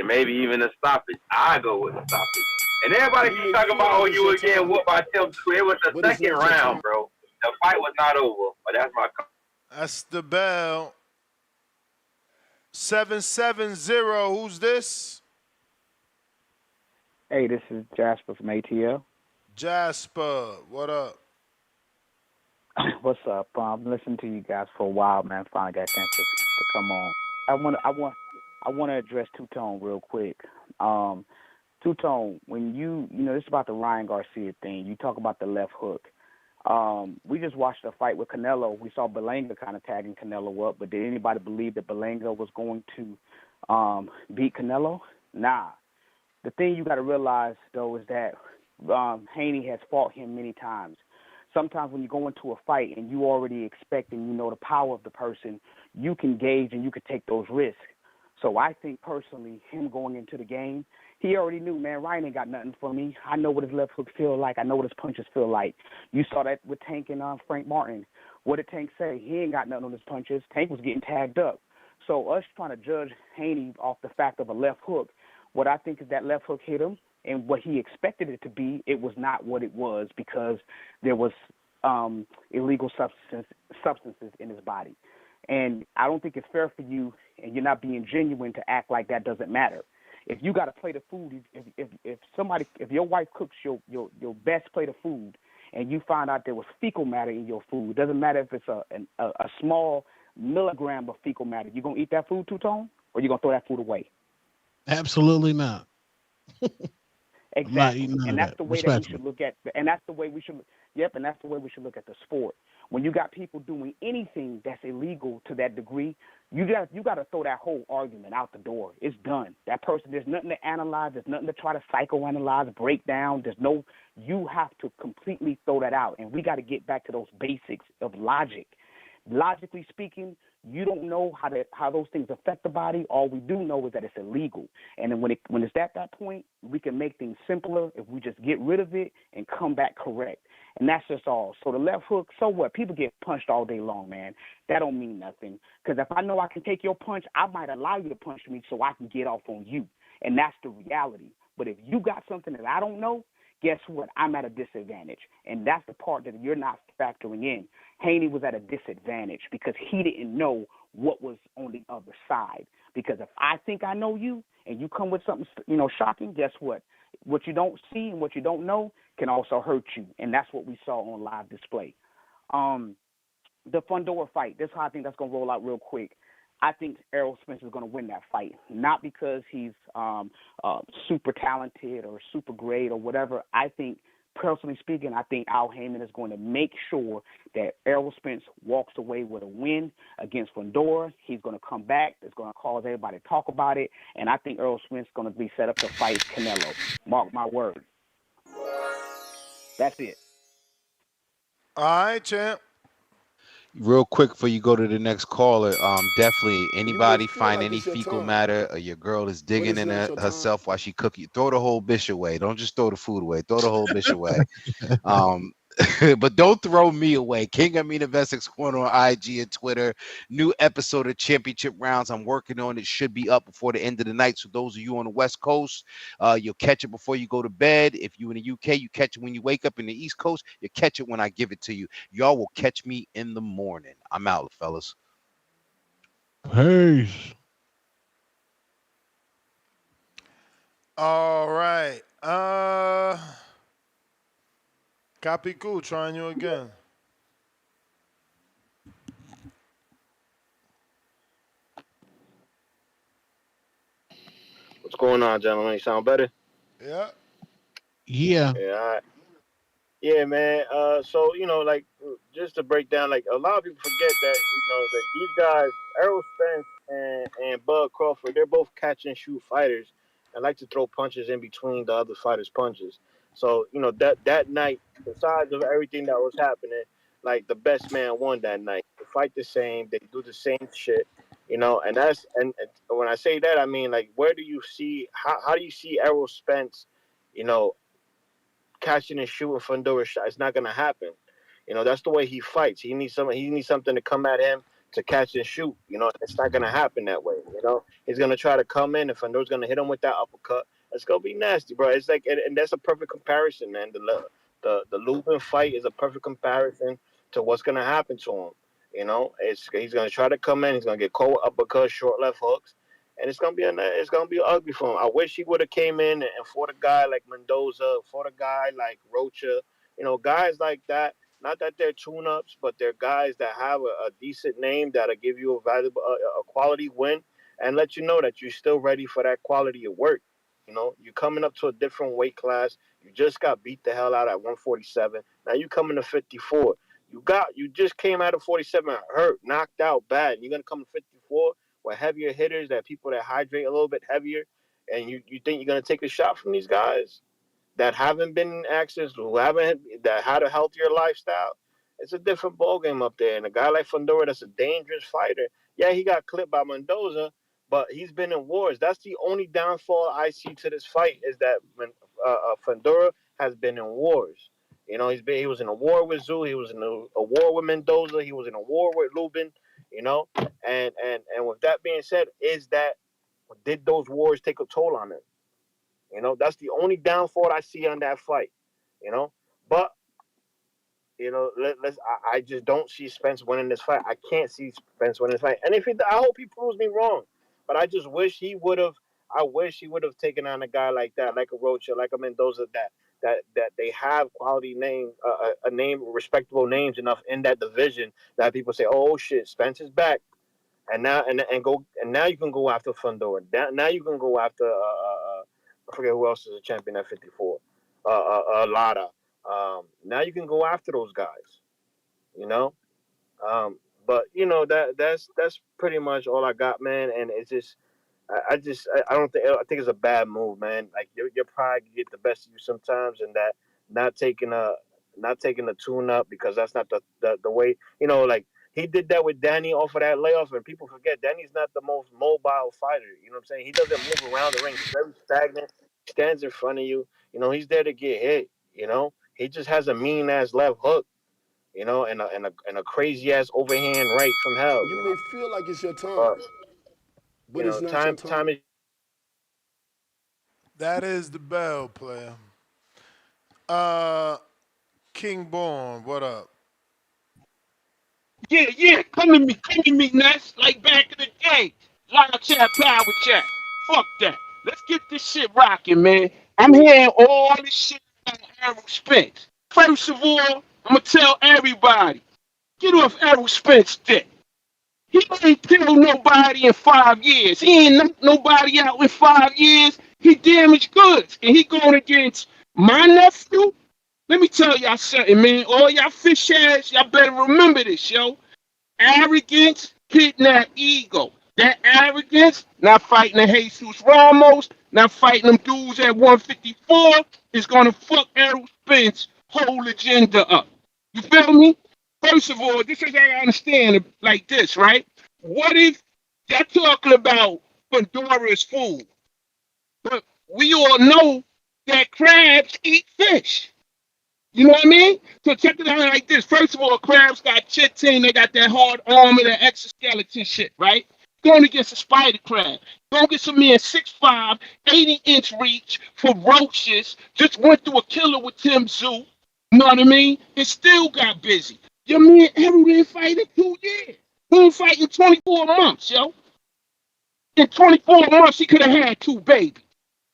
Maybe even a stoppage. I go with a stoppage. And everybody keeps talking about, you were getting whooped by Tim 2. It was the second round, bro. The fight was not over, but that's my call. That's the bell. 770. Who's this? Hey, this is Jasper from ATL. Jasper, what up? What's up? I've been listening to you guys for a while, man. Finally got a chance to come on. I want to address Two Tone real quick. Two Tone, when it's about the Ryan Garcia thing. You talk about the left hook. We just watched a fight with Canelo. We saw Berlanga kind of tagging Canelo up, but did anybody believe that Berlanga was going to beat Canelo? Nah. The thing you got to realize, though, is that Haney has fought him many times. Sometimes when you go into a fight and you already expect and you know the power of the person, you can gauge and you can take those risks. So I think personally, him going into the game, he already knew, man, Ryan ain't got nothing for me. I know what his left hook feel like. I know what his punches feel like. You saw that with Tank and Frank Martin. What did Tank say? He ain't got nothing on his punches. Tank was getting tagged up. So us trying to judge Haney off the fact of a left hook, what I think is that left hook hit him, and what he expected it to be, it was not what it was because there was illegal substances in his body. And I don't think it's fair for you, and you're not being genuine, to act like that doesn't matter. If you got a plate of food, if your wife cooks your best plate of food, and you find out there was fecal matter in your food, it doesn't matter if it's a small milligram of fecal matter. You gonna eat that food, Two Tone, or you gonna throw that food away? Absolutely not. Exactly, and that's the way that we should look at, and that's the way we should. Yep, and that's the way we should look at the sport. When you got people doing anything that's illegal to that degree, you got to throw that whole argument out the door. It's done. That person, there's nothing to analyze. There's nothing to try to psychoanalyze, break down. You have to completely throw that out, and we got to get back to those basics of logic. Logically speaking, you don't know how those things affect the body. All we do know is that it's illegal. And then when it's at that point, we can make things simpler if we just get rid of it and come back correct. And that's just all. So the left hook, so what? People get punched all day long, man. That don't mean nothing. Because if I know I can take your punch, I might allow you to punch me so I can get off on you. And that's the reality. But if you got something that I don't know, guess what? I'm at a disadvantage. And that's the part that you're not factoring in. Haney was at a disadvantage because he didn't know what was on the other side. Because if I think I know you and you come with something, shocking, guess what? What you don't see and what you don't know can also hurt you. And that's what we saw on live display. The Fundora fight, this is how I think that's going to roll out real quick. I think Errol Spence is going to win that fight, not because he's super talented or super great or whatever. I think personally speaking, I think Al Haymon is going to make sure that Errol Spence walks away with a win against Fundora. He's going to come back. It's going to cause everybody to talk about it. And I think Errol Spence is going to be set up to fight Canelo. Mark my words. That's it. All right, champ. Real quick before you go to the next caller, definitely You may anybody feel find like any it's your fecal time, matter or your girl is but digging it's in not your time. herself while she cooking, throw the whole bitch away. Don't just throw the food away. Throw the whole bitch away. Um, but don't throw me away. King Amin Investix Corner on IG and Twitter. New episode of Championship Rounds. I'm working on it. Should be up before the end of the night. So those of you on the West Coast, you'll catch it before you go to bed. If you in the UK, you catch it when you wake up. In the East Coast, you catch it when I give it to you. Y'all will catch me in the morning. I'm out, fellas. Peace. All right. Copy cool. Trying you again. What's going on, gentlemen? You sound better? Yeah. Yeah. Yeah, all right. Yeah, man. So like, just to break down, like, a lot of people forget that that these guys, Errol Spence and Bud Crawford, they're both catch and shoot fighters, and like to throw punches in between the other fighters' punches. So that night, besides of everything that was happening, like, the best man won that night. They fight the same, they do the same shit, and and when I say that, I mean, like, where do you see how do you see Errol Spence, you know, catching and shooting Fundora shot? It's not gonna happen. That's the way he fights. He needs something to come at him to catch and shoot. It's not gonna happen that way. He's gonna try to come in, and Fundora's gonna hit him with that uppercut. It's gonna be nasty, bro. It's like, and that's a perfect comparison, man. The Lubin fight is a perfect comparison to what's gonna happen to him. He's gonna try to come in. He's gonna get cold uppercuts, short left hooks, and it's gonna be ugly for him. I wish he would have came in and fought a guy like Mendoza, fought a guy like Rocha. Guys like that. Not that they're tune-ups, but they're guys that have a decent name that'll give you a valuable, a quality win, and let you know that you're still ready for that quality of work. You're coming up to a different weight class. You just got beat the hell out at 147. Now you coming to 54. You just came out of 47 hurt, knocked out bad. You're gonna come to 54 with heavier hitters, that people that hydrate a little bit heavier, and you think you're gonna take a shot from these guys that haven't been in accidents, that had a healthier lifestyle? It's a different ballgame up there. And a guy like Fundora, that's a dangerous fighter. Yeah, he got clipped by Mendoza, but he's been in wars. That's the only downfall I see to this fight, is that when Fundora has been in wars. He was in a war with Zoo. He was in a war with Mendoza. He was in a war with Lubin. And with that being said, did those wars take a toll on him? That's the only downfall I see on that fight. But I just don't see Spence winning this fight. I can't see Spence winning this fight. And I hope he proves me wrong. But I just wish he would have. I wish he would have taken on a guy like that, like a Rocha, like a Mendoza, that they have quality name, a name, respectable names enough in that division that people say, oh shit, Spence is back. And now you can go after Fundora. Now you can go after I forget who else is a champion at 54. Lada. Now you can go after those guys. You know. But that's pretty much all I got, man. And it's just I don't think I think it's a bad move, man. Like your pride can get the best of you sometimes, and that not taking a not taking a tune up, because that's not the way. Like he did that with Danny off of that layoff, and people forget Danny's not the most mobile fighter. You know what I'm saying? He doesn't move around the ring. He's very stagnant. He stands in front of you. He's there to get hit. He just has a mean ass left hook. And a crazy ass overhand right from hell. You may feel like it's your time, But but it's not your time time. is. That is the bell player. Uh, King Born, what up? Yeah, yeah, come to me, Ness, like back in the day. Live chat, power chat. Fuck that. Let's get this shit rocking, man. I'm hearing all this shit about Errol Spence. First of all, I'm gonna tell everybody, get off Errol Spence dick. He ain't killed nobody in 5 years. He ain't knocked nobody out in 5 years. He damaged goods. And he going against my nephew, Let me tell y'all something, man. All y'all fish ass, y'all better remember this, yo. Arrogance, kidnap ego. That arrogance, not fighting the Jesus Ramos, not fighting them dudes at 154, is gonna fuck Errol Spence whole agenda up. You feel me? First of all, this is how I understand it like this, right? What if y'all talking about Fundora's food, but we all know that crabs eat fish. You know what I mean? So check it out like this. First of all, crabs got chitin, they got that hard armor, that exoskeleton shit, right? Going against a spider crab. Going get some man 6'5", 80-inch reach, ferocious, just went through a killer with Tim Zoo. You know what I mean? It still got busy. Your man Errol didn't fight in 2 years. He didn't fight in 24 months, yo. In 24 months, he could have had 2 babies.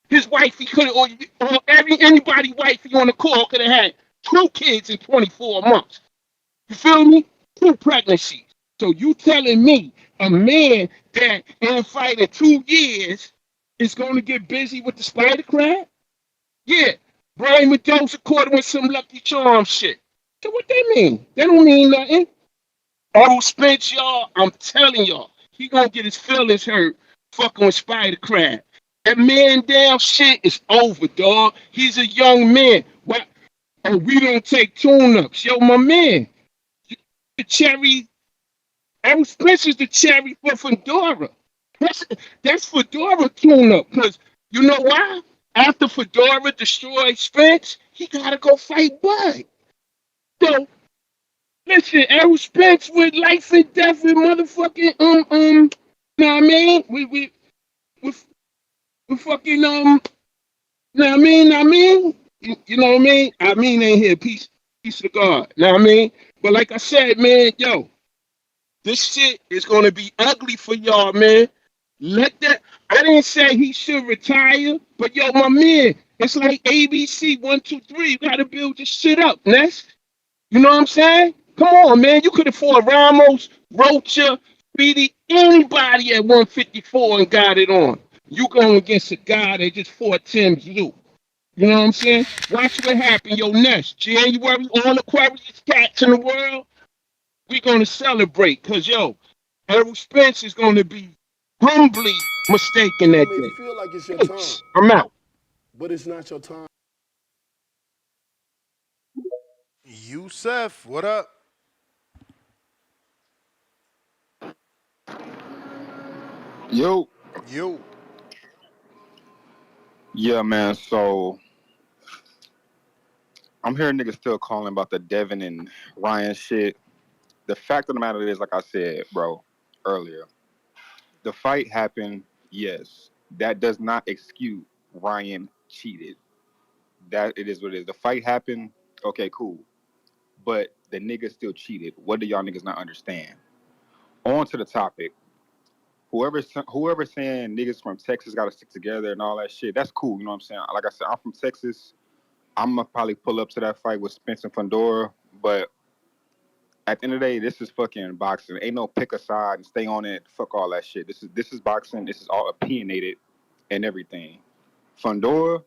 His wife, he could have, or anybody wifey on the call could have had 2 kids in 24 months. You feel me? 2 pregnancies. So you telling me a man that ain't fighting 2 years is going to get busy with the spider crab? Yeah. Brian Mendoza caught him with some Lucky Charm shit. So what they mean? They don't mean nothing. Errol Spence, y'all, I'm telling y'all, he gonna get his feelings hurt fucking with Spider Crab. That man down shit is over, dog. He's a young man. What? Oh, we don't take tune-ups. Yo, my man, the cherry, Errol Spence is the cherry for Fundora. That's, that's Fedora tune-up. Because you know why? After Fedora destroyed Spence, he gotta go fight Bud. So listen, Errol Spence with life and death and motherfucking know what I mean? We fucking know what I mean? You know what I mean? I mean ain't here, peace of God. Know what I mean? But like I said, man, yo, this shit is gonna be ugly for y'all, man. Let that I didn't say he should retire, but yo, my man, it's like ABC 1, 2, 3. You gotta build this shit up, Ness. You know what I'm saying? Come on, man. You could afford Ramos, Rocha, Speedy, anybody at 154 and got it on. You going against a guy that just fought Tim Zoo. You know what I'm saying? Watch what happen, yo, next January, all the Aquarius cats in the world, we gonna celebrate. Cause yo, Errol Spence is gonna be humbly mistaken You that may day. feel like it's your time, Thanks. I'm out. but it's not your time. Yusef, what up? Yo, Yo. yeah, man. So I'm hearing niggas still calling about the Devin and Ryan shit. The fact of the matter is, like I said, bro, earlier, the fight happened. Yes, that does not excuse Ryan cheated. That it is what it is. The fight happened. Okay, cool. But the nigga still cheated. What do y'all niggas not understand? On to the topic. Whoever saying niggas from Texas got to stick together and all that shit, that's cool. You know what I'm saying? Like I said, I'm from Texas. I'm gonna probably pull up to that fight with Spence and Fundora. But at the end of the day, this is fucking boxing. Ain't no pick a side and stay on it. Fuck all that shit. This is boxing. This is all opinionated and everything. Fundora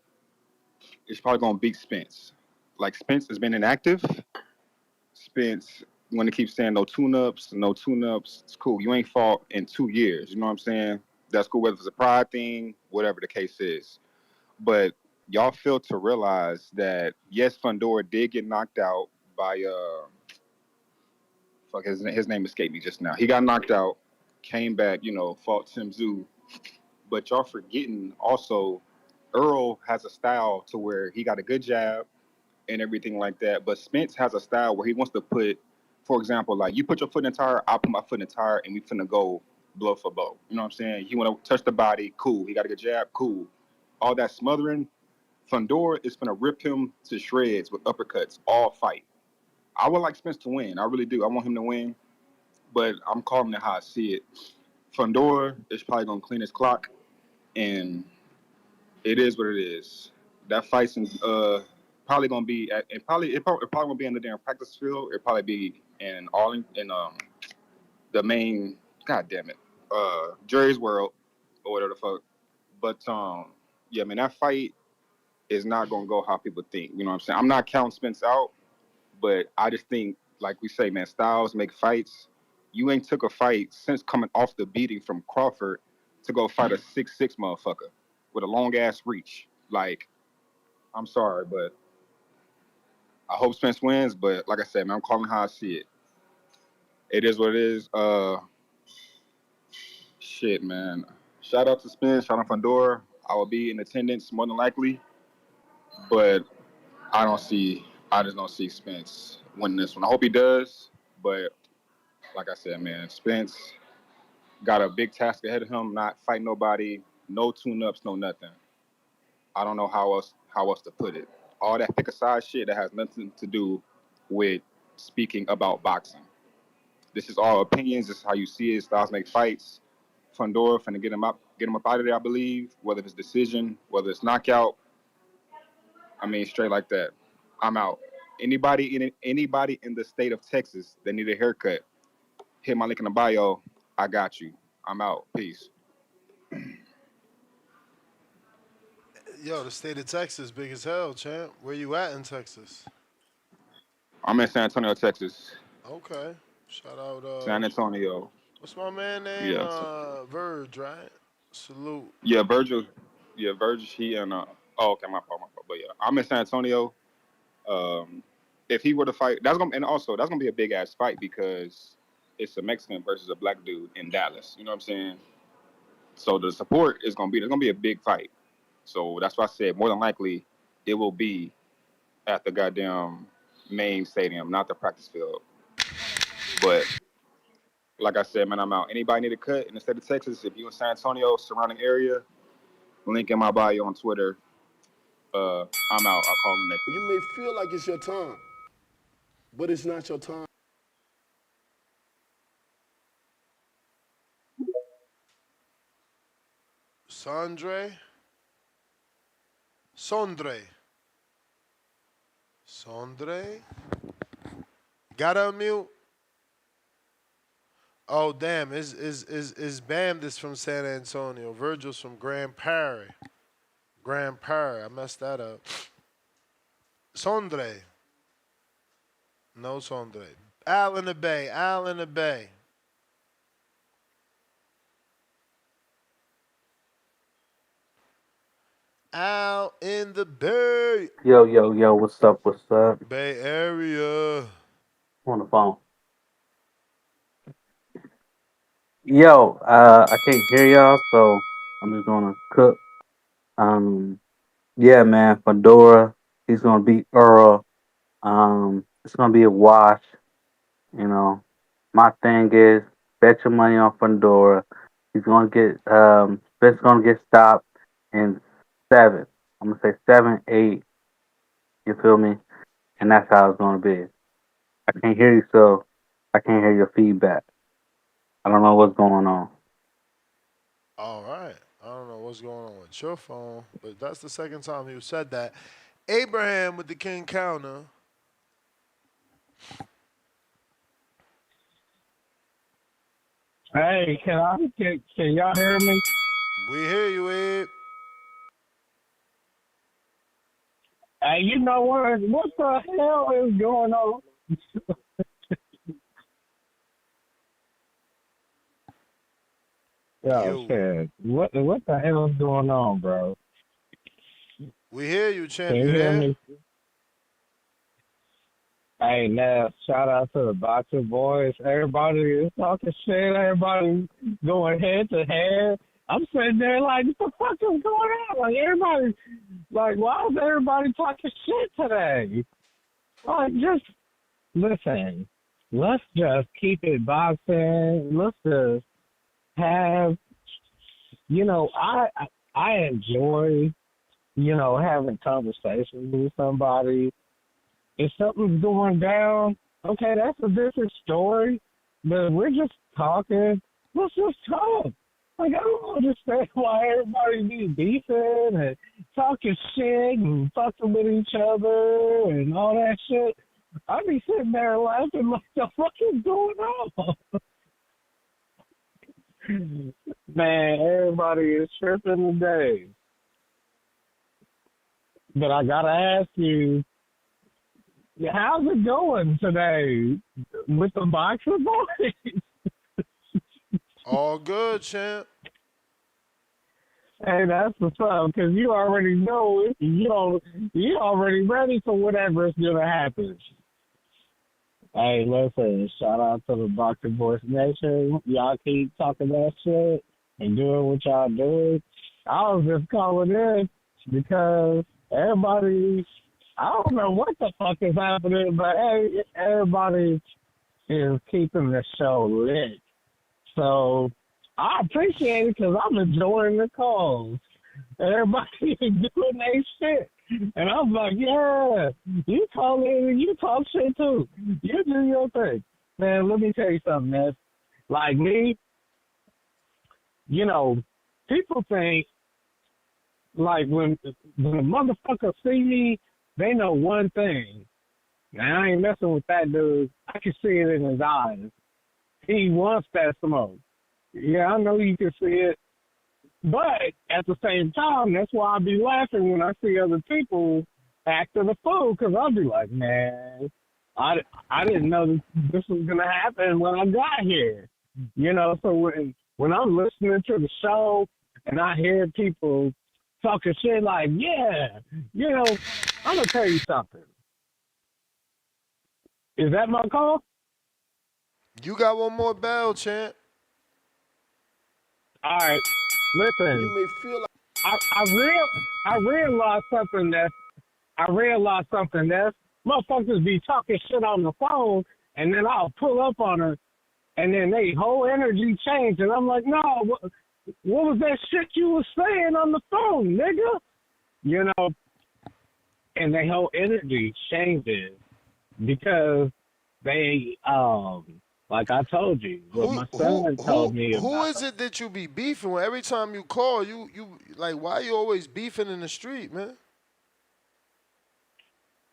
is probably gonna beat Spence. Like Spence has been inactive. Spence, when they keep saying no tune-ups, no tune-ups, it's cool. You ain't fought in 2 years. You know what I'm saying? That's cool, whether it's a pride thing, whatever the case is. But y'all fail to realize that yes, Fundora did get knocked out by fuck his name escaped me just now. He got knocked out, came back, fought Tim Zoo. But y'all forgetting also, Earl has a style to where he got a good jab and everything like that. But Spence has a style where he wants to put, for example, like you put your foot in the tire, I'll put my foot in the tire, and we finna go blow for blow. You know what I'm saying? He want to touch the body, cool. He got a good jab, cool. All that smothering, Fundora is gonna rip him to shreds with uppercuts all fight. I would like Spence to win. I really do. I want him to win, but I'm calling it how I see it. Fundora is probably gonna clean his clock, and it is what it is. That fight's probably gonna be at, and it probably won't be in the damn practice field. It'll probably be in Arlington, in the main. God damn it, Jerry's World or whatever the fuck. But yeah, man, that fight. is not gonna go how people think. You know what I'm saying? I'm not counting Spence out, but I just think, like we say, man, styles make fights. You ain't took a fight since coming off the beating from Crawford to go fight a 6'6" motherfucker with a long ass reach. Like, I'm sorry, but I hope Spence wins. But like I said, man, I'm calling how I see it. It is what it is. Shit, man. Shout out to Spence. Shout out Fundora. I will be in attendance more than likely, but I don't see. I just don't see Spence winning this one. I hope he does, but like I said, man, Spence got a big task ahead of him. Not fight nobody, no tune-ups, no nothing. I don't know how else to put it. All that thick aside shit that has nothing to do with speaking about boxing. This is all opinions. This is how you see it. Styles make fights. Fundora finna get him up out of there, I believe. Whether it's decision, whether it's knockout. I mean, straight like that. I'm out. Anybody in the state of Texas that need a haircut, hit my link in the bio. I got you. I'm out. Peace. Yo, the state of Texas, big as hell, champ. Where you at in Texas? I'm in San Antonio, Texas. Okay. Shout out, San Antonio. what's my man name? Yeah. Verge, right? Salute. Yeah, Virgil. Yeah, Virgil. He and oh, okay, my fault. But yeah, I'm in San Antonio. If he were to fight, and also that's gonna be a big ass fight because it's a Mexican versus a black dude in Dallas. You know what I'm saying? So the support is there's gonna be a big fight. So that's why I said more than likely it will be at the goddamn main stadium, not the practice field. But like I said, man, I'm out. Anybody need a cut in the state of Texas? If you in San Antonio, surrounding area, link in my bio on Twitter. I'm out. I'll call the next You one. may feel like it's your time, but it's not your time. Sondre. Sondre. Sondre. Got to unmute. Oh damn! Is Bam this from San Antonio? Virgil's from Grand Prairie. Grand Prairie. I messed that up. Sondre. No Sondre. Al in the Bay. Al in the Bay. Al in the Bay. Yo, what's up? What's up? Bay Area. On the phone. Yo, I can't hear y'all, so I'm just gonna cook. Um, yeah, man, Fedora, he's gonna beat Earl. It's gonna be a wash. You know, my thing is bet your money on Fedora. He's gonna get Spence gonna get stopped in 7. I'm gonna say 7, 8. You feel me? And that's how it's gonna be. I can't hear you, so I can't hear your feedback. I don't know what's going on. All right. I don't know what's going on with your phone, but that's the second time you said that. Abraham with the King Counter. Hey, can y'all hear me? We hear you, Abe. Hey, you know what? What the hell is going on? Yo, Yo. shit. What the hell is going on, bro? We hear you, champ. Can You you hear there? me? Hey, now, shout out to the boxer boys. Everybody is talking shit. Everybody going head to head. I'm sitting there like, what the fuck is going on? Like, everybody, like, why is everybody talking shit today? Like, just listen. Let's just keep it boxing. Let's just have, I enjoy, having conversations with somebody. If something's going down, okay, that's a different story. But we're just talking. Let's just talk. Like, I don't understand why everybody be beefing and talking shit and fucking with each other and all that shit. I be sitting there laughing like, the fuck is going on? Man, everybody is tripping today. But I gotta ask you, how's it going today with the boxer boys? All good, champ. Hey, that's what's up, because you already know you already ready for whatever is gonna happen. Hey, listen, shout out to the Boxer Voice Nation. Y'all keep talking that shit and doing what y'all do. I was just calling in because everybody, I don't know what the fuck is happening, but hey, everybody is keeping the show lit. So I appreciate it because I'm enjoying the calls. Everybody is doing their shit. And I'm like, yeah, you call in and you talk shit too. You do your thing. Man, let me tell you something, man. Like me, people think, like, when a motherfucker see me, they know one thing. And I ain't messing with that dude. I can see it in his eyes. He wants that smoke. Yeah, I know you can see it. But at the same time, that's why I be laughing when I see other people acting a fool, because I'll be like, man, I didn't know this was going to happen when I got here. So when I'm listening to the show and I hear people talking shit like, yeah, I'm going to tell you something. Is that my call? You got one more bell, champ. All right. Listen, You may feel like I realized something that's motherfuckers be talking shit on the phone, and then I'll pull up on her, and then they whole energy change, and I'm like, no, what was that shit you was saying on the phone, nigga? And their whole energy changes because they like I told you, what my son told me about. Who is it that you be beefing with? Every time you call, you like, why you always beefing in the street, man?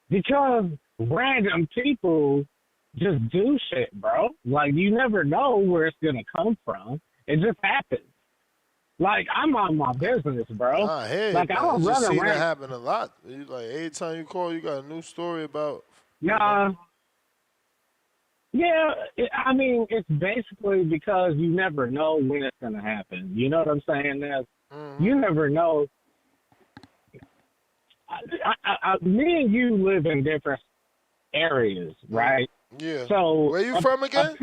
Because random people just do shit, bro. Like, you never know where it's going to come from. It just happens. Like, I'm on my business, bro. I hear like, it, I don't just run seen around. that happen a lot. You, like, every time you call, you got a new story about. Nah. Yeah, I mean, it's basically because you never know when it's going to happen. You know what I'm saying? You never know. Me and you live in different areas, right? Yeah. So where you from again?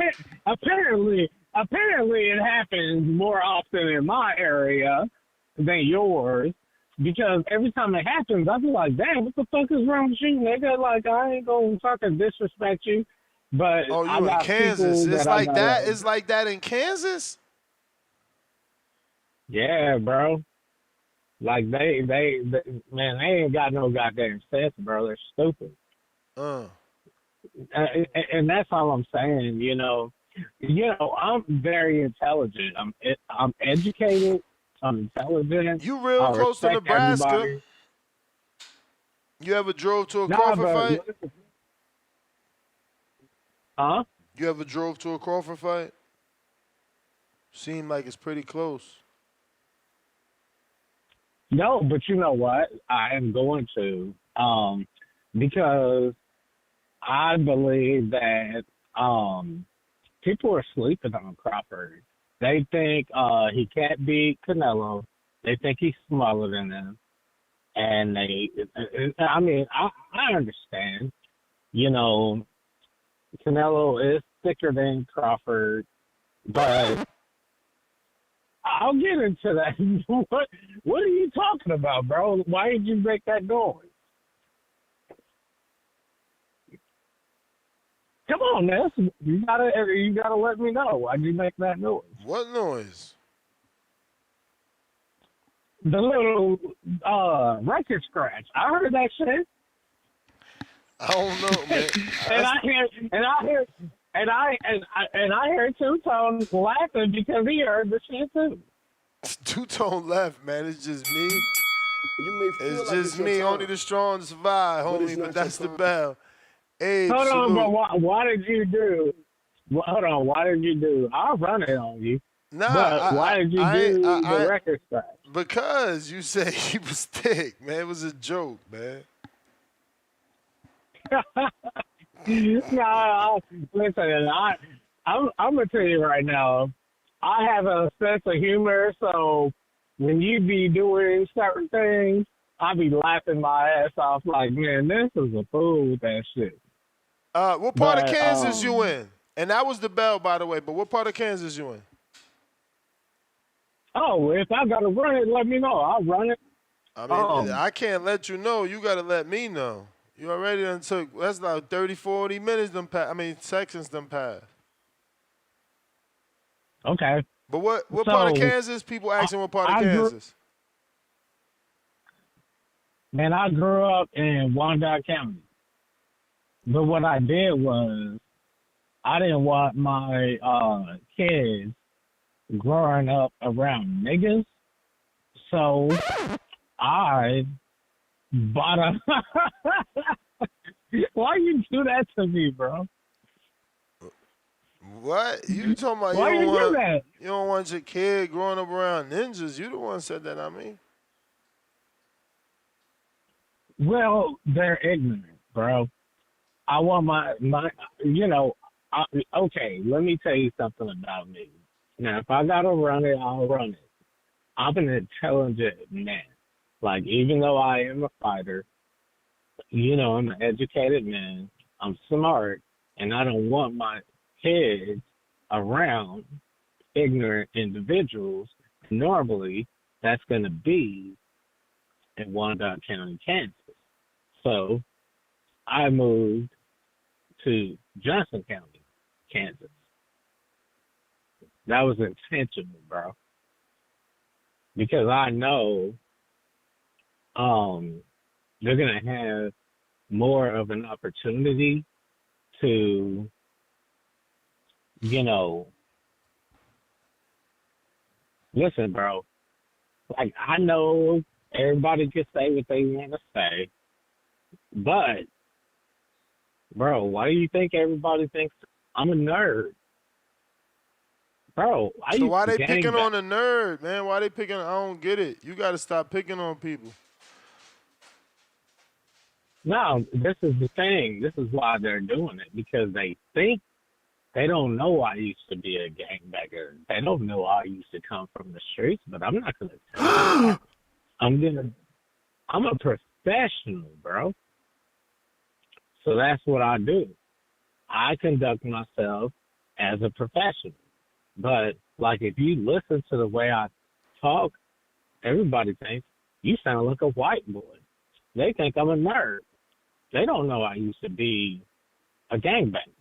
Apparently it happens more often in my area than yours, because every time it happens, I be like, damn, what the fuck is wrong with you, nigga? Like, I ain't gonna fucking disrespect you, but Oh, you I in got Kansas? people It's that like I that. gotta, It's like that in Kansas. yeah, bro. Like they man, they ain't got no goddamn sense, bro. They're stupid. And that's all I'm saying. I'm very intelligent. I'm educated. I'm intelligent. You real I close to respect Nebraska. everybody. You ever drove to a Nah, Crawford but fight? huh? You ever drove to a Crawford fight? Seemed like it's pretty close. No, but you know what? I am going to, because I believe that people are sleeping on Crawford. They think he can't beat Canelo. They think he's smaller than them. And I mean, I understand. Canelo is thicker than Crawford, but I'll get into that. What are you talking about, bro? Why did you make that noise? Come on, Ness. You gotta let me know. Why'd you make that noise? What noise? The little record scratch. I heard that shit. I don't know, man. and I hear Two-Tone laughing because he heard the shit too. Two-Tone left, man. It's just me. You may feel It's like just it's your me. time, Only the strong survive, but it's homie. not But that's your the time. bell. Abe, Hold on, salute. but why did you do? Hold on, why did you do? I'll run it on you. Nah, But why did you do the record scratch? because you said he was thick, man. It was a joke, man. No, listen, I'm gonna tell you right now, I have a sense of humor, so when you be doing certain things, I be laughing my ass off like, man, this is a fool with that shit. What part of But Kansas you in? And that was the bell, by the way. But what part of Kansas you in? oh, if I gotta run it, let me know. I'll run it. I mean, I can't let you know. You got to let me know. You already done took, that's like 30, 40 minutes done passed. I mean, sections done passed. Okay. But what So, part of Kansas? People asking what part of I Kansas. Man, I grew up in Wyandotte County. But what I did was I didn't want my kids growing up around niggas. So I bought a Why you do that to me, bro? What? You talking about Why you do that? you don't want your kid growing up around ninjas. You the one who said that, not me. Well, they're ignorant, bro. I want my okay, let me tell you something about me. Now, if I gotta run it, I'll run it. I'm an intelligent man. Like, even though I am a fighter, I'm an educated man. I'm smart, and I don't want my kids around ignorant individuals. Normally, that's going to be in Wyandotte County, Kansas. So I moved to Johnson County, Kansas. That was intentional, bro. Because I know they're going to have more of an opportunity to, listen, bro. Like, I know everybody can say what they want to say, but, bro, why do you think everybody thinks I'm a nerd? Bro, So why they picking on a nerd, man? Why they picking? I don't get it. You got to stop picking on people. No, this is the thing. This is why they're doing it, because they think they don't know I used to be a gangbanger. They don't know I used to come from the streets, but I'm not going to tell you that. I'm a professional, bro. So that's what I do. I conduct myself as a professional. But, like, if you listen to the way I talk, everybody thinks you sound like a white boy. They think I'm a nerd. They don't know I used to be a gangbanger.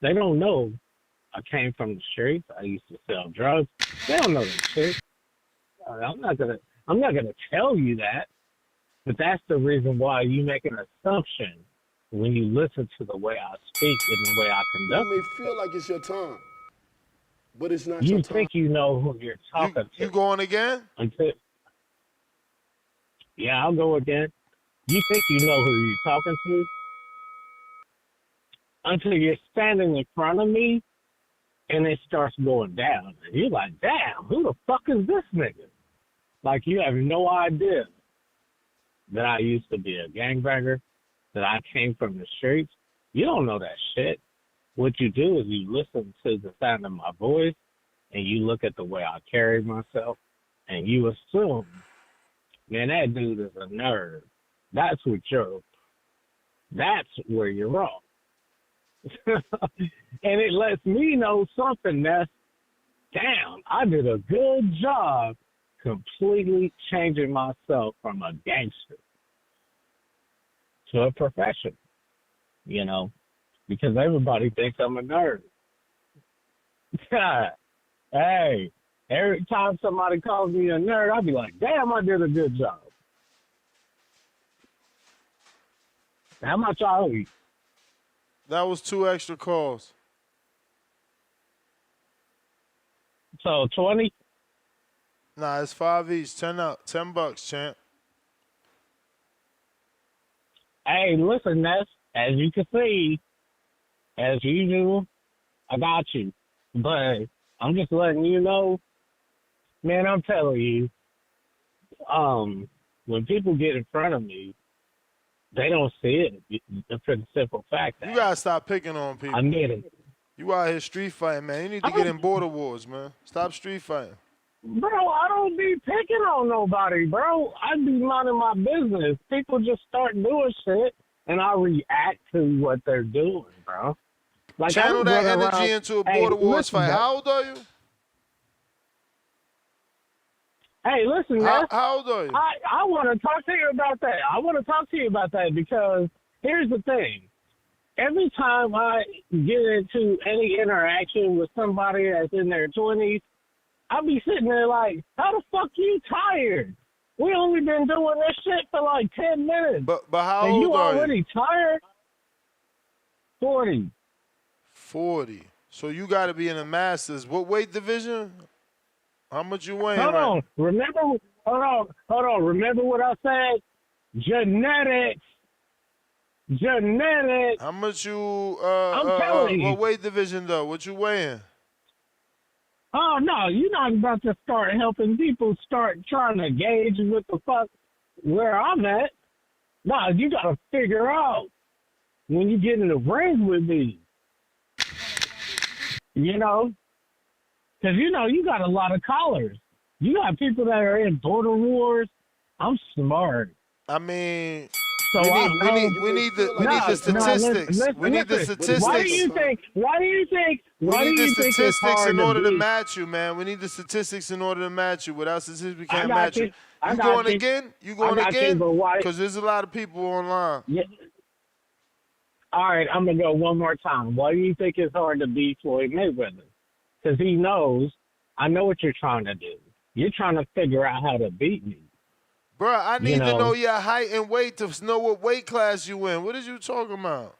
They don't know I came from the streets. I used to sell drugs. They don't know that shit. I'm not gonna tell you that. But that's the reason why you make an assumption when you listen to the way I speak and the way I conduct. You may feel like it's your time, but it's not You your time. think you know who you're talking to. You going again? Yeah, I'll go again. You think you know who you're talking to until you're standing in front of me and it starts going down. And you're like, damn, who the fuck is this nigga? Like, you have no idea that I used to be a gangbanger, that I came from the streets. You don't know that shit. What you do is you listen to the sound of my voice and you look at the way I carry myself and you assume, man, that dude is a nerd. That's where you're wrong. And it lets me know something that's, damn, I did a good job completely changing myself from a gangster to a professional, because everybody thinks I'm a nerd. Hey, every time somebody calls me a nerd, I'll be like, damn, I did a good job. How much I owe you? That was 2 extra calls. So 20? Nah, it's 5 each. $10, champ. Hey, listen, Ness, as you can see, as usual, I got you. But I'm just letting you know, man. I'm telling you, when people get in front of me, they don't see it for the simple fact that You gotta stop picking on people. I made it. You out here street fighting, man. You need to get in border wars, man. Stop street fighting. Bro, I don't be picking on nobody, bro. I be minding my business. People just start doing shit, and I react to what they're doing, bro. Like Channel that energy into a border wars fight. Ness. How old are you? Hey, listen, Ness. How old are you? I want to talk to you about that. I want to talk to you about that because here's the thing. Every time I get into any interaction with somebody that's in their 20s, I'll be sitting there like, how the fuck you tired? We only been doing this shit for like 10 minutes. But how and old you are already you? tired? 40. 40. So you got to be in the Masters. What weight division? How much you weighing? Hold on. Remember what I said? Genetics. How much you, I'm telling you. what weight division though? What you weighing? Oh, no, you're not about to start helping people start trying to gauge what the fuck where I'm at. No, you got to figure out when you get in the ring with me. You know? Because, you got a lot of callers. You got people that are in border wars. I'm smart. I mean, so we need the statistics. We need the statistics. Why do you think we need the it's statistics hard in order to beat? match you, man. We need the statistics in order to match you. Without statistics, we I can't got match you. you. I You got going you. again? You I going got you, again? but why? Because there's a lot of people online. Yeah. All right, I'm going to go one more time. Why do you think it's hard to beat Floyd Mayweather? Because he knows, I know what you're trying to do. You're trying to figure out how to beat me. Bro, I need to know your height and weight to know what weight class you in. What is you talking about?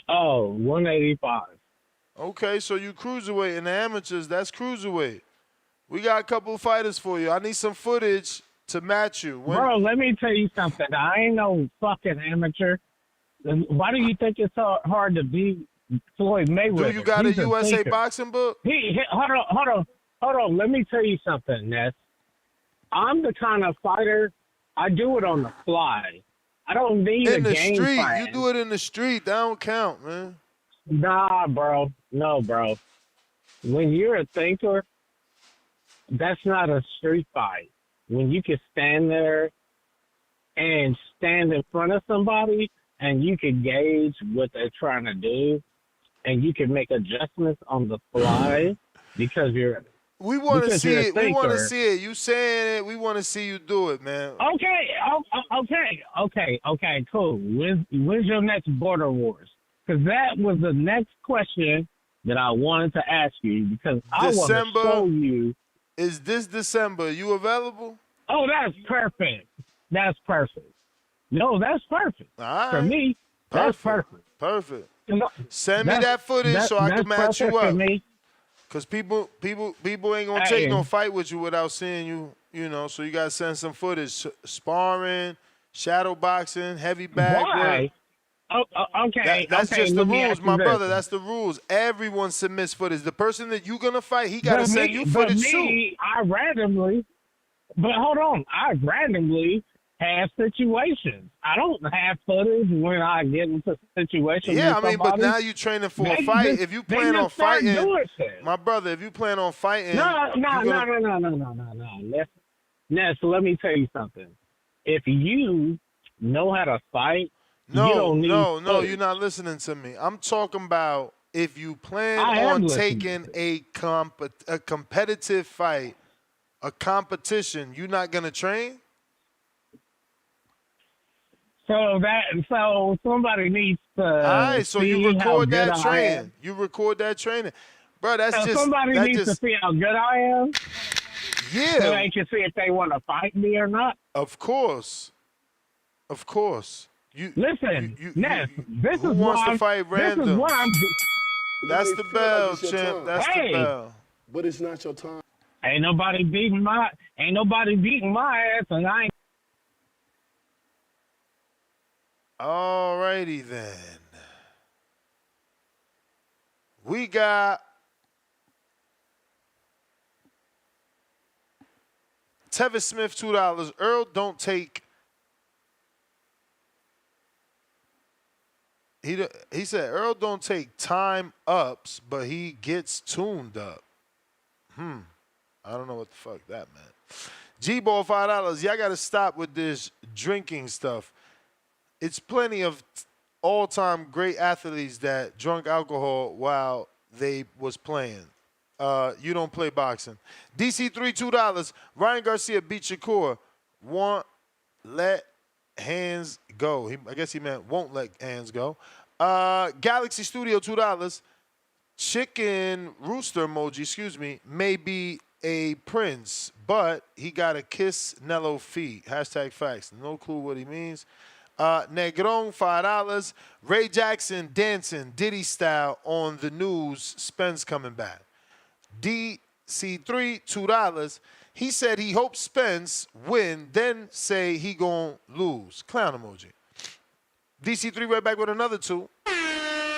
Oh, 185. Okay, so you cruiserweight. In the amateurs, that's cruiserweight. We got a couple of fighters for you. I need some footage to match you. Bro, let me tell you something. I ain't no fucking amateur. Why do you think it's so hard to beat Floyd Mayweather? Do you got He's a USA thinker. boxing book? Hold on. Let me tell you something, Ness. I'm the kind of fighter, I do it on the fly. I don't need in a the game street. plan. You do it in the street. That don't count, man. Nah, bro. No, bro. When you're a thinker, that's not a street fight. When you can stand there and stand in front of somebody and you can gauge what they're trying to do and you can make adjustments on the fly because you're We want to because see you're a it. We want to thinker. see it. You saying it. We want to see you do it, man. Okay, cool. When's your next Border Wars? Because that was the next question that I wanted to ask you because I want to December. show you. Is this December? You available? Oh, that's perfect. That's perfect. No, that's perfect. All right. For me, that's perfect. Perfect. No, Send me that footage so I can match you perfect for up. me. Cause people ain't gonna take no fight with you without seeing you. You know, so you gotta send some footage, sparring, shadow boxing, heavy bag Why? work. Okay, That's okay, just the let me rules, ask you my this. brother. That's the rules. Everyone submits footage. The person that you gonna fight, he gotta But send me- you but footage me, I randomly have situations. I don't have footage when I get into situations. Yeah, I with mean, but somebody. now you training for a They fight. just- If you they plan just on start fighting, doing shit. my brother, if you plan on fighting, No. you gonna- Ness, let me tell you something. If you know how to fight, you don't need No, footage. you're not listening to me. I'm talking about if you plan I am on listening taking a competitive fight, a competition, you're not gonna train? So somebody needs to. All right, so you see how record good that I training. am. You record that training. Bro, that's So just somebody that needs just to see how good I am. Yeah. So they can see if they want to fight me or not. Of course. Listen, Ness, this who is wants why to fight This is random? what I'm. That's the bell, it's your champ. time. That's the bell. But it's not your time. Ain't nobody beating my ass, and I ain't. Alrighty then. We got Tevin Smith, $2. Earl don't take. He said Earl don't take time ups, but he gets tuned up. I don't know what the fuck that meant. G-Ball, $5. Y'all got to stop with this drinking stuff. It's plenty of all-time great athletes that drunk alcohol while they was playing. You don't play boxing. DC3, $2. Ryan Garcia beat Shakur. Let hands go. I guess he meant won't let hands go. Galaxy Studio, $2. Chicken rooster emoji, may be a prince, but he got to kiss Nello feet. Hashtag facts. No clue what he means. Negron, $5. Ray Jackson dancing Diddy style on the news. Spence coming back. DC3, $2. He said he hopes Spence win, then say he gon' lose. Clown emoji. DC3 right back with another 2.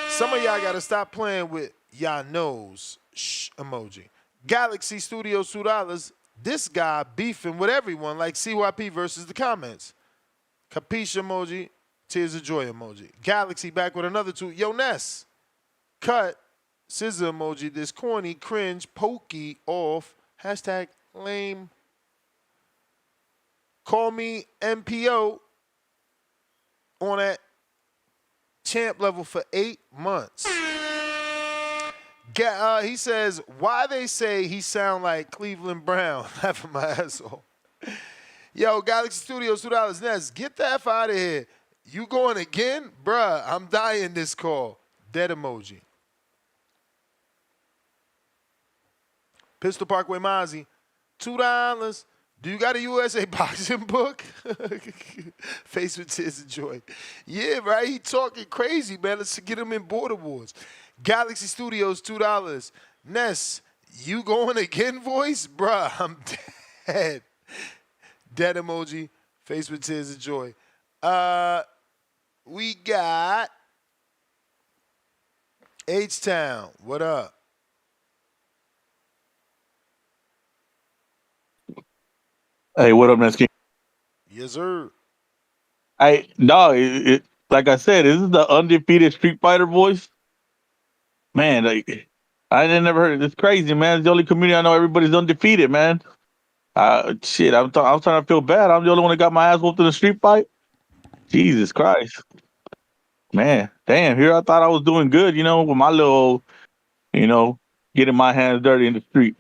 Some of y'all got to stop playing with y'all nose. Shh emoji. Galaxy Studios, $2. This guy beefing with everyone like CYP versus the comments. Capiche emoji. Tears of joy emoji. Galaxy back with another 2. Yo, Ness. Cut. Scissor emoji. This corny, cringe, pokey off. Hashtag lame. Call me MPO on that champ level for 8 months. He says, why they say he sound like Cleveland Brown? Laughing my ass off. Yo, Galaxy Studios, $2. Ness, get the F out of here. You going again? Bruh, I'm dying this call. Dead emoji. Pistol Parkway Mozzie, $2. Do you got a USA boxing book? Face with tears of joy. Yeah, right? He talking crazy, man. Let's get him in Border Wars. Galaxy Studios, $2. Ness, you going again, voice? Bruh, I'm dead. Dead emoji. Face with tears of joy. We got H-Town. What up? Hey, what up, Netsky? Yes, sir. Like I said, this is the undefeated Street Fighter voice. Man, like I didn't never heard it. It's crazy, man. It's the only community I know everybody's undefeated, man. Shit, I'm starting to feel bad. I'm the only one that got my ass whooped in a street fight. Jesus Christ, man, damn. Here I thought I was doing good, with my little, getting my hands dirty in the street.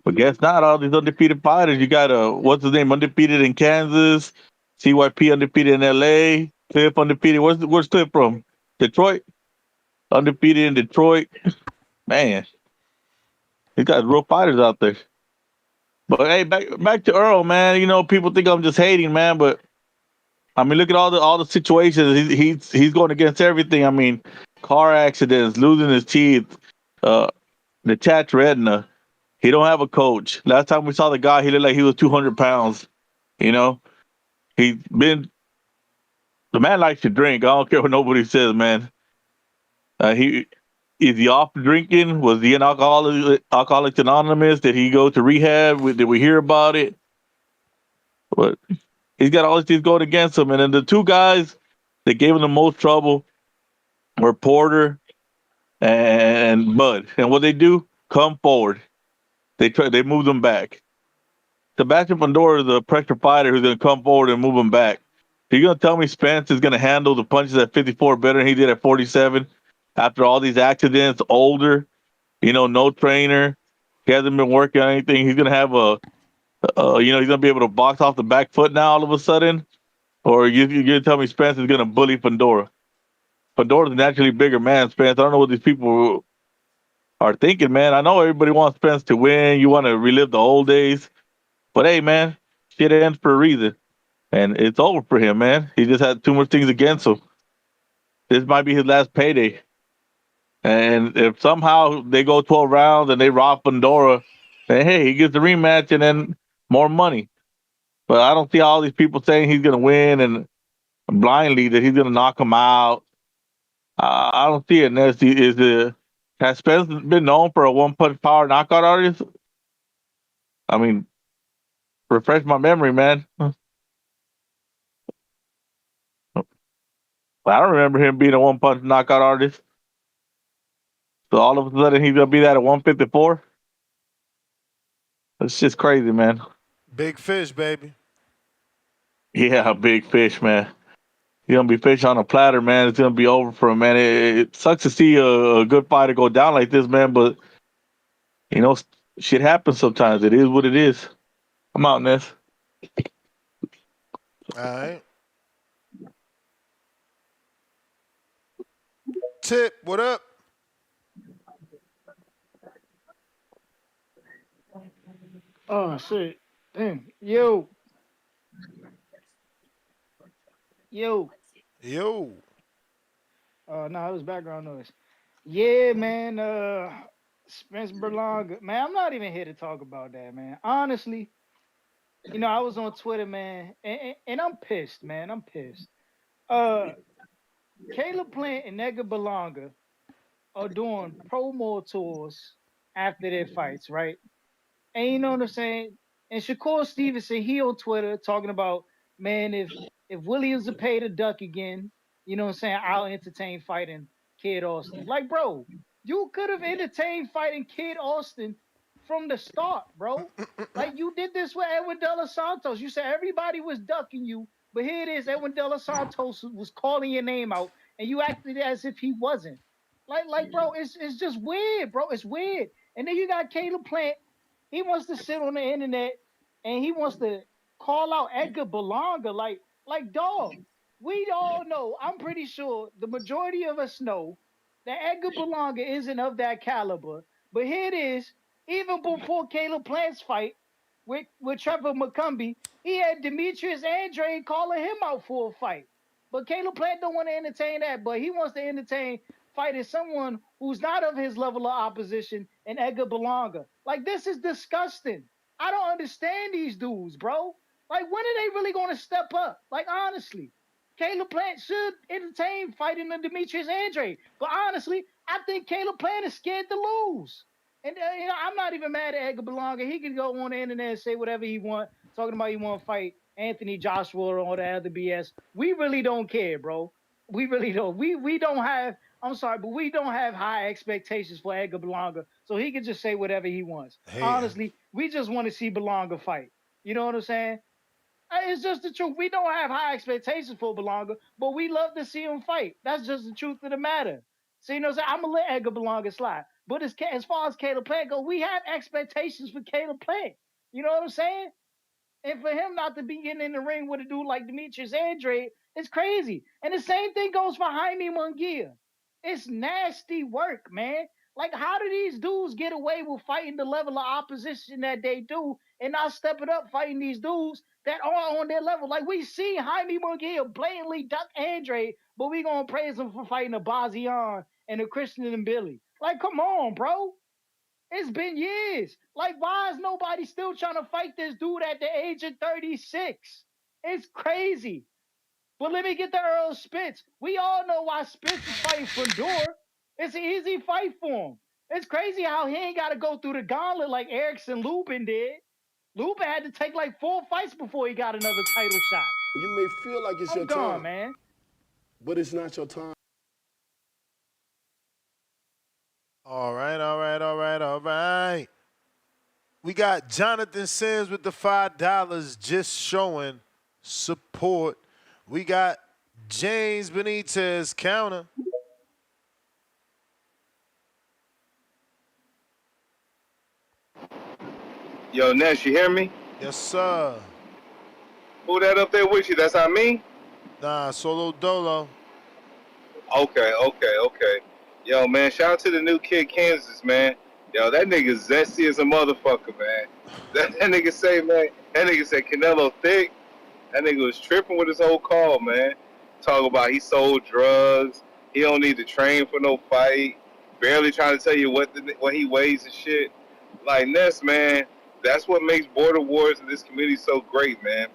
But guess not. All these undefeated fighters. You got what's his name? Undefeated in Kansas. CYP undefeated in LA. Cliff undefeated. Where's Cliff from? Detroit. Undefeated in Detroit. Man, these guys real fighters out there. But hey, back to Earl, man. People think I'm just hating, man. But I mean, look at all the situations. He's going against everything. I mean, car accidents, losing his teeth, detached retina. He don't have a coach. Last time we saw the guy, he looked like he was 200 pounds. The man likes to drink. I don't care what nobody says, man. Is he off drinking? Was he in Alcoholics Anonymous? Did he go to rehab? Did we hear about it? But he's got all these things going against him. And then the 2 guys that gave him the most trouble were Porter and Bud. And what they do? Come forward. They move them back. Sebastian Fundora is a pressure fighter who's going to come forward and move him back. You're going to tell me Spence is going to handle the punches at 54 better than he did at 47 after all these accidents, older, no trainer. He hasn't been working on anything. He's going to have he's going to be able to box off the back foot now all of a sudden? Or you're going to tell me Spence is going to bully Fundora? Fundora's a naturally bigger man, Spence. I don't know what these people are thinking, man. I know everybody wants Spence to win. You want to relive the old days. But hey, man, shit ends for a reason. And it's over for him, man. He just had too much things against him. This might be his last payday. And if somehow they go 12 rounds and they rob Fundora, then hey, he gets the rematch and then more money. But I don't see all these people saying he's going to win and blindly that he's going to knock him out. I don't see it. Ness, Has Spence been known for a one punch power knockout artist? I mean, refresh my memory, man. I don't remember him being a one punch knockout artist. So all of a sudden he's gonna be that at 154. It's just crazy, man. Big fish, baby. Yeah, big fish, man. He's gonna be fish on a platter, man. It's gonna be over for him, man. It sucks to see a good fighter go down like this, man. But you know, shit happens sometimes. It is what it is. I'm out, Ness. All right. Tip, what up? Oh shit. Damn. Yo. Yo. No, it was background noise. Yeah, man. Spence Berlanga. Man, I'm not even here to talk about that, man. Honestly, I was on Twitter, man, and I'm pissed, man. I'm pissed. Caleb Plant and Edgar Berlanga are doing promo tours after their fights, right? And you know what I'm saying? And Shakur Stevenson, he on Twitter talking about, man, if Williams are paid a duck again, you know what I'm saying, I'll entertain fighting Kid Austin. Like, bro, you could have entertained fighting Kid Austin from the start, bro. Like, you did this with Edwin De Los Santos. You said everybody was ducking you, but here it is, Edwin De Los Santos was calling your name out, and you acted as if he wasn't. Like, bro, it's just weird, bro. It's weird. And then you got Caleb Plant. He wants to sit on the internet and he wants to call out Edgar Berlanga. Like, dog, we all know, I'm pretty sure the majority of us know that Edgar Berlanga isn't of that caliber. But here it is, even before Caleb Plant's fight with Trevor McCumbee, he had Demetrius Andrade calling him out for a fight. But Caleb Plant don't want to entertain that, but he wants to entertain fighting someone who's not of his level of opposition and Edgar Berlanga. Like, this is disgusting. I don't understand these dudes, bro. Like, when are they really going to step up? Like, honestly, Caleb Plant should entertain fighting the Demetrius Andrade. But honestly, I think Caleb Plant is scared to lose. And, I'm not even mad at Edgar Berlanga. He can go on the internet and say whatever he want, talking about he want to fight Anthony Joshua or all that other BS. We really don't care, bro. We really don't. We don't have, I'm sorry, but we don't have high expectations for Edgar Berlanga, so he can just say whatever he wants. Hey. Honestly, we just want to see Berlanga fight. You know what I'm saying? It's just the truth. We don't have high expectations for Berlanga, but we love to see him fight. That's just the truth of the matter. So, you know what I'm saying? I'm going to let Edgar Berlanga slide. But as far as Caleb Plant goes, we have expectations for Caleb Plant. You know what I'm saying? And for him not to be getting in the ring with a dude like Demetrius Andrade, it's crazy. And the same thing goes for Haymon. It's nasty work, man. Like, how do these dudes get away with fighting the level of opposition that they do and not stepping up fighting these dudes that are on their level? Like, we see Haymon blatantly duck Andrade, but we gonna praise him for fighting a Bazion and a Christian and Billy. Like, come on, bro. It's been years. Like, why is nobody still trying to fight this dude at the age of 36? It's crazy. But let me get to Errol Spence. We all know why Spence is fighting Fundora. It's an easy fight for him. It's crazy how he ain't got to go through the gauntlet like Erickson Lubin did. Lubin had to take like 4 fights before he got another title shot. You may feel like it's your gone, time, man. but it's not your time. All right. We got Jonathan Sims with the $5 just showing support. We got James Benitez counter. Yo, Ness, you hear me? Yes, sir. Who that up there with you? That's not me? Nah, Solo Dolo. Okay. Yo, man, shout out to the new kid, Kansas, man. Yo, that nigga zesty as a motherfucker, man. That nigga say, man, that nigga said Canelo thick. That nigga was tripping with his whole call, man. Talk about he sold drugs. He don't need to train for no fight. Barely trying to tell you what he weighs and shit. Like, Ness, man, that's what makes border wars in this community so great, man.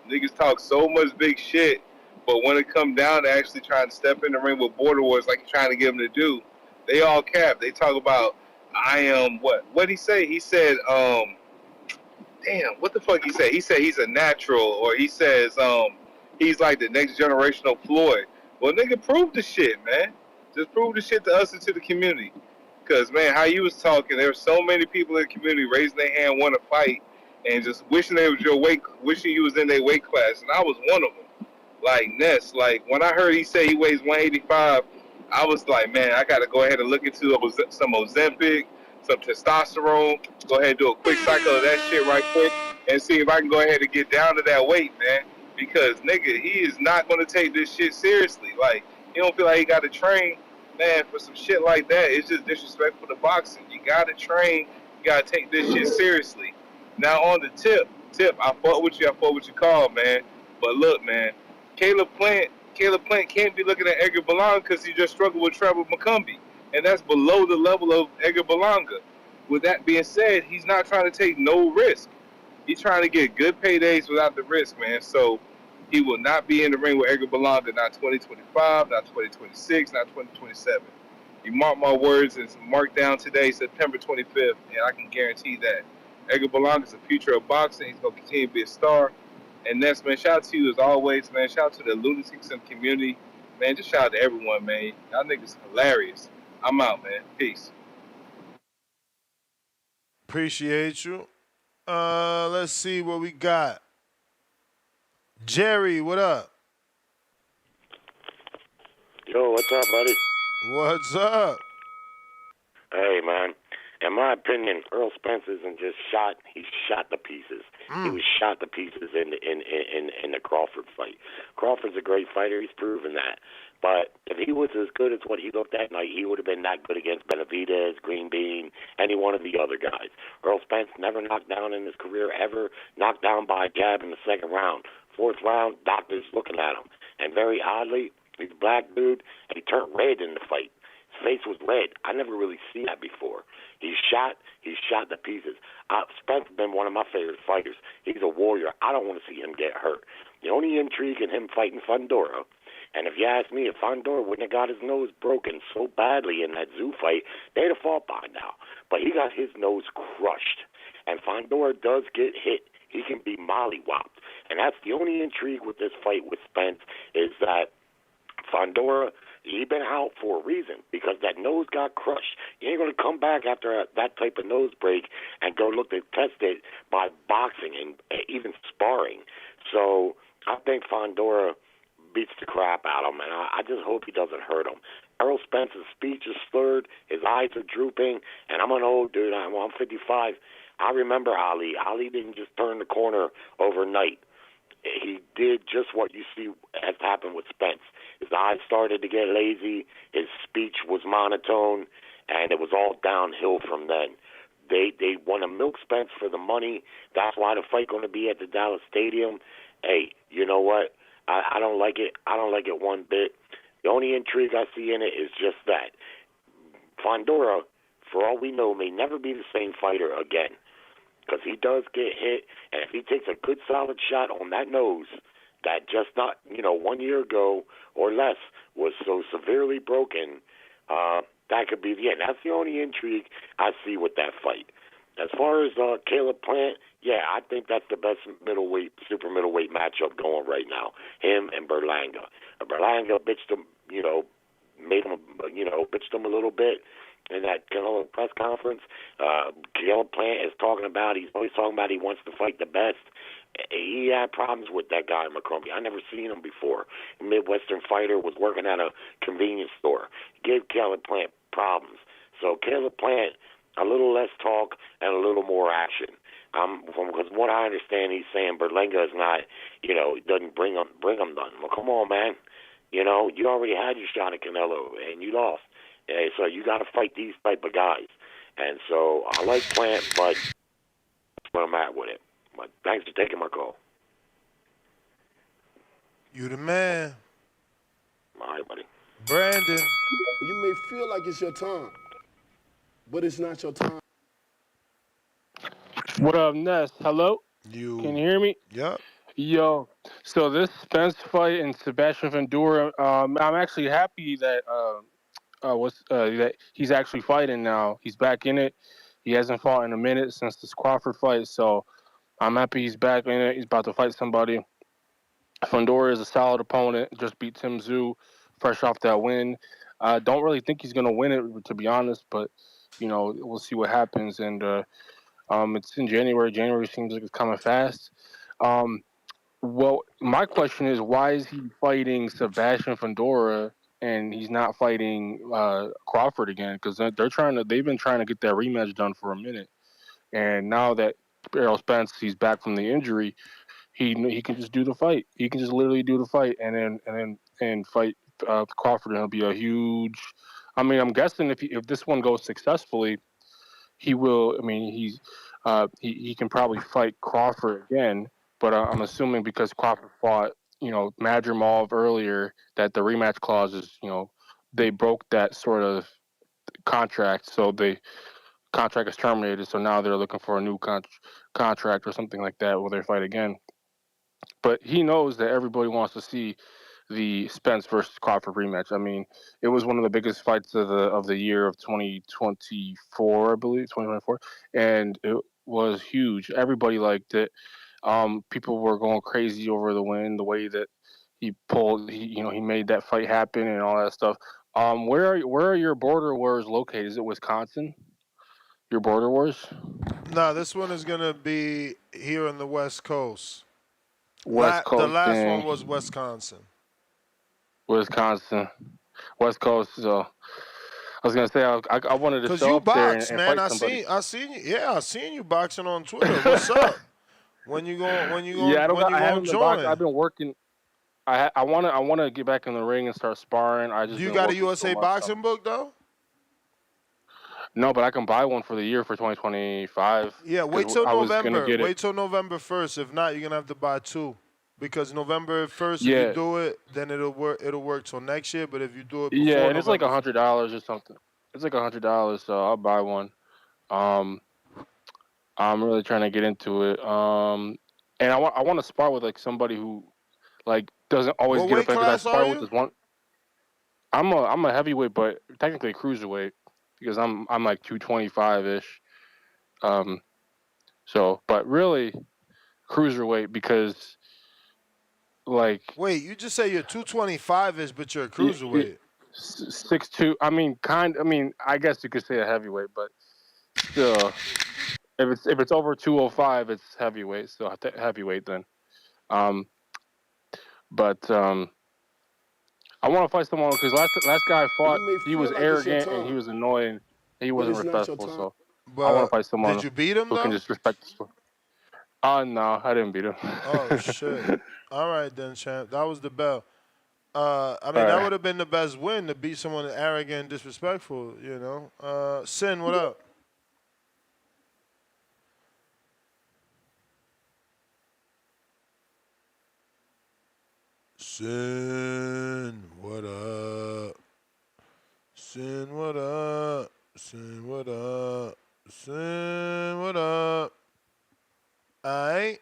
Niggas talk so much big shit, but when it come down to actually trying to step in the ring with border wars like you're trying to get them to do, They all cap. They talk about I am what? What'd he say? He said, damn, what the fuck he said? He said he's a natural, or he says he's like the next generational Floyd. Well, nigga, prove the shit, man. Just prove the shit to us and to the community. Cause man, how you was talking, there were so many people in the community raising their hand, want to fight, and just wishing they was your weight, wishing you was in their weight class, and I was one of them. Like Ness, like when I heard he say he weighs 185, I was like, man, I got to go ahead and look into some Ozempic, some testosterone. Go ahead and do a quick cycle of that shit right quick, and see if I can go ahead and get down to that weight, man. Because nigga, he is not going to take this shit seriously. Like he don't feel like he got to train, man, for some shit like that. It's just disrespectful to boxing. You got to train. You got to take this shit seriously. Now on the tip, I fought with you. I fought with your call, man. But look, man. Caleb Plant can't be looking at Edgar Berlanga because he just struggled with Trevor McCumbee, and that's below the level of Edgar Berlanga. With that being said, he's not trying to take no risk. He's trying to get good paydays without the risk, man. So he will not be in the ring with Edgar Berlanga, not 2025, not 2026, not 2027. You mark my words, it's marked down today, September 25th, and I can guarantee that. Edgar Berlanga is the future of boxing. He's going to continue to be a star. And Ness, man, shout out to you as always, man. Shout out to the lunatics in the community. Man, just shout out to everyone, man. Y'all niggas hilarious. I'm out, man. Peace. Appreciate you. Let's see what we got. Jerry, what up? Yo, what's up, buddy? What's up? Hey, man. In my opinion, Errol Spence isn't just shot; he's shot to pieces. He was shot to pieces in the Crawford fight. Crawford's a great fighter; he's proven that. But if he was as good as what he looked that night, he would have been that good against Benavidez, Green Bean, any one of the other guys. Errol Spence never knocked down in his career, ever knocked down by a jab in the second round. Fourth round, doctors looking at him. And very oddly, he's a black dude, and he turned red in the fight. His face was red. I never really seen that before. He's shot to pieces. Spence has been one of my favorite fighters. He's a warrior. I don't want to see him get hurt. The only intrigue in him fighting Fundora, and if you ask me, if Fundora wouldn't have got his nose broken so badly in that zoo fight, they'd have fought by now. But he got his nose crushed. And Fundora does get hit. He can be mollywopped. And that's the only intrigue with this fight with Spence, is that Fundora, he been out for a reason, because that nose got crushed. You ain't going to come back after that type of nose break and go look to test it by boxing and even sparring. So I think Fundora beats the crap out of him, and I just hope he doesn't hurt him. Errol Spence's speech is slurred, his eyes are drooping, and I'm an old dude. I'm 55. I remember Ali. Ali didn't just turn the corner overnight. He did just what you see has happened with Spence. His eyes started to get lazy, his speech was monotone, and it was all downhill from then. They want to milk Spence for the money. That's why the fight going to be at the Dallas Stadium. Hey, you know what? I don't like it. I don't like it one bit. The only intrigue I see in it is just that Fundora, for all we know, may never be the same fighter again, because he does get hit, and if he takes a good solid shot on that nose that just not, 1 year ago or less was so severely broken, that could be the end. That's the only intrigue I see with that fight. As far as Caleb Plant, yeah, I think that's the best super middleweight matchup going right now. Him and Berlanga. Berlanga bitched him, made him, bitched him a little bit in that press conference. Caleb Plant is he's always talking about he wants to fight the best. He had problems with that guy, McCrumpy. I never seen him before. A Midwestern fighter, was working at a convenience store. Gave Caleb Plant problems. So Caleb Plant, a little less talk and a little more action. Because what I understand, he's saying Berlanga is not, he doesn't bring him none. Well, come on, man. You already had your shot at Canelo, and you lost. So you got to fight these type of guys. And so I like Plant, but that's where I'm at with it. But thanks for taking my call. You the man. All right, buddy. Brandon. You may feel like it's your time, but it's not your time. What up, Ness? Hello? Can you hear me? Yep. Yo, so this Spence fight and Sebastian Fundora, I'm actually happy that that he's actually fighting now. He's back in it. He hasn't fought in a minute since this Crawford fight, so I'm happy he's back in it. He's about to fight somebody. Fundora is a solid opponent. Just beat Tim Tszyu, fresh off that win. Don't really think he's gonna win it, to be honest, but we'll see what happens. And it's in January. January seems like it's coming fast. Well, my question is, why is he fighting Sebastian Fundora and he's not fighting Crawford again? Because they've been trying to get that rematch done for a minute, and now that Errol Spence he's back from the injury, he can just do the fight. He can just literally do the fight and fight Crawford, and it'll be a huge. I mean, I'm guessing if this one goes successfully, he will. I mean, he can probably fight Crawford again. But I'm assuming because Crawford fought, Madrimov earlier, that the rematch clauses, they broke that sort of contract, so the contract is terminated. So now they're looking for a new contract or something like that where they fight again. But he knows that everybody wants to see the Spence versus Crawford rematch. I mean, it was one of the biggest fights of the year of 2024, I believe, 2024, and it was huge. Everybody liked it. People were going crazy over the win, the way that he made that fight happen and all that stuff. Where are your border wars located? Is it Wisconsin? Your border wars? No, this one is gonna be here on the West Coast. West Coast. The last one was Wisconsin. Wisconsin, West Coast. So I was gonna say I wanted to show you up there box, and man. fight somebody. I seen you. Yeah, I seen you boxing on Twitter. What's up? When you going? Yeah, I haven't been join? boxing. I've been working. I want to get back in the ring and start sparring. Do you got a USA boxing book though? No, but I can buy one for the year for 2025. Yeah, wait till November. Wait Wait till November 1st. If not, you're gonna have to buy two, because November 1st, if you do it, then it'll work till next year. But if you do it before and November, it's like $100 or something. It's like $100, so I'll buy one. I'm really trying to get into it. And I want to spar with like somebody who like doesn't always what get weight up because I class spar are with you? this one. I'm a heavyweight, but technically cruiserweight because I'm like 225 ish. So, but really cruiserweight because like Wait, you just say you're 225ish, but you're a cruiserweight. 6'2". I mean, I guess you could say a heavyweight, but still, if it's over 205, it's heavyweight. So heavyweight then. But I want to fight someone because last guy I fought, he was arrogant and he was annoying. He wasn't respectful, so I want to fight someone. Did you beat him who though? can just respect. No, I didn't beat him. Oh shit! All right then, champ. That was the bell. That would have been the best win, to beat someone arrogant and disrespectful. Sin, what up? Sin, what up? Sin, what up? Sin, what up? Sin, what up? Aight.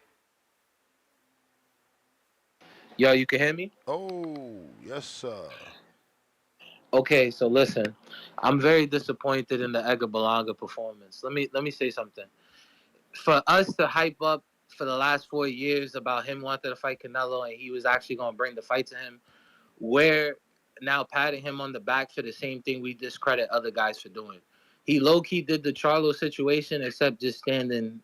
Yo, you can hear me? Oh, yes, sir. Okay, so listen, I'm very disappointed in the Edgar Berlanga performance. Let me say something. For us to hype up for the last 4 years about him wanting to fight Canelo and he was actually going to bring the fight to him, we're now patting him on the back for the same thing we discredit other guys for doing. He low-key did the Charlo situation except just standing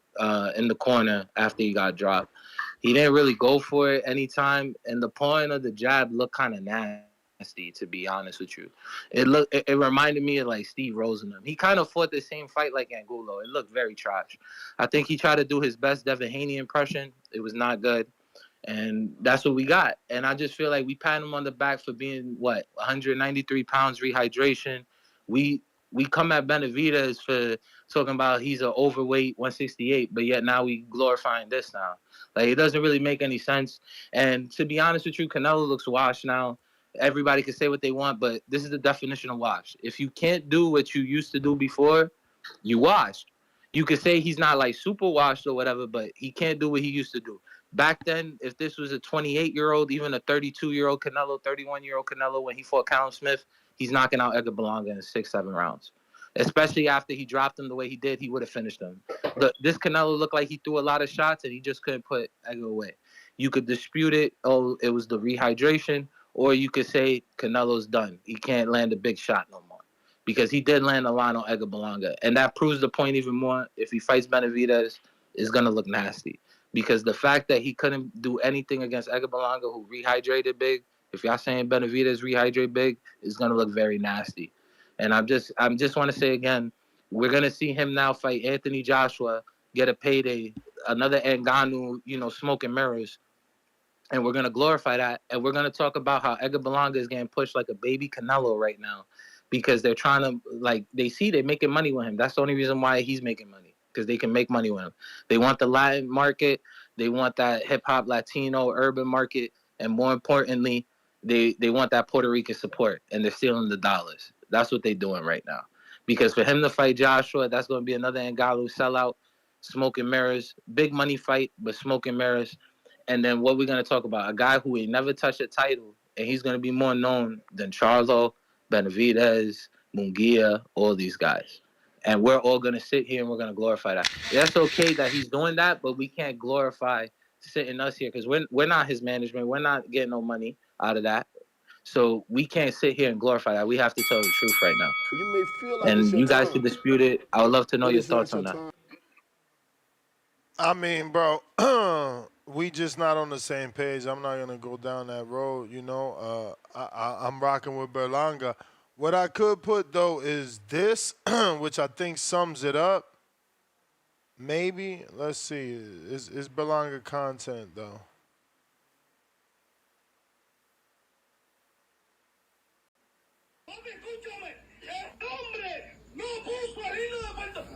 in the corner after he got dropped. He didn't really go for it anytime, and the point of the jab looked kind of nasty, to be honest with you. It reminded me of like Steve Rosenham. He kind of fought the same fight like Angulo. It looked very trash. I think he tried to do his best Devin Haney impression. It was not good. And that's what we got. And I just feel like we pat him on the back for being, 193 pounds rehydration. We come at Benavidez for talking about he's an overweight 168, but yet now we glorifying this now. Like, it doesn't really make any sense. And to be honest with you, Canelo looks washed now. Everybody can say what they want, but this is the definition of washed. If you can't do what you used to do before, you washed. You could say he's not like super washed or whatever, but he can't do what he used to do. Back then, if this was a 28-year-old, even a 32-year-old Canelo, 31-year-old Canelo, when he fought Callum Smith, he's knocking out Edgar Berlanga in 6-7 rounds. Especially after he dropped him the way he did, he would have finished him. Look, this Canelo looked like he threw a lot of shots and he just couldn't put Edgar away. You could dispute it, oh, it was the rehydration, or you could say Canelo's done. He can't land a big shot no more. Because he did land a line on Edgar Berlanga. And that proves the point even more. If he fights Benavidez, it's going to look nasty. Because the fact that he couldn't do anything against Edgar Berlanga, who rehydrated big, if y'all saying Benavidez rehydrate big, it's going to look very nasty. And I'm just want to say again, we're going to see him now fight Anthony Joshua, get a payday, another Ngannou, smoke and mirrors. And we're going to glorify that. And we're going to talk about how Edgar Berlanga is getting pushed like a baby Canelo right now. Because they're trying to, they see they're making money with him. That's the only reason why he's making money, because they can make money with him. They want the Latin market. They want that hip-hop, Latino, urban market. And more importantly, they want that Puerto Rican support, and they're stealing the dollars. That's what they're doing right now. Because for him to fight Joshua, that's going to be another Ngannou sellout, smoke and mirrors, big money fight, but smoke and mirrors. And then what we're going to talk about, a guy who ain't never touched a title, and he's going to be more known than Charlo, Benavidez, Munguia, all these guys. And we're all going to sit here and we're going to glorify that. That's okay that he's doing that, but we can't glorify sitting us here because we're not his management. We're not getting no money out of that. So we can't sit here and glorify that. We have to tell the truth right now. You may feel like it's And your you guys time, can dispute it. I would love to know but your it's not thoughts your on that. time. I mean, bro, we just not on the same page. I'm not gonna go down that road. I'm rocking with Berlanga. What I could put though is this, which I think sums it up. Maybe let's see. Is Berlanga content though?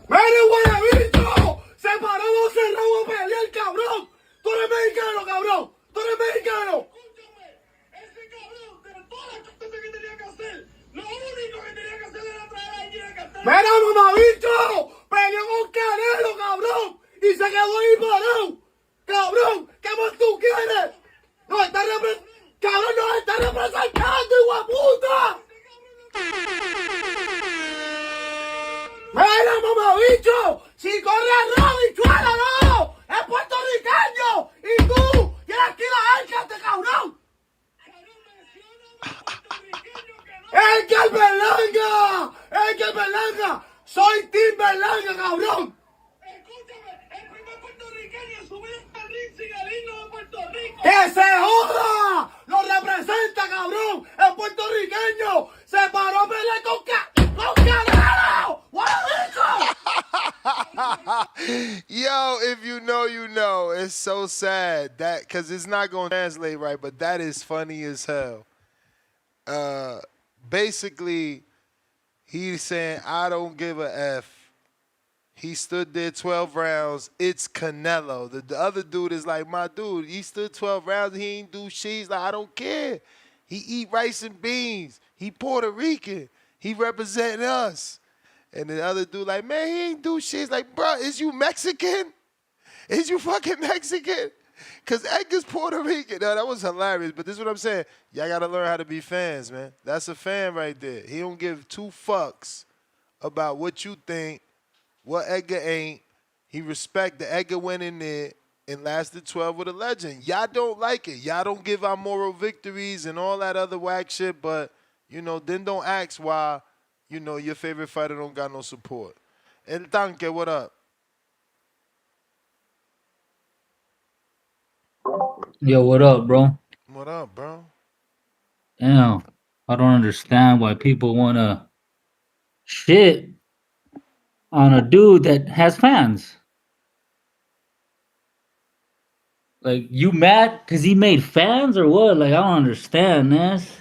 ¡Mire, Guayabito! ¡Se paró 12 rounds a pelear, cabrón! ¡Tú eres mexicano, cabrón! ¡Tú eres mexicano! Escúchame, ese cabrón, de todas las cosas que tenía que hacer, lo único que tenía que hacer era traer a alguien a cantar. ¡Mira, mamabicho! ¡Peleó con Canelo, cabrón! ¡Y se quedó ahí parado! ¡Cabrón! ¿Qué más tú quieres? ¡Nos está representando! ¡Cabrón, nos está representando, hijueputa! ¡Mira, mamabicho! ¡Si corre arroz, bichuela, no! ¡Es puertorriqueño! ¡Y tú! ¡Tienes que ir a Arcate, cabrón! ¡Edgar Berlanga! ¡Edgar Berlanga! ¡Soy Team Berlanga, cabrón! Escúchame, el primer puertorriqueño en subir al ring sin el himno de Puerto Rico. ¡Que se joda! ¡Lo representa, cabrón! ¡El puertorriqueño! ¡Se paró a pelear con Canelo! Yo, if you know, you know. It's so sad that because it's not gonna translate right, but that is funny as hell. Basically, he's saying, I don't give a F. He stood there 12 rounds. It's Canelo. The other dude is like, my dude, he stood 12 rounds and he ain't do shit. He's like, I don't care. He eat rice and beans. He Puerto Rican. He representing us. And the other dude like, man, he ain't do shit. He's like, bro, is you Mexican? Is you fucking Mexican? Because Edgar's Puerto Rican. No, that was hilarious. But this is what I'm saying. Y'all got to learn how to be fans, man. That's a fan right there. He don't give two fucks about what you think, what Edgar ain't. He respect the Edgar went in there and lasted 12 with a legend. Y'all don't like it. Y'all don't give our moral victories and all that other whack shit. But, then don't ask why, your favorite fighter don't got no support. El Tanque, what up? Yo, what up, bro? What up, bro? Damn, I don't understand why people want to shit on a dude that has fans. Like, you mad because he made fans or what? Like, I don't understand this.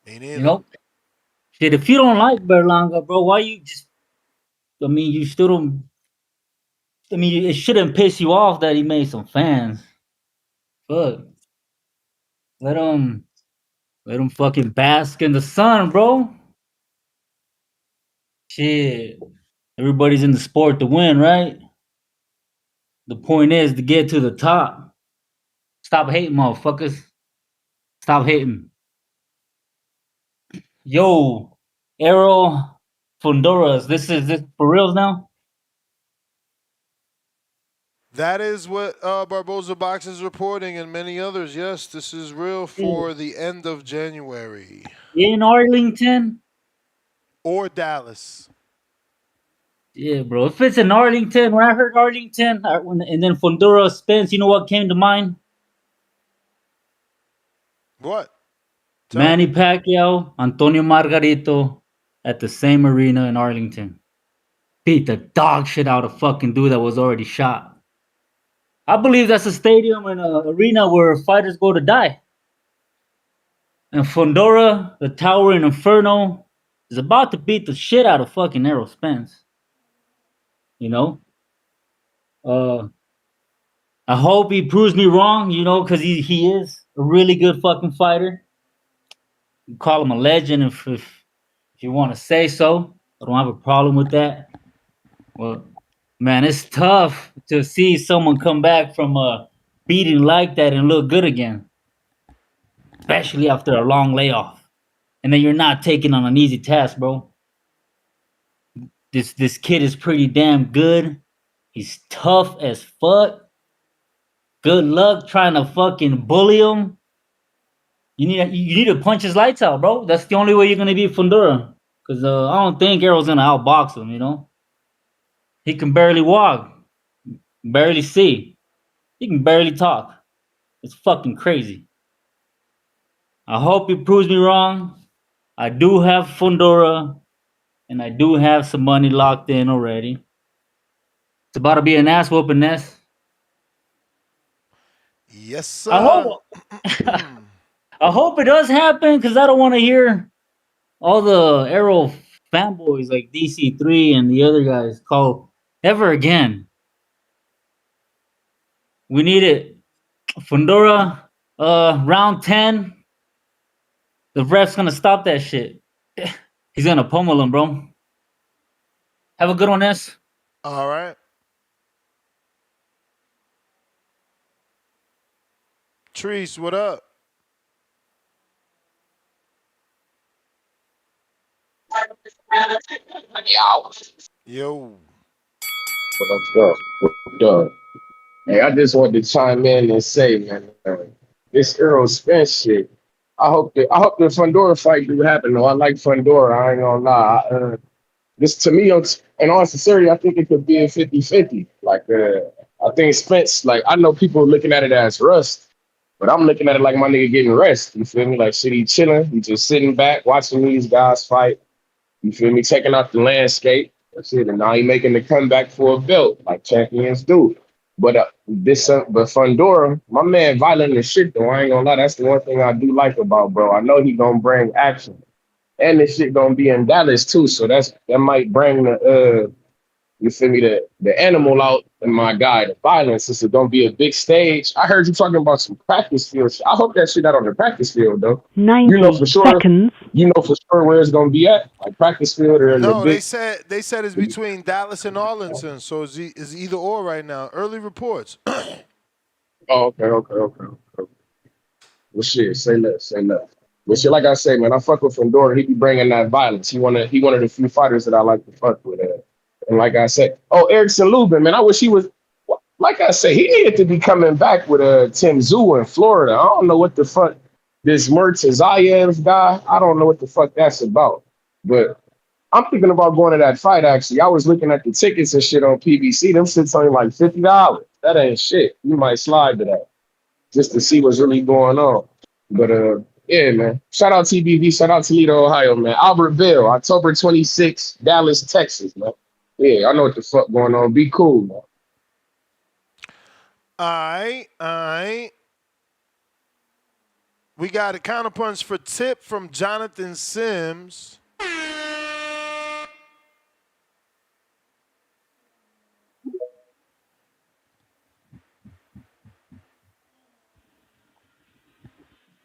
Shit, if you don't like Berlanga, bro, why you just... you still don't... it shouldn't piss you off that he made some fans. Fuck. Let him fucking bask in the sun, bro. Shit. Everybody's in the sport to win, right? The point is to get to the top. Stop hating, motherfuckers. Stop hating. Yo, Errol Fundoras. This for reals now? That is what Barboza Box is reporting, and many others. Yes, this is real Yeah. for the end of January. In Arlington? Or Dallas. Yeah, bro. If it's in Arlington, when I heard Arlington, and then Fundora Spence, you know what came to mind? What? Tell Manny me. Pacquiao, Antonio Margarito at the same arena in Arlington. Beat the dog shit out of fucking dude that was already shot. I believe that's a stadium and an arena where fighters go to die. And Fundora, the Towering Inferno, is about to beat the shit out of fucking Errol Spence. You know? Uh, I hope he proves me wrong, you know, because he is a really good fucking fighter. You call him a legend if you want to say so. I don't have a problem with that. Well, man, it's tough to see someone come back from a beating like that and look good again, especially after a long layoff. And then you're not taking on an easy task, bro. This kid is pretty damn good. He's tough as fuck. Good luck trying to fucking bully him. You need to punch his lights out, bro. That's the only way you're gonna beat Fundora. Cause I don't think Errol's gonna outbox him. You know, he can barely walk, barely see, he can barely talk. It's fucking crazy. I hope he proves me wrong. I do have Fundora, and I do have some money locked in already. It's about to be an ass whooping, Ness. Yes, I sir. hope. I hope it does happen because I don't want to hear all the Arrow fanboys like DC3 and the other guys call ever again. We need it. Fundora, round 10. The ref's gonna stop that shit. He's gonna pummel him, bro. Have a good one, S. All right. Treese, what up? Yo. Yo. What up, though? What up? Hey, I just wanted to chime in and say, man, this Errol Spence shit. I hope the Fundora fight do happen. Though I like Fundora. I ain't gonna lie. This to me, in all sincerity, I think it could be a 50-50. Like, I think Spence. Like, I know people are looking at it as rust, but I'm looking at it like my nigga getting rest. You feel me? Like, shit, he chilling. He just sitting back, watching these guys fight. You feel me? Checking out the landscape. That's it. And now he making the comeback for a belt, like champions do. But but Fundora, my man, violent as shit though. I ain't gonna lie. That's the one thing I do like about bro. I know he gonna bring action, and this shit gonna be in Dallas too. So that might bring the you feel me, the animal out in my guy, the violence. This is gonna be a big stage. I heard you talking about some practice field shit. I hope that shit out on the practice field though. 90 You know for sure. seconds. You know for sure where it's gonna be at, like practice field or in the No, big. they said it's between Dallas and Arlington, so it's either or right now. Early reports. Oh, okay. Well, shit, say less, say less. Well, shit, like I say, man, I fuck with Fundora. He be bringing that violence. He one of the few fighters that I like to fuck with. And like I said, oh, Erickson Lubin, man, I wish he was. Like I say, he needed to be coming back with Tim Zoo in Florida. I don't know what the fuck this Zayev guy. I don't know what the fuck that's about. But I'm thinking about going to that fight. Actually, I was looking at the tickets and shit on PBC. Them shit's only like $50. That ain't shit. You might slide to that just to see what's really going on. But yeah, man. Shout out TBV, shout out Toledo, Ohio, man. Albertville, October 26th, Dallas, Texas, man. Yeah, I know what the fuck going on. Be cool, man. All right. We got a counterpunch for tip from Jonathan Sims.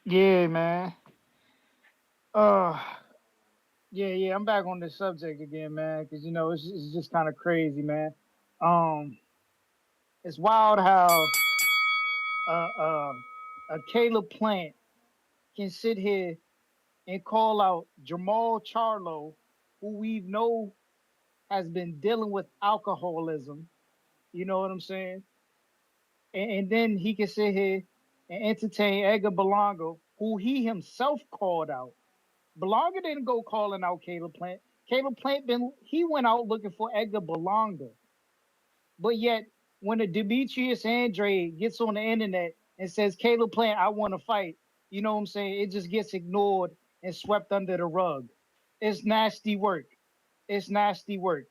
Yeah, man. Uh, Yeah, I'm back on this subject again, man, because it's just kind of crazy, man. Um, it's wild how uh, uh, a Caleb Plant can sit here and call out Jamal Charlo, who we know has been dealing with alcoholism. You know what I'm saying? And then he can sit here and entertain Edgar Berlanga, who he himself called out. Berlanga didn't go calling out Caleb Plant. Caleb Plant he went out looking for Edgar Berlanga. But yet, when a Demetrius Andrade gets on the internet and says, Caleb Plant, I want to fight, you know what I'm saying? It just gets ignored and swept under the rug. It's nasty work. It's nasty work.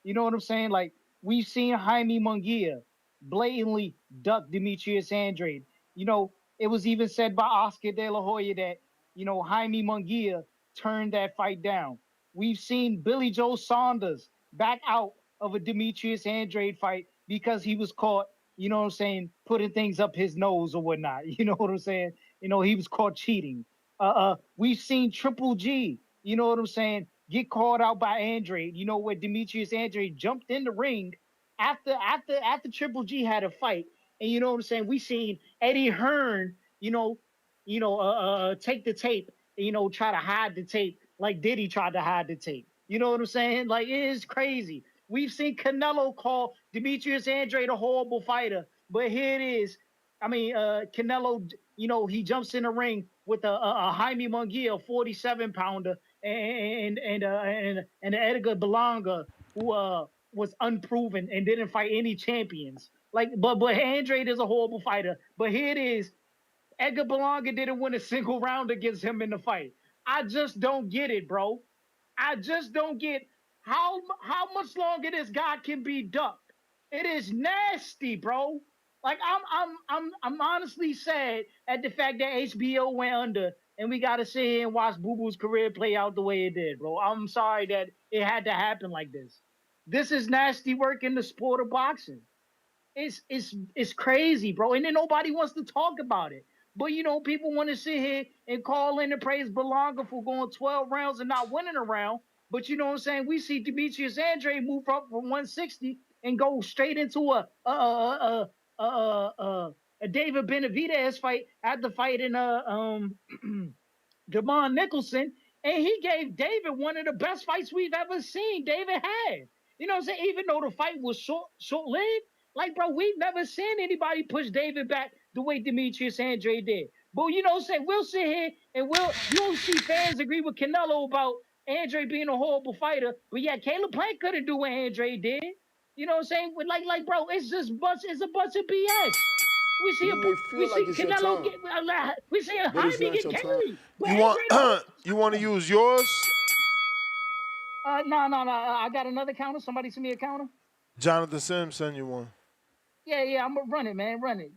You know what I'm saying? Like, we've seen Jaime Munguia blatantly duck Demetrius Andrade. It was even said by Oscar De La Hoya that, Jaime Munguia turned that fight down. We've seen Billy Joe Saunders back out of a Demetrius Andrade fight because he was caught, you know what I'm saying, putting things up his nose or whatnot. You know what I'm saying? He was caught cheating. We've seen Triple G, you know what I'm saying, get called out by Andrade. Where Demetrius Andrade jumped in the ring after Triple G had a fight, and you know what I'm saying. We seen Eddie Hearn, take the tape, try to hide the tape like Diddy tried to hide the tape. You know what I'm saying? Like, it is crazy. We've seen Canelo call Demetrius Andrade a horrible fighter, but here it is. I mean, Canelo, he jumps in the ring with a Jaime Munguia, 47-pounder, and Edgar Berlanga, who was unproven and didn't fight any champions. Like, but Andrade is a horrible fighter. But here it is. Edgar Berlanga didn't win a single round against him in the fight. I just don't get it, bro. I just don't get how much longer this guy can be ducked. It is nasty, bro. Like, I'm honestly sad at the fact that HBO went under and we gotta sit here and watch Boo Boo's career play out the way it did, bro. I'm sorry that it had to happen like this. This is nasty work in the sport of boxing. It's crazy, bro. And then nobody wants to talk about it. But people want to sit here and call in and praise Berlanga for going 12 rounds and not winning a round. But you know what I'm saying? We see Demetrius Andrade move up from 160 and go straight into a David Benavidez fight after fighting Jamon Nicholson, and he gave David one of the best fights we've ever seen David had. You know what I'm saying? Even though the fight was short-lived, like, bro, we've never seen anybody push David back the way Demetrius Andrade did. But you know what I'm saying? We'll sit here and you'll see fans agree with Canelo about Andrade being a horrible fighter, but yeah, Caleb Plant couldn't do what Andrade did. You know what I'm saying? Like, bro, it's a bunch of BS. We see You may we feel like see it's your Canelo time, get we see but it's Jaime not get your time. carried, but You want Andrade a whole you want to use yours? no. I got another counter. Somebody send me a counter. Jonathan Sims send you one. Yeah. I'm gonna run it, man. Run it.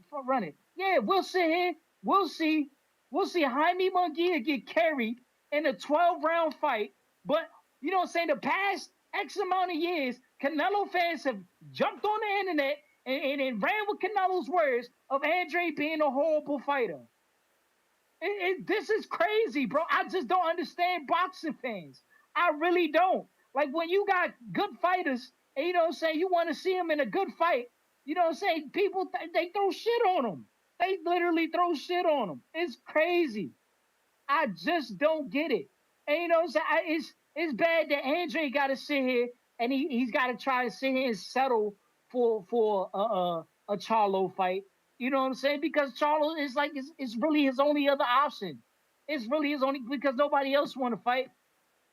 Yeah, we'll sit here. We'll see. We'll see Jaime Munguia get carried in a 12-round fight. But you know what I'm saying? The past X amount of years, Canelo fans have jumped on the internet and ran with Canelo's words of Andre being a horrible fighter. This is crazy, bro. I just don't understand boxing fans. I really don't. Like, when you got good fighters, and you know what I'm saying, you want to see them in a good fight, you know what I'm saying, people, they throw shit on them. They literally throw shit on them. It's crazy. I just don't get it. And you know what I'm saying? It's bad that Andre got to sit here and he's got to try to sit here and settle for a Charlo fight. You know what I'm saying? Because Charlo is like it's really his only other option. It's really his only, because nobody else want to fight.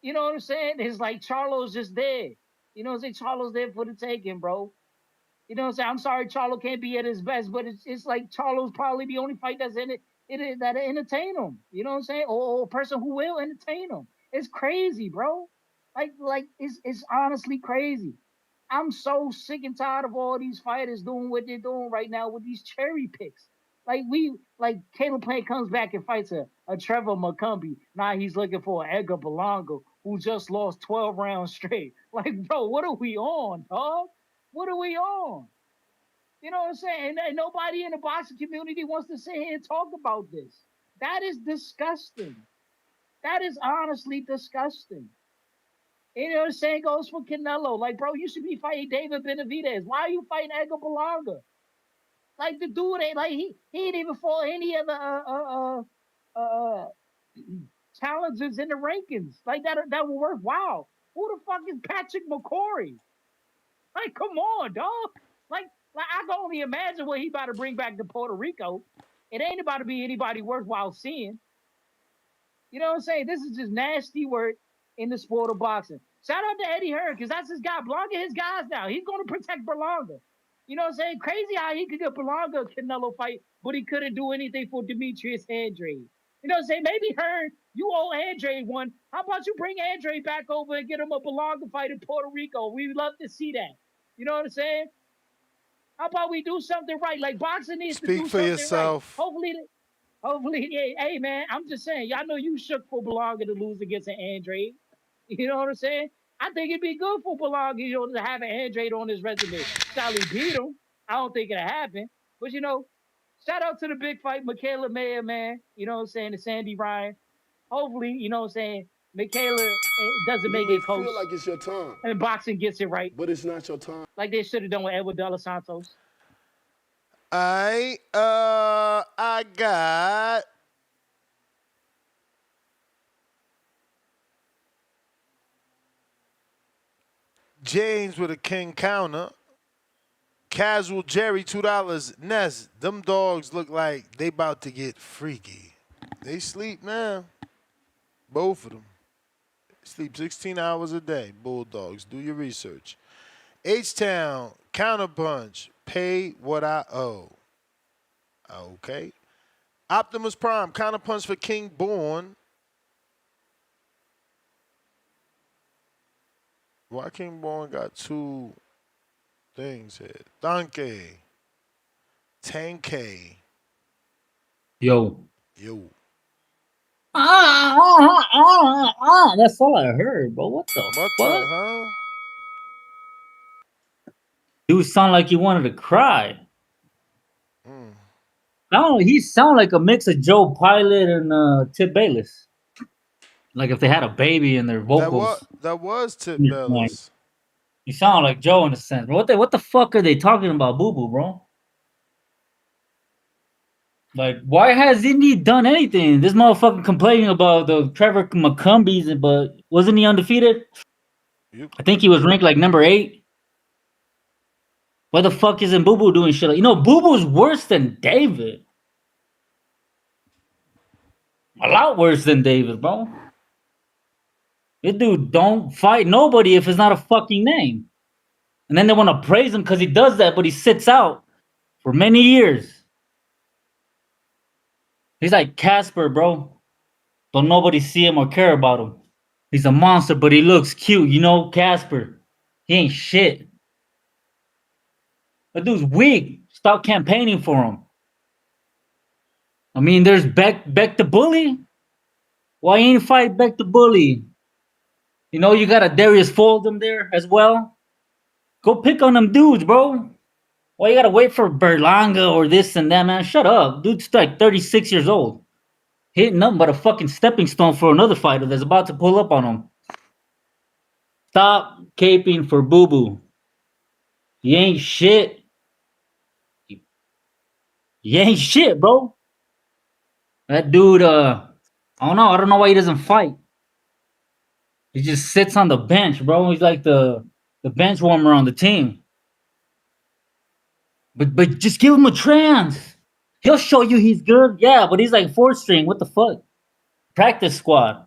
You know what I'm saying? It's like Charlo's just there. You know what I'm saying? Charlo's there for the taking, bro. You know what I'm saying? I'm sorry Charlo can't be at his best, but it's like Charlo's probably the only fight that's in it that entertain him. You know what I'm saying? Or a person who will entertain him. It's crazy, bro. Like it's honestly crazy. I'm so sick and tired of all these fighters doing what they're doing right now with these cherry picks. Like Caleb Plant comes back and fights a Trevor McCumbee. Now he's looking for an Edgar Berlanga who just lost 12 rounds straight. Like, bro, what are we on, dog? What are we on? You know what I'm saying? And nobody in the boxing community wants to sit here and talk about this. That is disgusting. That is honestly disgusting. You know, the same goes for Canelo. Like, bro, you should be fighting David Benavidez. Why are you fighting Edgar Berlanga? Like, the dude ain't like he ain't even fought any of the challenges in the rankings. Like that were worthwhile. Who the fuck is Patrick McCory? Like, come on, dog. Like I can only imagine what he about to bring back to Puerto Rico. It ain't about to be anybody worthwhile seeing. You know what I'm saying? This is just nasty work in the sport of boxing. Shout out to Eddie Hearn, because that's his guy. Berlanga his guys now. He's going to protect Berlanga. You know what I'm saying? Crazy how he could get Berlanga a Canelo fight, but he couldn't do anything for Demetrius Andrade. You know what I'm saying? Maybe Hearn, you owe Andrade one. How about you bring Andrade back over and get him a Berlanga fight in Puerto Rico? We'd love to see that. You know what I'm saying? How about we do something right? Like, boxing needs to Speak do for something yourself. right. Hopefully, yeah, hey man, I'm just saying, y'all know you shook for Berlanga to lose against an Andrade. You know what I'm saying? I think it'd be good for Berlanga, you know, to have an Andrade on his resume. Sally beat him. I don't think it'll happen. But you know, shout out to the big fight, Michaela Mayer, man. You know what I'm saying? And Sandy Ryan. Hopefully, you know what I'm saying, Michaela doesn't You make may it close. feel like it's your time, And boxing gets it right. but it's not your time. Like they should have done with Edward De Los Santos. I got James with a king counter. Casual Jerry, $2. Ness, them dogs look like they about to get freaky. They sleep now. Both of them. Sleep 16 hours a day. Bulldogs. Do your research. H-Town, Counterpunch, pay what I owe. Okay. Optimus Prime, Counterpunch for King Born. Why King Born got two things here? Donkey. Tankay. Yo. That's all I heard, bro. What the What fuck? the, huh? Dude sound like he wanted to cry. Mm. No, he sound like a mix of Joe Pilot and Tip Bayless. Like if they had a baby in their vocals. That was Tip Like, Bayless. you sound like Joe in a sense. What the fuck are they talking about, Boo Boo, bro? Like, why has Indy done anything? This motherfucker complaining about the Trevor McCumbies, but wasn't he undefeated? I think he was ranked like number 8. Why the fuck isn't Boo Boo doing shit? You know, Boo Boo's worse than David. A lot worse than David, bro. This dude don't fight nobody if it's not a fucking name. And then they want to praise him because he does that, but he sits out for many years. He's like Casper, bro. Don't nobody see him or care about him. He's a monster, but he looks cute. You know, Casper. He ain't shit. That dude's weak. Stop campaigning for him. I mean, there's Beck the Bully. Why ain't fight Beck the Bully? You know, you got a Darius Foldham there as well. Go pick on them dudes, bro. Why you gotta wait for Berlanga or this and that, man? Shut up. Dude's like 36 years old. He ain't nothing but a fucking stepping stone for another fighter that's about to pull up on him. Stop caping for Boo Boo. He ain't shit. He ain't shit, bro. That dude, I don't know. I don't know why he doesn't fight. He just sits on the bench, bro. He's like the bench warmer on the team. But just give him a chance. He'll show you he's good. Yeah, but he's like 4th string. What the fuck? Practice squad.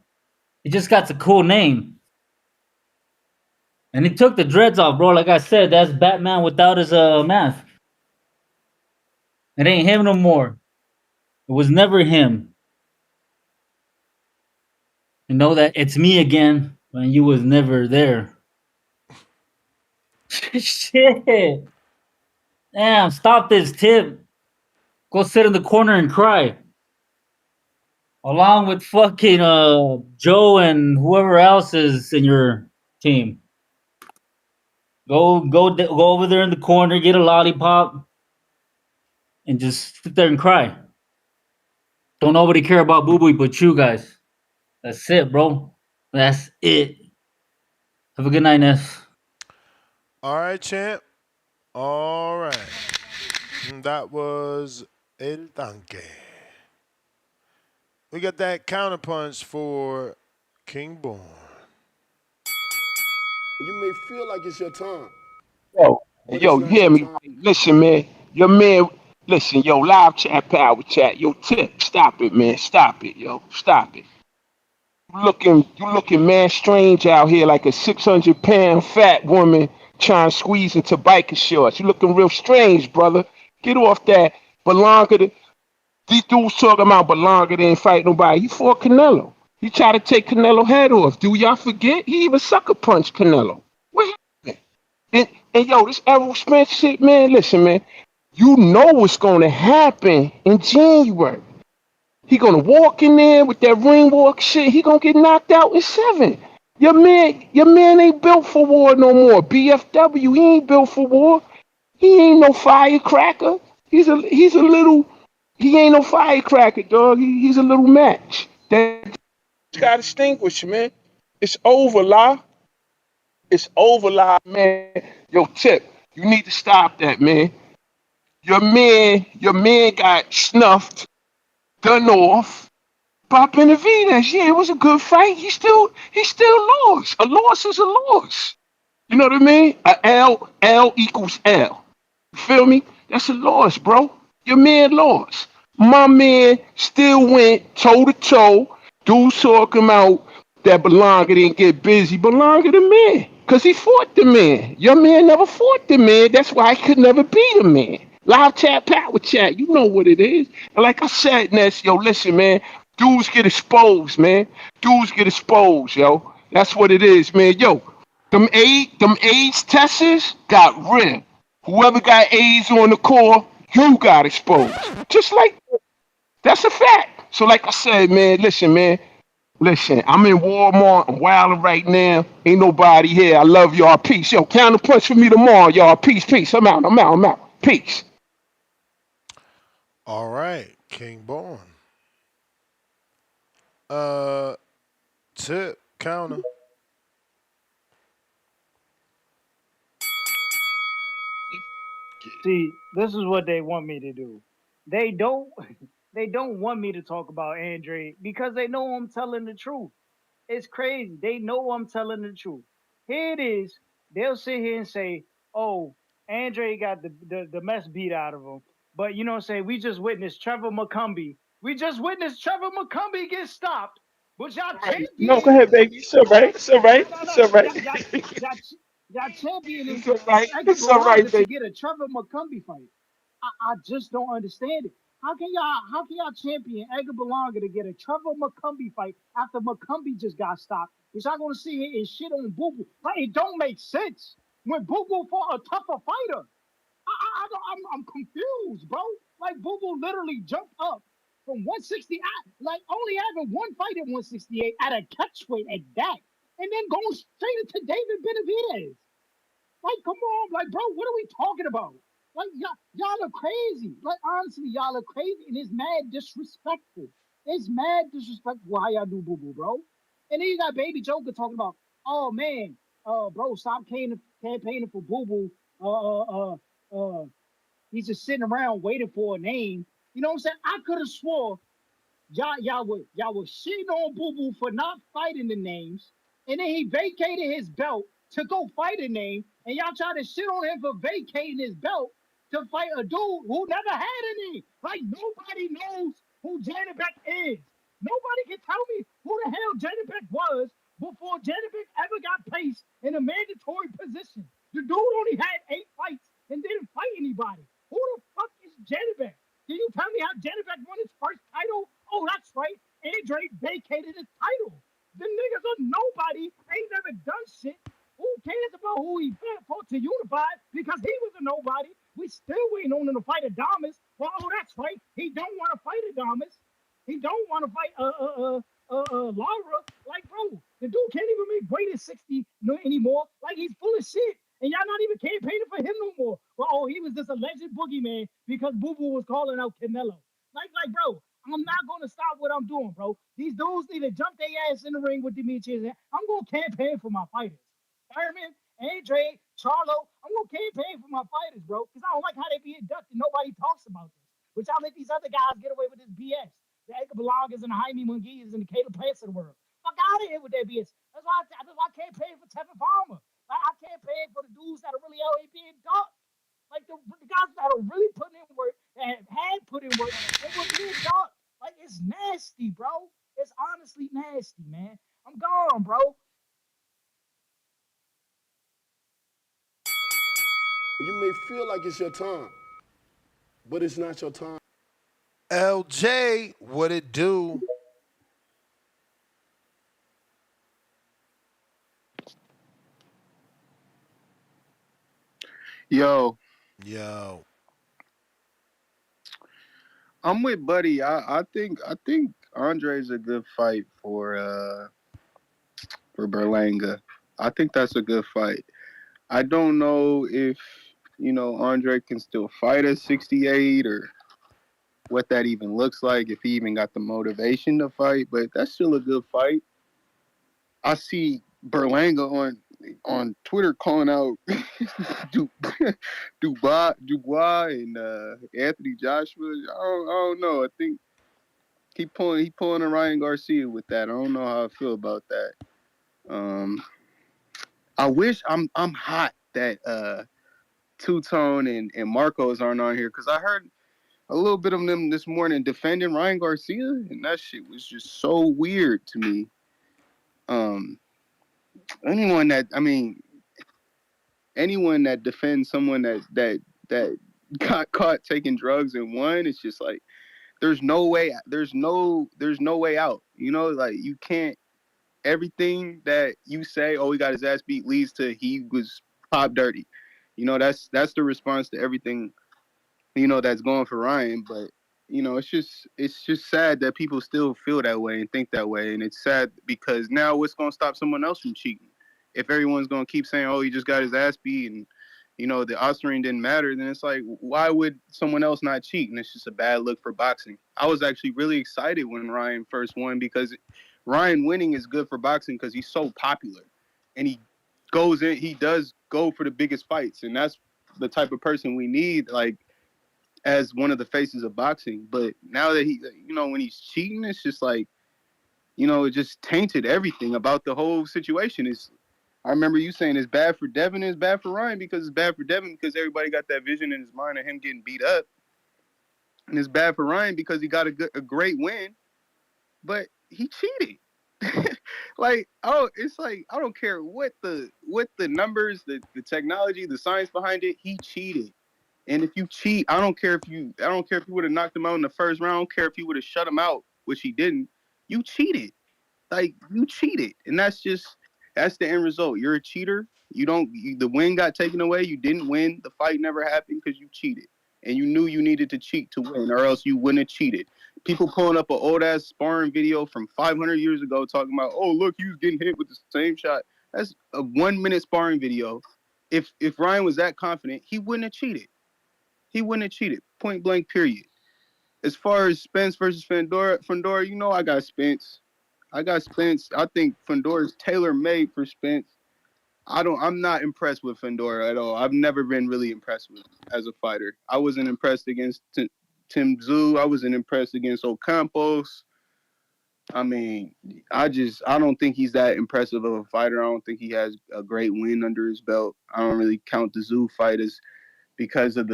He just got a cool name. And he took the dreads off, bro. Like I said, that's Batman without his mask. It ain't him no more. It was never him. You know that it's me again when you was never there. Shit. Damn, stop this, Tip. Go sit in the corner and cry. Along with fucking Joe and whoever else is in your team. Go over there in the corner, get a lollipop, and just sit there and cry. Don't nobody care about Boo Boo but you guys. That's it, bro. That's it. Have a good night, Ness. All right, champ. All right. That was El Tanque. We got that counterpunch for King Born. You may feel like it's your time, Yo, but it's yo, you not hear your me? time. Right? Listen, man. Your man, listen, yo, live chat, power chat. Yo, Tip, stop it, man. Stop it, yo. Stop it. You looking man strange out here like a 600-pound fat woman trying to squeeze into biker shorts. You looking real strange, brother. Get off that. Belonga. These dudes talking about Berlanga didn't fight nobody. He fought Canelo. He tried to take Canelo head off. Do y'all forget? He even sucker punched Canelo. What happened? And yo, this Errol Spence shit, man. Listen, man. You know what's gonna happen in January. He gonna walk in there with that ring walk shit. He gonna get knocked out in 7. Your man ain't built for war no more. BFW, he ain't built for war. He ain't no firecracker. He's a little. He ain't no firecracker, dog. He's a little match. That got distinguished, man. It's over, la. It's over, la, man. Yo, Tip, you need to stop that, man. Your man got snuffed, done off by Benavidez. Yeah, it was a good fight. He still lost. A loss is a loss. You know what I mean? A L equals L. You feel me? That's a loss, bro. Your man lost. My man still went toe to toe. Dudes talking about that Berlanga didn't get busy. Berlanga the man. Because he fought the man. Your man never fought the man. That's why he could never beat a man. Live chat, power chat. You know what it is. And like I said, Ness, yo, listen, man. Dudes get exposed, man. Dudes get exposed, yo. That's what it is, man. Yo, them AIDS testers got ripped. Whoever got AIDS on the core, you got exposed. Just like that's a fact. So like I said, man, listen, man. Listen, I'm in Walmart. I'm wilding right now. Ain't nobody here. I love y'all. Peace. Yo, count the punch for me tomorrow, y'all. Peace, peace. I'm out. I'm out. I'm out. Peace. All right, King Born. Uh, Tip counter. See, this is what they want me to do. They don't they don't want me to talk about Andre because they know I'm telling the truth. It's crazy. They know I'm telling the truth. Here it is. They'll sit here and say, "Oh, Andre got the mess beat out of him." But you know what I'm saying? We just witnessed Trevor McCumbee. We just witnessed Trevor McCumbee get stopped. But y'all No, go champion, ahead, baby. It's all right. It's all right. no, no, It's no. all right. Y'all championing It's all right. Edgar It's all right, Berlanga to baby. get a Trevor McCumbee fight. I just don't understand it. How can y'all champion Edgar Berlanga to get a Trevor McCumbee fight after McCumbee just got stopped? Which I'm gonna sit here and shit on Boo Boo. Like it don't make sense. When Boo Boo fought a tougher fighter. I'm confused, bro. Like Boo Boo literally jumped up from 160, like only having one fight at 168 at a catch weight at that, and then going straight into David Benavidez. Like, come on, like, bro, what are we talking about? Like, y'all are crazy. Like, honestly, y'all are crazy, and it's mad disrespectful. It's mad disrespectful how y'all do Boo Boo, bro. And then you got Baby Joker talking about, oh man, bro, stop campaigning for Boo Boo. He's just sitting around waiting for a name. You know what I'm saying? I could have swore y'all was shitting on Boo Boo for not fighting the names, and then he vacated his belt to go fight a name, and y'all try to shit on him for vacating his belt to fight a dude who never had any. Like nobody knows who Janet Beck is. Nobody can tell me who the hell Janet Beck was before Janet Beck ever got placed in a mandatory position. The dude only had 8 fights and didn't fight anybody. Who the fuck is Janet Beck? Can you tell me how Janet Beck won his first title? Oh, that's right. Andre vacated his title. The niggas are nobody, ain't never done shit. Who cares about who he fought to unify because he was a nobody? We still waiting on him to fight Adamas. Well, oh, that's right. He don't want to fight Adamas. He don't want to fight Lara. Like, bro, the dude can't even make weight at 60 no, anymore. Like, he's full of shit. And y'all not even campaigning for him no more. Well, oh, he was this alleged boogeyman because Boo Boo was calling out Canelo. Bro, I'm not gonna stop what I'm doing, bro. These dudes need to jump their ass in the ring with Demetrius. I'm gonna campaign for my fighters. Fireman, Andrade, Charlo. I'm gonna campaign for my fighters, bro, because I don't like how they be inducted. Nobody talks about this. Which I let these other guys get away with this BS. The Edgar Berlangas and the Jaime Munguias and the Caleb Plants of the world. Fuck out of here with that BS. That's why I campaign for Tevin Farmer. I campaign for the dudes that are really out here being ducked. Like the guys that are really putting in work, that had put in work, and were being ducked. Like it's nasty, bro. It's honestly nasty, man. I'm gone, bro. You may feel like it's your time, but it's not your time. LJ, what it do? Yo, Yo. I'm with Buddy. I think Andre's a good fight for Berlanga. I think that's a good fight. I don't know if Andre can still fight at 68 or what that even looks like, if he even got the motivation to fight, but that's still a good fight. I see Berlanga on Twitter calling out Dubois and Anthony Joshua. I don't know. I think he pulling a Ryan Garcia with that. I don't know how I feel about that. I wish I'm hot that Two Tone and Marcos aren't on here because I heard a little bit of them this morning defending Ryan Garcia, and that shit was just so weird to me. Anyone that defends someone that got caught taking drugs and won, it's just like there's no way way out. Like you can't. Everything that you say, oh, he got his ass beat, leads to he was pop dirty. That's the response to everything that's going for Ryan. But it's just sad that people still feel that way and think that way, and it's sad because now what's going to stop someone else from cheating? If everyone's going to keep saying, oh, he just got his ass beat and the Oscaring didn't matter, then it's like, why would someone else not cheat? And it's just a bad look for boxing. I was actually really excited when Ryan first won because Ryan winning is good for boxing because he's so popular and he does go for the biggest fights, and that's the type of person we need, like, as one of the faces of boxing. But now that when he's cheating, it's just like, it just tainted everything about the whole situation. I remember you saying it's bad for Devin, it's bad for Ryan because it's bad for Devin because everybody got that vision in his mind of him getting beat up. And it's bad for Ryan because he got a great win, but he cheated. It's like, I don't care what the numbers, the technology, the science behind it, he cheated. And if you cheat, I don't care if you would have knocked him out in the first round. I don't care if you would have shut him out, which he didn't. You cheated. Like, you cheated. And that's the end result. You're a cheater. The win got taken away. You didn't win. The fight never happened because you cheated. And you knew you needed to cheat to win, or else you wouldn't have cheated. People pulling up an old-ass sparring video from 500 years ago talking about, oh, look, he was getting hit with the same shot. That's a 1-minute sparring video. If Ryan was that confident, he wouldn't have cheated. He wouldn't have cheated. Point blank, period. As far as Spence versus Fundora, I got Spence. I think Fundora is tailor-made for Spence. I'm not impressed with Fundora at all. I've never been really impressed with him as a fighter. I wasn't impressed against Tim Tszyu. I wasn't impressed against Ocampos. I mean, I don't think he's that impressive of a fighter. I don't think he has a great win under his belt. I don't really count the Tszyu fight as because of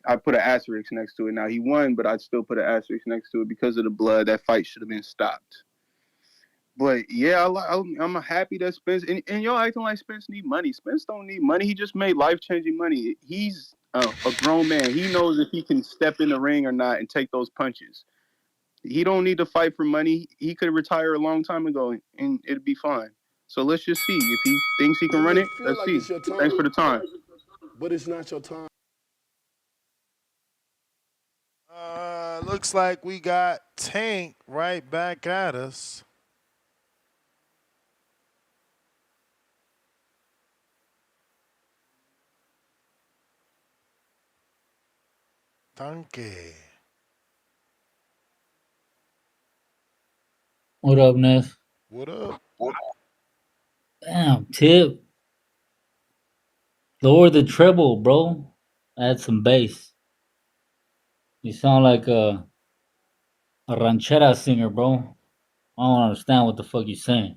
I put an asterisk next to it. Now, he won, but I'd still put an asterisk next to it because of the blood. That fight should have been stopped. But yeah, I'm happy that Spence and y'all acting like Spence need money. Spence don't need money. He just made life-changing money. He's a grown man. He knows if he can step in the ring or not and take those punches. He don't need to fight for money. He could retire a long time ago and it'd be fine. So let's just see if he thinks he can You run may it. feel Let's like see. it's your time, Thanks for the time. but it's not your time. Looks like we got Tank right back at us. Tanke. What up, Ness? What up? Damn, Tip. Lower the treble, bro. Add some bass. You sound like a ranchera singer, bro. I don't understand what the fuck you saying.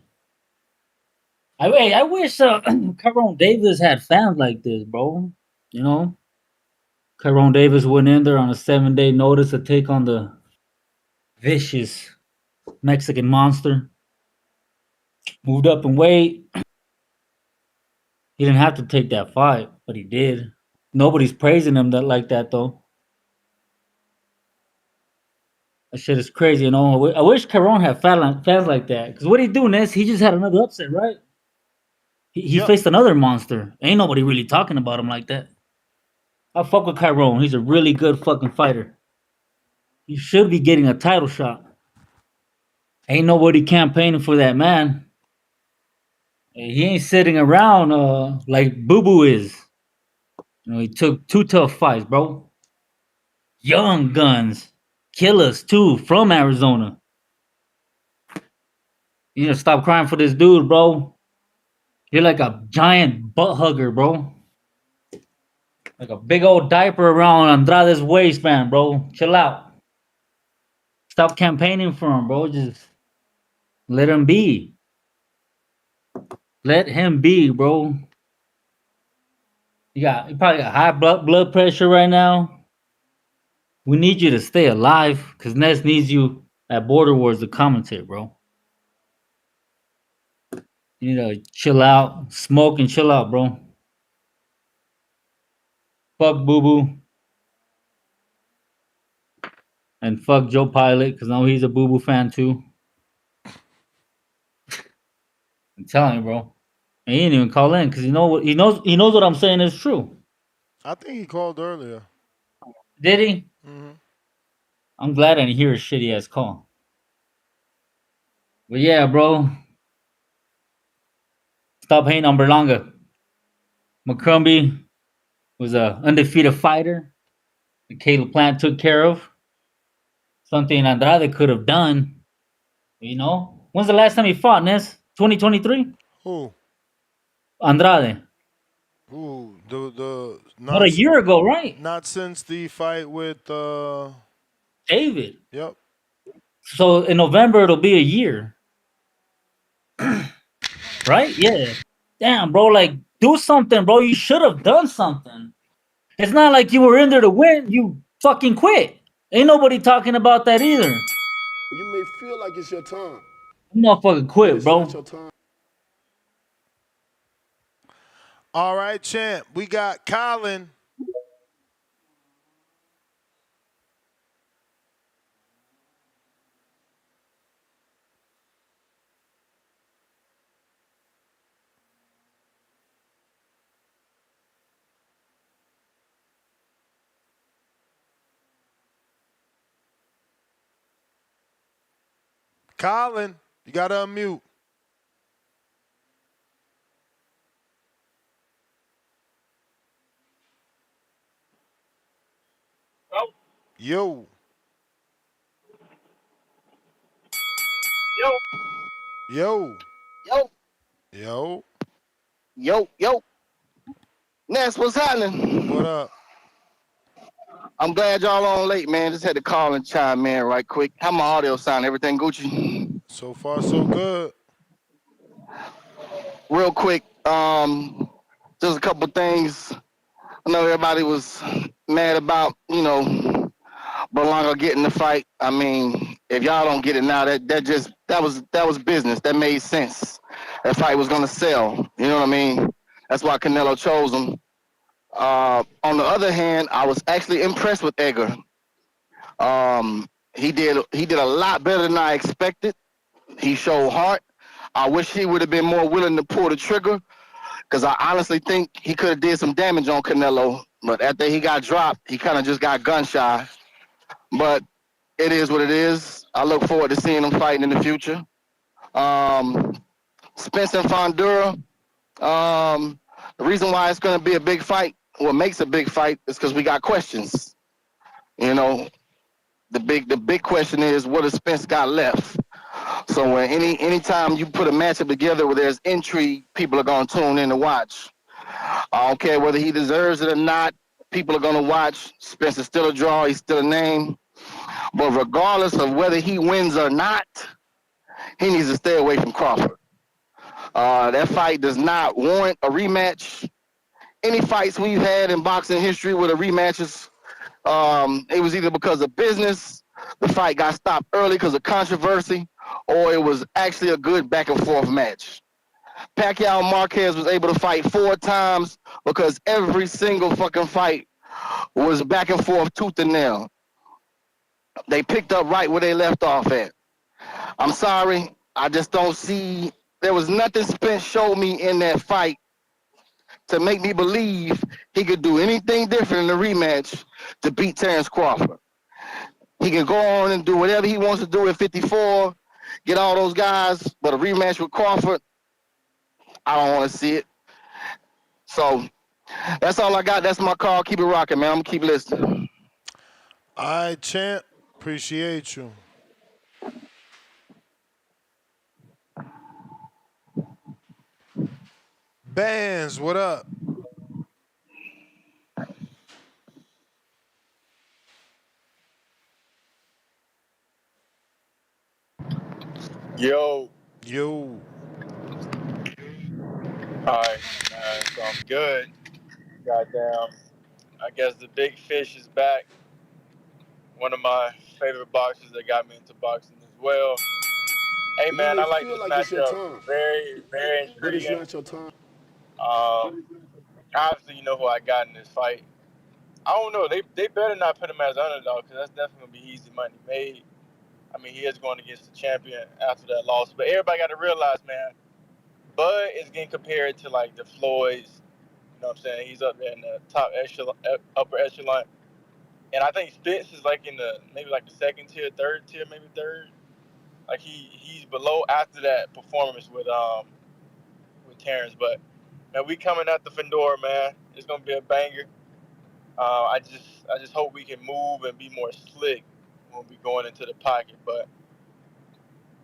I wish Caron Davis had fans like this, bro. You know, Caron Davis went in there on a 7-day notice to take on the vicious Mexican monster. Moved up in weight. He didn't have to take that fight, but he did. Nobody's praising him like that though. That shit is crazy, you know. I wish Caron had fans like that. Cause what he do, Ness? He just had another upset, right? He Yep. faced another monster. Ain't nobody really talking about him like that. I fuck with Caron. He's a really good fucking fighter. He should be getting a title shot. Ain't nobody campaigning for that man. He ain't sitting around like Boo Boo is. You know, he took 2 tough fights, bro. Young guns, killers too, from Arizona. You need to stop crying for this dude, bro. You're like a giant butt hugger, bro. Like a big old diaper around Andrade's waistband, bro. Chill out. Stop campaigning for him, bro. Just let him be. Let him be, bro. You probably got high blood pressure right now. We need you to stay alive, cause Ness needs you at Border Wars to commentate, bro. You need to chill out, smoke and chill out, bro. Fuck Boo Boo. And fuck Joe Pilot, cause now he's a Boo Boo fan too. I'm telling you, bro. And he didn't even call in because he knows what I'm saying is true. I think he called earlier. Did he? Mm-hmm. I'm glad I didn't hear a shitty ass call. But yeah, bro. Stop hating on Berlanga. McCrumbie was a undefeated fighter that Caleb Plant took care of. Something Andrade could have done. You know? When's the last time he fought, Ness? 2023? Who? Andrade. Ooh, About a year ago, right? Not since the fight with David. Yep. So in November it'll be a year. Right? Yeah. Damn, bro, like do something, bro. You should have done something. It's not like you were in there to win, you fucking quit. Ain't nobody talking about that either. You may feel like it's your time. You motherfucking quit, It's bro. not your time. All right, champ. We got Colin. Colin, you gotta unmute. Yo. Yo. Yo. Yo. Yo. Yo. Ness, what's happening? What up? I'm glad y'all on late, man. Just had to call and chime in right quick. How my audio sound? Everything Gucci? So far, so good. Real quick, just a couple things. I know everybody was mad about, Berlanga getting the fight. I mean, if y'all don't get it now, that was business. That made sense. That fight was gonna sell. You know what I mean? That's why Canelo chose him. On the other hand, I was actually impressed with Edgar. He did a lot better than I expected. He showed heart. I wish he would have been more willing to pull the trigger, because I honestly think he could have did some damage on Canelo. But after he got dropped, he kind of just got gun shy. But it is what it is. I look forward to seeing him fighting in the future. Spence-Fundora, the reason why it's going to be a big fight, what makes a big fight, is because we got questions. You know, the big question is, what does Spence got left? So anytime you put a matchup together where there's intrigue, people are going to tune in to watch. I don't care whether he deserves it or not. People are gonna watch. Spence is still a draw. He's still a name. But regardless of whether he wins or not, he needs to stay away from Crawford. That fight does not warrant a rematch. Any fights we've had in boxing history with a rematches, it was either because of business, the fight got stopped early because of controversy, or it was actually a good back and forth match. Pacquiao Marquez was able to fight 4 times because every single fucking fight was back and forth, tooth and nail. They picked up right where they left off at. I'm sorry, I just don't see. There was nothing Spence showed me in that fight to make me believe he could do anything different in the rematch to beat Terrence Crawford. He can go on and do whatever he wants to do at 54, get all those guys, but a rematch with Crawford, I don't want to see it. So that's all I got. That's my call. Keep it rocking, man. I'm going to keep listening. All right, champ. Appreciate you. Bands, what up? Yo. Yo. Alright, man. So I'm good. Goddamn. I guess the big fish is back. One of my favorite boxers that got me into boxing as well. Hey, You man, may I like feel this like it's your matchup. time, Very, very but it's intriguing. not your time. Obviously, you know who I got in this fight. I don't know. They better not put him as underdog because that's definitely going to be easy money made. I mean, he is going against the champion after that loss. But everybody got to realize, man, Bud is getting compared to, like, the Floyds. You know what I'm saying? He's up there in the top echelon, upper echelon. And I think Spence is, like, in the maybe, like, the second tier, third tier, maybe third. Like, he's below after that performance with Terrence. But, man, we coming at the Fundora, man. It's going to be a banger. I just hope we can move and be more slick when we going into the pocket. But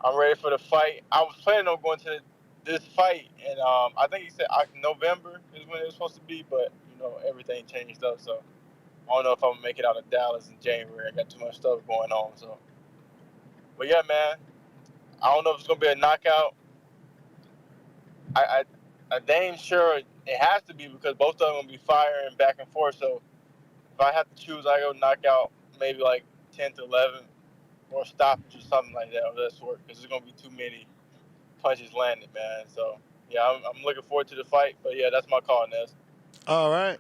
I'm ready for the fight. I was planning on going to this fight, and I think he said November is when it was supposed to be, but you know everything changed up. So I don't know if I'm gonna make it out of Dallas in January. I got too much stuff going on. So, but yeah, man, I don't know if it's gonna be a knockout. I damn sure it has to be because both of them gonna be firing back and forth. So if I have to choose, I go knockout maybe like 10 to 11 or stoppage or something like that of that sort because there's gonna be too many punches landed, man. So yeah, I'm looking forward to the fight. But yeah, that's my call, Ness. All right.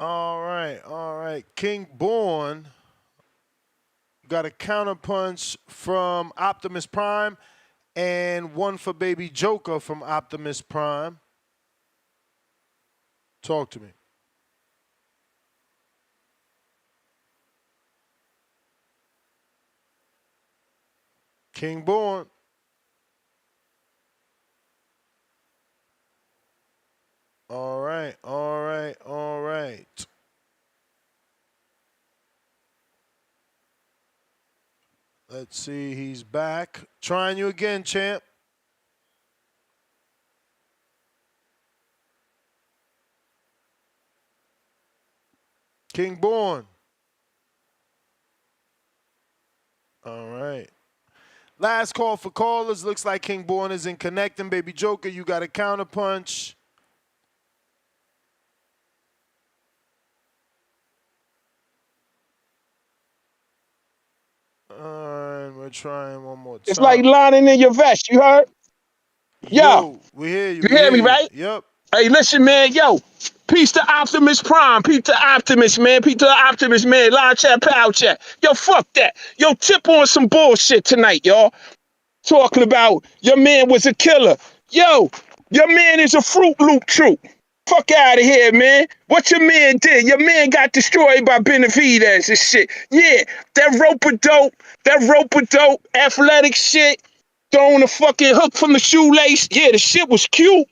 All right, all right. King Born got a counterpunch from Optimus Prime and one for Baby Joker from Optimus Prime. Talk to me. King Born. All right, all right, all right. Let's see, he's back. Trying you again, champ. King Born. All right. Last call for callers. Looks like King Born isn't connecting. Baby Joker, you got a counterpunch. All right, we're trying one more time. It's like lining in your vest. You heard? Yo, we hear you. You hear me, right? Yep. Hey, listen, man. Yo, peace to Optimus Prime. Peace to Optimus, man. Peace to Optimus, man. Live chat, power chat. Yo, fuck that. Yo, tip on some bullshit tonight, y'all. Talking about your man was a killer. Yo, your man is a Fruit Loop troop. Fuck out of here, man. What your man did? Your man got destroyed by Benavidez and shit. Yeah, that rope-a-dope, athletic shit, throwing a fucking hook from the shoelace. Yeah, the shit was cute.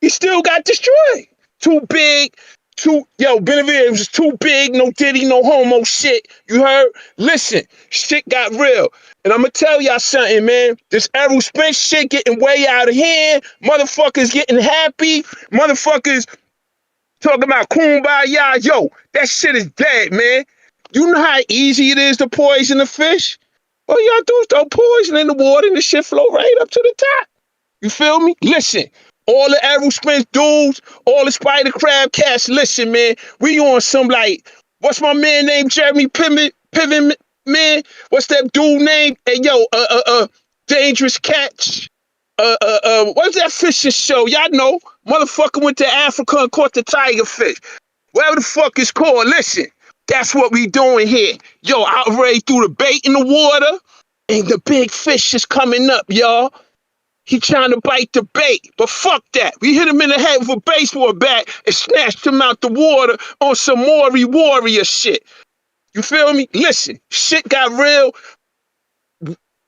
He still got destroyed. Too big. Benavidez was too big. No Diddy, no homo shit. You heard? Listen, shit got real. And I'm going to tell y'all something, man. This Errol Spence shit getting way out of hand. Motherfuckers getting happy. Motherfuckers talking about kumbaya. Yo, that shit is dead, man. You know how easy it is to poison a fish? All y'all do is throw poison in the water and the shit flow right up to the top. You feel me? Listen, all the Errol Spence dudes, all the Spider Crab cats, listen, man. We on some like, what's my man named Jeremy Piven, man? What's that dude name? Hey, yo, Dangerous Catch. What's that fishing show? Y'all know, motherfucker went to Africa and caught the tiger fish. Whatever the fuck it's called, listen, that's what we doing here. Yo, I already threw the bait in the water, and the big fish is coming up, y'all. He trying to bite the bait, but fuck that. We hit him in the head with a baseball bat and snatched him out the water on some Maury Warrior shit. You feel me? Listen, shit got real.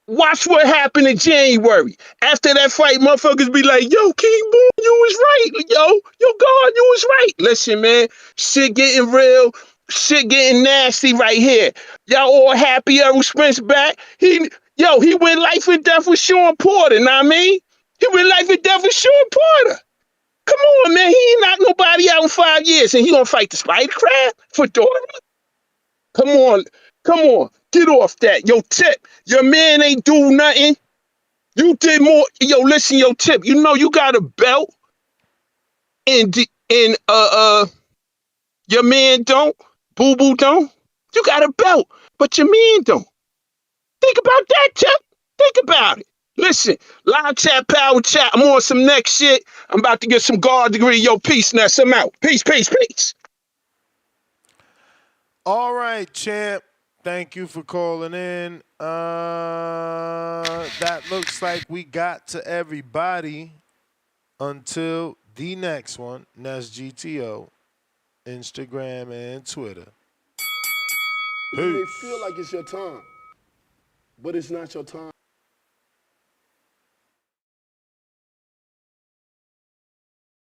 Watch what happened in January. After that fight, motherfuckers be like, yo, King Boom, you was right. Yo, God, you was right. Listen, man, shit getting real. Shit getting nasty right here. Y'all all happy Errol Spence back? He went life and death with Sean Porter, know what I mean? He went life and death with Sean Porter. Come on, man. He ain't knocked nobody out in 5 years, and he gonna fight the Spider Crab for Dora? Come on. Get off that. Yo, Tip, your man ain't do nothing. You did more. Yo, listen, yo, Tip, you know you got a belt and your man don't. Boo Boo don't. You got a belt, but your man don't. Think about that, Tip. Think about it. Listen, live chat, power chat. I'm on some next shit. I'm about to get some guard degree. Yo, peace, Ness. I'm out. Peace. All right, champ. Thank you for calling in. That looks like we got to everybody until the next one. And that's GTO, Instagram, and Twitter. You may feel like it's your time, but it's not your time.